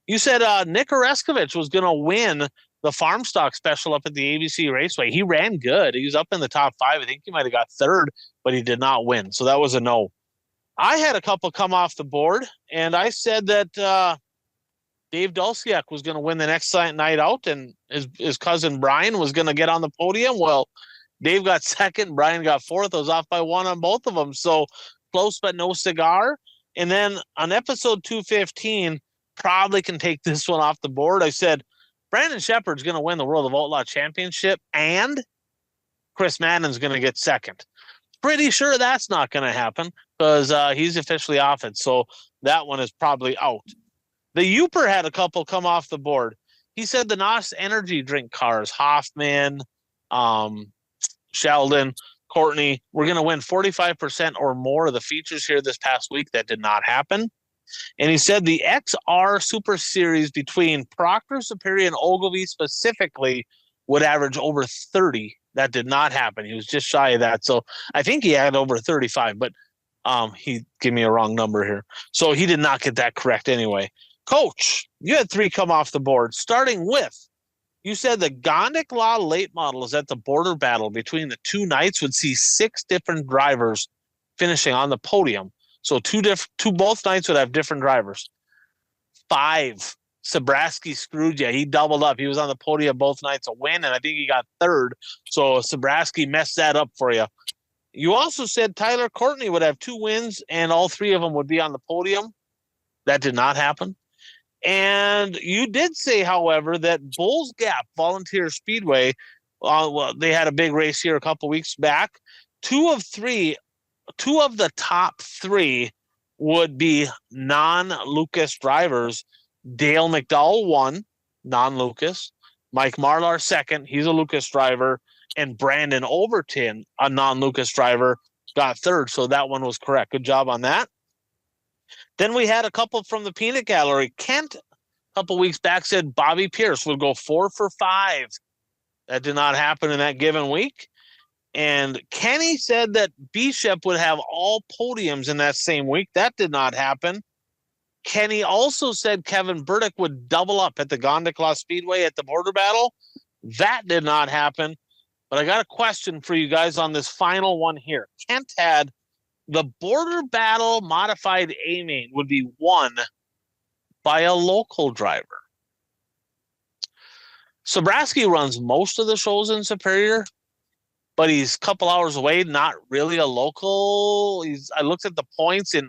You said Nick Oreskovich was going to win the farm stock special up at the ABC Raceway. He ran good. He was up in the top 5. I think he might have got 3rd, but he did not win. So that was a no. I had a couple come off the board, and I said that Dave Dulciak was going to win the next night out, and his cousin Brian was going to get on the podium. Well, Dave got 2nd, Brian got 4th. I was off by 1 on both of them. So close, but no cigar. And then on episode 215, probably can take this one off the board. I said, Brandon Shepard's going to win the World of Outlaw Championship, and Chris Mannon's going to get 2nd. Pretty sure that's not going to happen because he's officially off it. So that one is probably out. The Uper had a couple come off the board. He said the NOS energy drink cars, Hoffman, Sheldon, Courtney, we're going to win 45% or more of the features here this past week. That did not happen. And he said the XR Super Series between Proctor, Superior, and Ogilvy specifically would average over 30. That did not happen. He was just shy of that. So I think he had over 35, but he gave me a wrong number here. So he did not get that correct anyway. Coach, you had 3 come off the board, starting with, you said the Gondik Law late model is at the border battle between the 2 nights would see 6 different drivers finishing on the podium. So both nights would have different drivers. 5, Sabraski screwed you. He doubled up. He was on the podium both nights, a win, and I think he got 3rd. So Sabraski messed that up for you. You also said Tyler Courtney would have 2 wins, and all 3 of them would be on the podium. That did not happen. And you did say, however, that Bulls Gap Volunteer Speedway, they had a big race here a couple weeks back. 2 of the top 3 would be non-Lucas drivers. Dale McDowell won, non-Lucas. Mike Marlar second, he's a Lucas driver. And Brandon Overton, a non-Lucas driver, got 3rd. So that one was correct. Good job on that. Then we had a couple from the peanut gallery. Kent, a couple weeks back, said Bobby Pierce would go 4 for 5. That did not happen in that given week. And Kenny said that Bishop would have all podiums in that same week. That did not happen. Kenny also said Kevin Burdick would double up at the Gondik Law Speedway at the border battle. That did not happen. But I got a question for you guys on this final one here. Kent had the border battle modified A-main would be won by a local driver. Sabraski runs most of the shows in Superior, but he's a couple hours away, not really a local. I looked at the points, and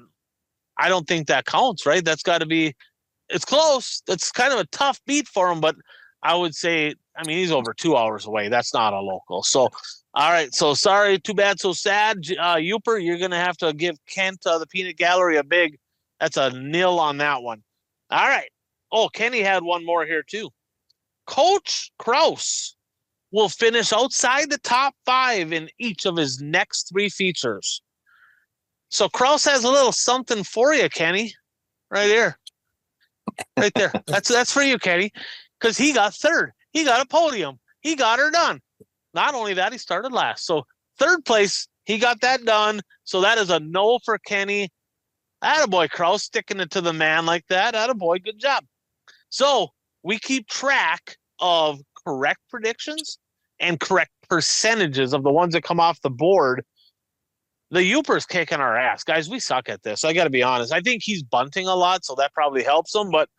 I don't think that counts, right? That's got to be – it's close. That's kind of a tough beat for him, but I would say – I mean, he's over 2 hours away. That's not a local. So, all right. So, sorry. Too bad, so sad. Uper, you're going to have to give Kent the Peanut Gallery a big – that's a nil on that one. All right. Oh, Kenny had one more here, too. Coach Kraus will finish outside the top 5 in each of his next 3 features. So, Kraus has a little something for you, Kenny. Right here. Right there. That's for you, Kenny, because he got 3rd. He got a podium. He got her done. Not only that, he started last. So 3rd place, he got that done. So that is a no for Kenny. Attaboy, Kraus, sticking it to the man like that. Attaboy, good job. So we keep track of correct predictions and correct percentages of the ones that come off the board. The Uper's kicking our ass. Guys, we suck at this. I got to be honest. I think he's bunting a lot, so that probably helps him. But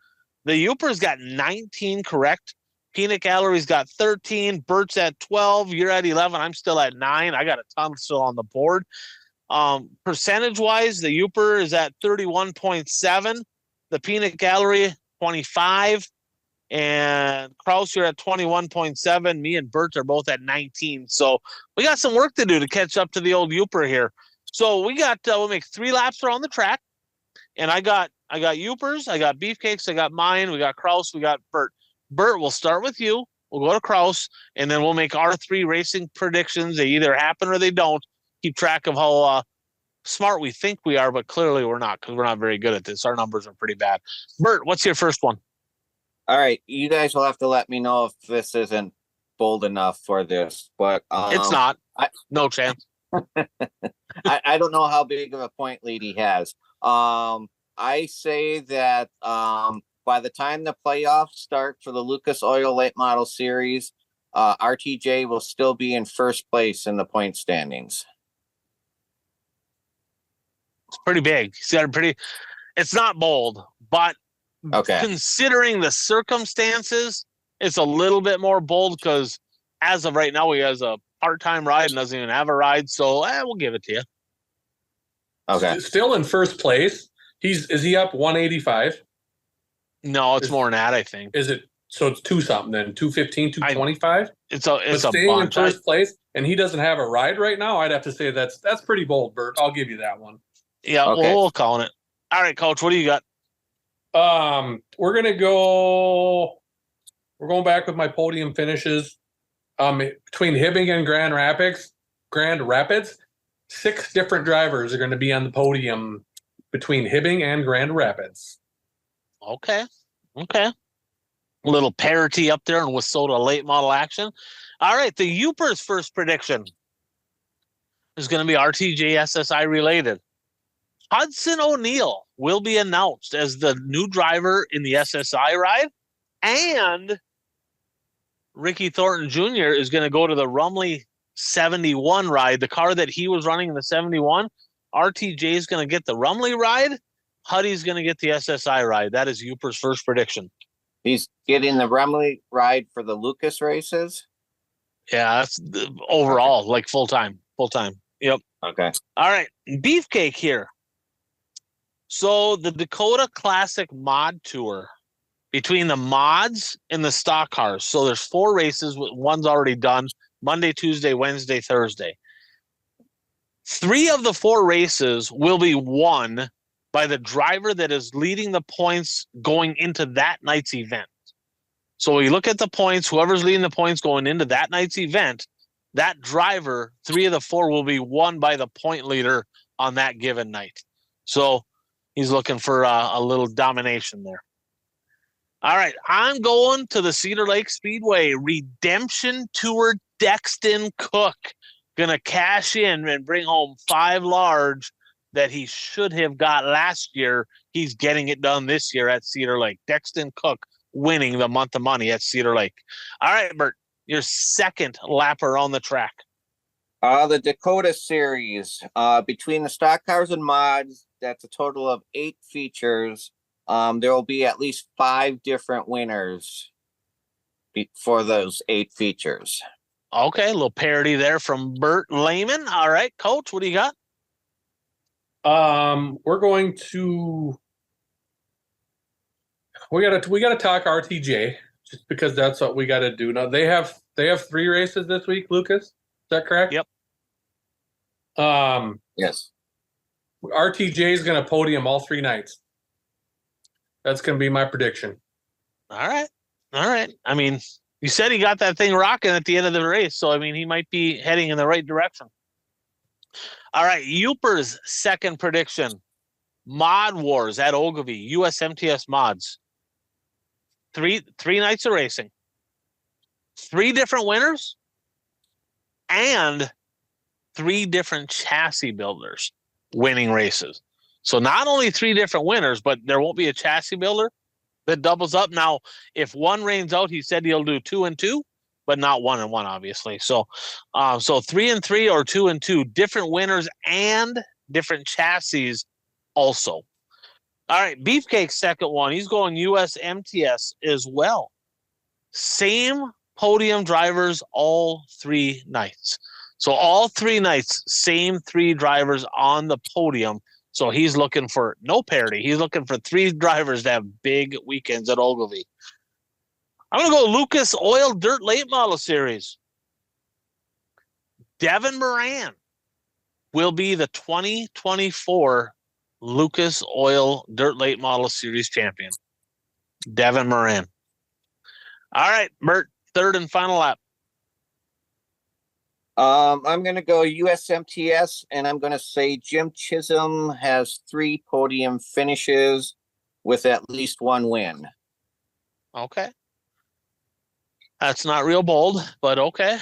the Uper's got 19 correct. Peanut Gallery's got 13. Bert's at 12. You're at 11. I'm still at 9. I got a ton still on the board. Percentage-wise, the Uper is at 31.7. The Peanut Gallery, 25. And Kraus, you're at 21.7. Me and Bert are both at 19. So we got some work to do to catch up to the old Uper here. So we got we'll make 3 laps around the track. And I got Upers, I got Beefcakes, I got mine, we got Kraus, we got Bert. Bert, we'll start with you. We'll go to Kraus, and then we'll make our 3 racing predictions. They either happen or they don't. Keep track of how smart we think we are, but clearly we're not, because we're not very good at this. Our numbers are pretty bad. Bert, what's your first one? All right. You guys will have to let me know if this isn't bold enough for this, but it's not. No chance. I don't know how big of a point lead he has. I say that by the time the playoffs start for the Lucas Oil Late Model Series, RTJ will still be in first place in the point standings. It's pretty big. He's got a pretty. It's not bold, but okay, considering the circumstances, it's a little bit more bold because as of right now, he has a part-time ride and doesn't even have a ride. So we'll give it to you. Okay. Still in first place. Is he up 185? No, it's more than that, I think. Is it? So it's 2 something then, 215, 225? It's a staying bunch. in first place, and he doesn't have a ride right now. I'd have to say that's pretty bold, Bert. I'll give you that one. Yeah, okay. we'll call it. All right, Coach, what do you got? We're going back with my podium finishes. Between Hibbing and Grand Rapids, 6 different drivers are going to be on the podium between Hibbing and Grand Rapids. Okay. A little parity up there in Wissota late model action. All right, the Yoopers first prediction is going to be RTJ SSI related. Hudson O'Neill will be announced as the new driver in the SSI ride, and Ricky Thornton Jr. is going to go to the Rumley 71 ride, the car that he was running in the 71. RTJ is going to get the Rumley ride. Huddy's going to get the SSI ride. That is Yoopers' first prediction. He's getting the Rumley ride for the Lucas races. Yeah, that's overall, like full time. Yep. Okay. All right, Beefcake here. So the Dakota Classic Mod Tour, between the mods and the stock cars. So there's 4 races. One's already done. Monday, Tuesday, Wednesday, Thursday. 3 of the 4 races will be won by the driver that is leading the points going into that night's event. So when you look at the points, whoever's leading the points going into that night's event, that driver, 3 of the 4 will be won by the point leader on that given night. So he's looking for a little domination there. All right, I'm going to the Cedar Lake Speedway Redemption Tour. Dexton Cook going to cash in and bring home 5 large that he should have got last year. He's getting it done this year at Cedar Lake. Dexton Cook winning the month of money at Cedar Lake. All right, Bert, your second lap around the track. The Dakota Series, between the stock cars and mods, that's a total of 8 features. There will be at least 5 different winners for those 8 features. Okay, a little parody there from Bert Lehman. All right, Coach, what do you got? We're going to we gotta talk RTJ just because that's what we gotta do. Now they have 3 races this week, Lucas. Is that correct? Yep. Yes. RTJ is gonna podium all 3 nights. That's gonna be my prediction. All right. I mean, you said he got that thing rocking at the end of the race, so I mean, he might be heading in the right direction. All right, Yoopers' second prediction. Mod Wars at Ogilvie, USMTS mods. 3 nights of racing. 3 different winners and 3 different chassis builders winning races. So not only 3 different winners, but there won't be a chassis builder that doubles up. Now, if one rains out, he said he'll do 2 and 2, but not 1 and 1, obviously. So 3 and 3 or 2 and 2, different winners and different chassis also. All right, Beefcake's second one. He's going US MTS as well. Same podium drivers all 3 nights. So all 3 nights, same 3 drivers on the podium. So he's looking for no parity. He's looking for 3 drivers to have big weekends at Ogilvie. I'm going to go Lucas Oil Dirt Late Model Series. Devin Moran will be the 2024 Lucas Oil Dirt Late Model Series champion. Devin Moran. All right, Bert, third and final lap. I'm going to go USMTS, and I'm going to say Jim Chisholm has 3 podium finishes with at least 1 win. Okay. That's not real bold, but okay.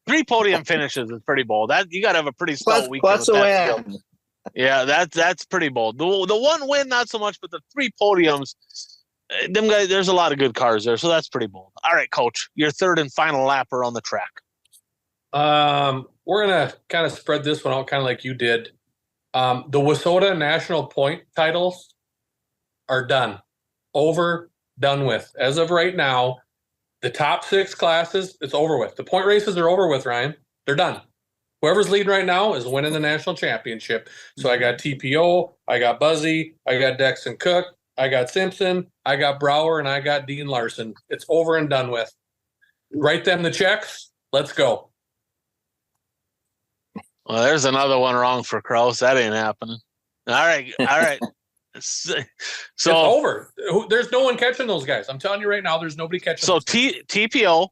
3 podium finishes is pretty bold. That you got to have a pretty stout weekend. Plus a that win. Yeah, that's pretty bold. The 1 win, not so much, but the 3 podiums, them guys. There's a lot of good cars there, so that's pretty bold. All right, Coach, your third and final lapper on the track. We're gonna kind of spread this one out, kind of like you did. The Wissota National Point titles are done, done with. As of right now, the top 6 classes, it's over with. The point races are over with, Ryan. They're done. Whoever's leading right now is winning the national championship. So I got TPO, I got Buzzy, I got Dexton Cook, I got Simpson, I got Brower, and I got Dean Larson. It's over and done with. Write them the checks. Let's go. Well, there's another one wrong for Kraus. That ain't happening. All right. So it's over. There's no one catching those guys. I'm telling you right now, there's nobody catching. So those guys. TPO,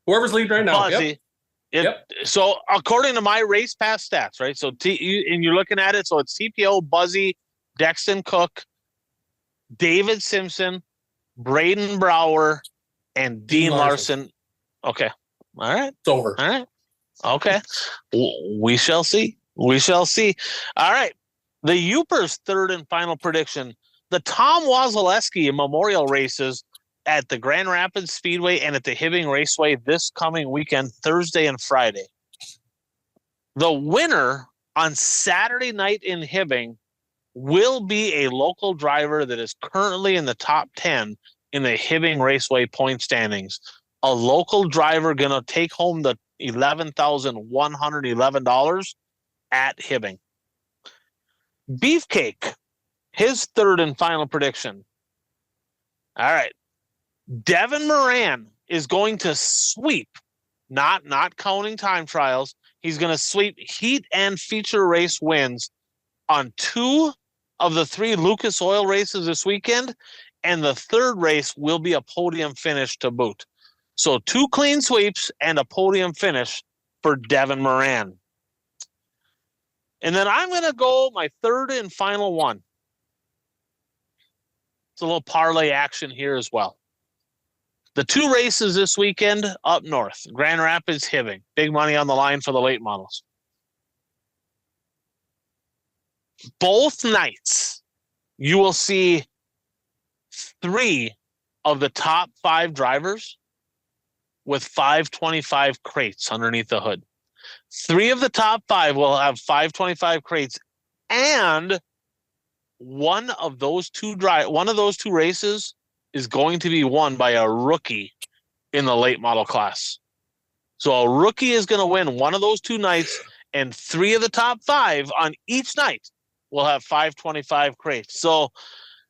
whoever's leading right now, Buzzy, yep. So according to my race pass stats, right? So and you're looking at it. So it's TPO, Buzzy, Dexton Cook, David Simpson, Braden Brower, and Dean Larson. Okay. All right. It's over. All right. Okay. We shall see. We shall see. All right. The Yoopers' third and final prediction. The Tom Wasilewski Memorial Races at the Grand Rapids Speedway and at the Hibbing Raceway this coming weekend, Thursday and Friday. The winner on Saturday night in Hibbing will be a local driver that is currently in the top 10 in the Hibbing Raceway point standings. A local driver going to take home the $11,111 at Hibbing. Beefcake, his third and final prediction. All right. Devin Moran is going to sweep, not counting time trials. He's going to sweep heat and feature race wins on 2 of the 3 Lucas Oil races this weekend, and the third race will be a podium finish to boot. So 2 clean sweeps and a podium finish for Devin Moran. And then I'm going to go my third and final one. It's a little parlay action here as well. The 2 races this weekend up north, Grand Rapids, Hibbing. Big money on the line for the late models. Both nights, you will see 3 of the top 5 drivers with 525 crates underneath the hood. 3 of the top 5 will have 525 crates, and one of those two races is going to be won by a rookie in the late model class. So a rookie is going to win one of those 2 nights, and 3 of the top 5 on each night will have 525 crates. So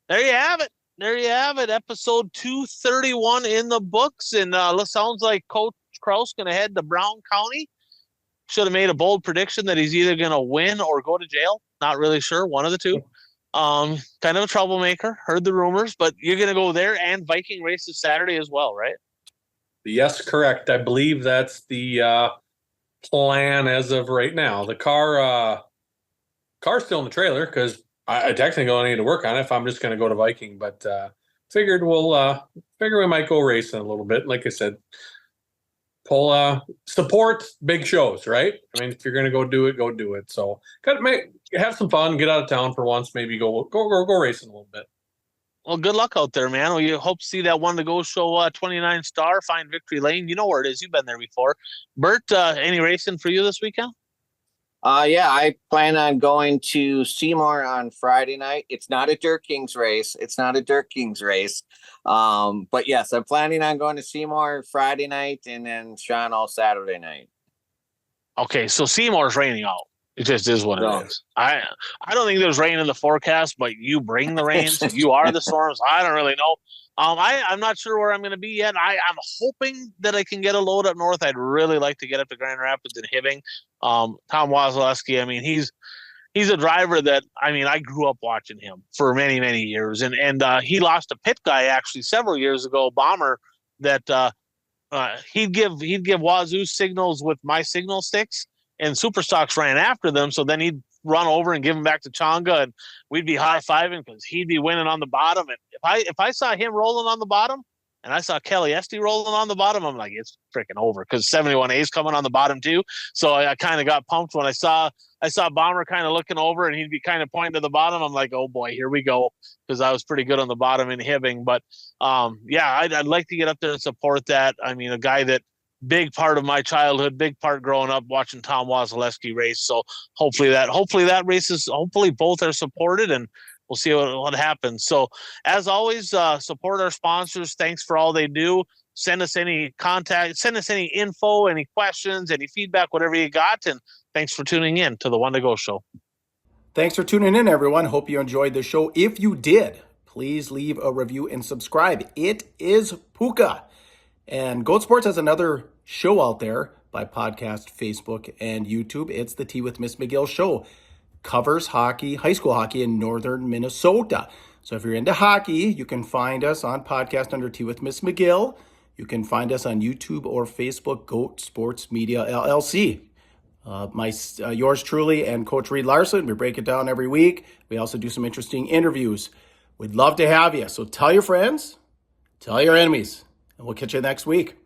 there you have it. There you have it. Episode 231 in the books. And sounds like Coach Kraus going to head to Brown County. Should have made a bold prediction that he's either going to win or go to jail. Not really sure. One of the 2. Kind of a troublemaker. Heard the rumors, but you're going to go there and Viking races Saturday as well, right? Yes, correct. I believe that's the plan as of right now. The car's still in the trailer because I technically don't need to work on it if I'm just going to go to Viking. But figured we might go racing a little bit. Like I said, support big shows, right? I mean, if you're going to go do it. So have some fun, get out of town for once, maybe go racing a little bit. Well, good luck out there, man. We hope to see that One to Go show 29 Star, find Victory Lane. You know where it is. You've been there before. Bert, any racing for you this weekend? Yeah, I plan on going to Seymour on Friday night. It's not a Dirt Kings race. But yes, I'm planning on going to Seymour Friday night and then Sean all Saturday night. Okay, so Seymour's raining out. It just is what it is. I don't think there's rain in the forecast, but you bring the rains. You are the storms. I don't really know. I'm not sure where I'm going to be yet. I'm hoping that I can get a load up north. I'd really like to get up to Grand Rapids and Hibbing. Tom Wasilewski, I mean, he's a driver that, I mean, I grew up watching him for many, many years. And he lost a pit guy actually several years ago, Bomber, that he'd give Wazoo signals with my signal sticks, and Superstocks ran after them. So then he'd run over and give him back to Chonga, and we'd be high-fiving because he'd be winning on the bottom. And if I saw him rolling on the bottom and I saw Kelly Esty rolling on the bottom, I'm like, it's freaking over because 71A's coming on the bottom too. So I kind of got pumped when I saw Bomber kind of looking over and he'd be kind of pointing to the bottom. I'm like, oh boy, here we go, because I was pretty good on the bottom in Hibbing. But yeah, I'd like to get up there and support that. I mean, a guy that big part of my childhood, big part growing up watching Tom Wasilewski race. So hopefully that race is, hopefully both are supported, and we'll see what happens. So as always, support our sponsors. Thanks for all they do. Send us any contact, send us any info, any questions, any feedback, whatever you got. And thanks for tuning in to the One to Go show. Thanks for tuning in, everyone. Hope you enjoyed the show. If you did, please leave a review and subscribe. It is Puka. And Goat Sports has another show out there by podcast, Facebook, and YouTube. It's the Tea with Miss McGill show. Covers hockey, high school hockey in northern Minnesota. So if you're into hockey, you can find us on podcast under Tea with Miss McGill. You can find us on YouTube or Facebook, GOAT Sports Media LLC. Yours truly and Coach Reed Larson. We break it down every week. We also do some interesting interviews. We'd love to have you. So tell your friends, tell your enemies, and we'll catch you next week.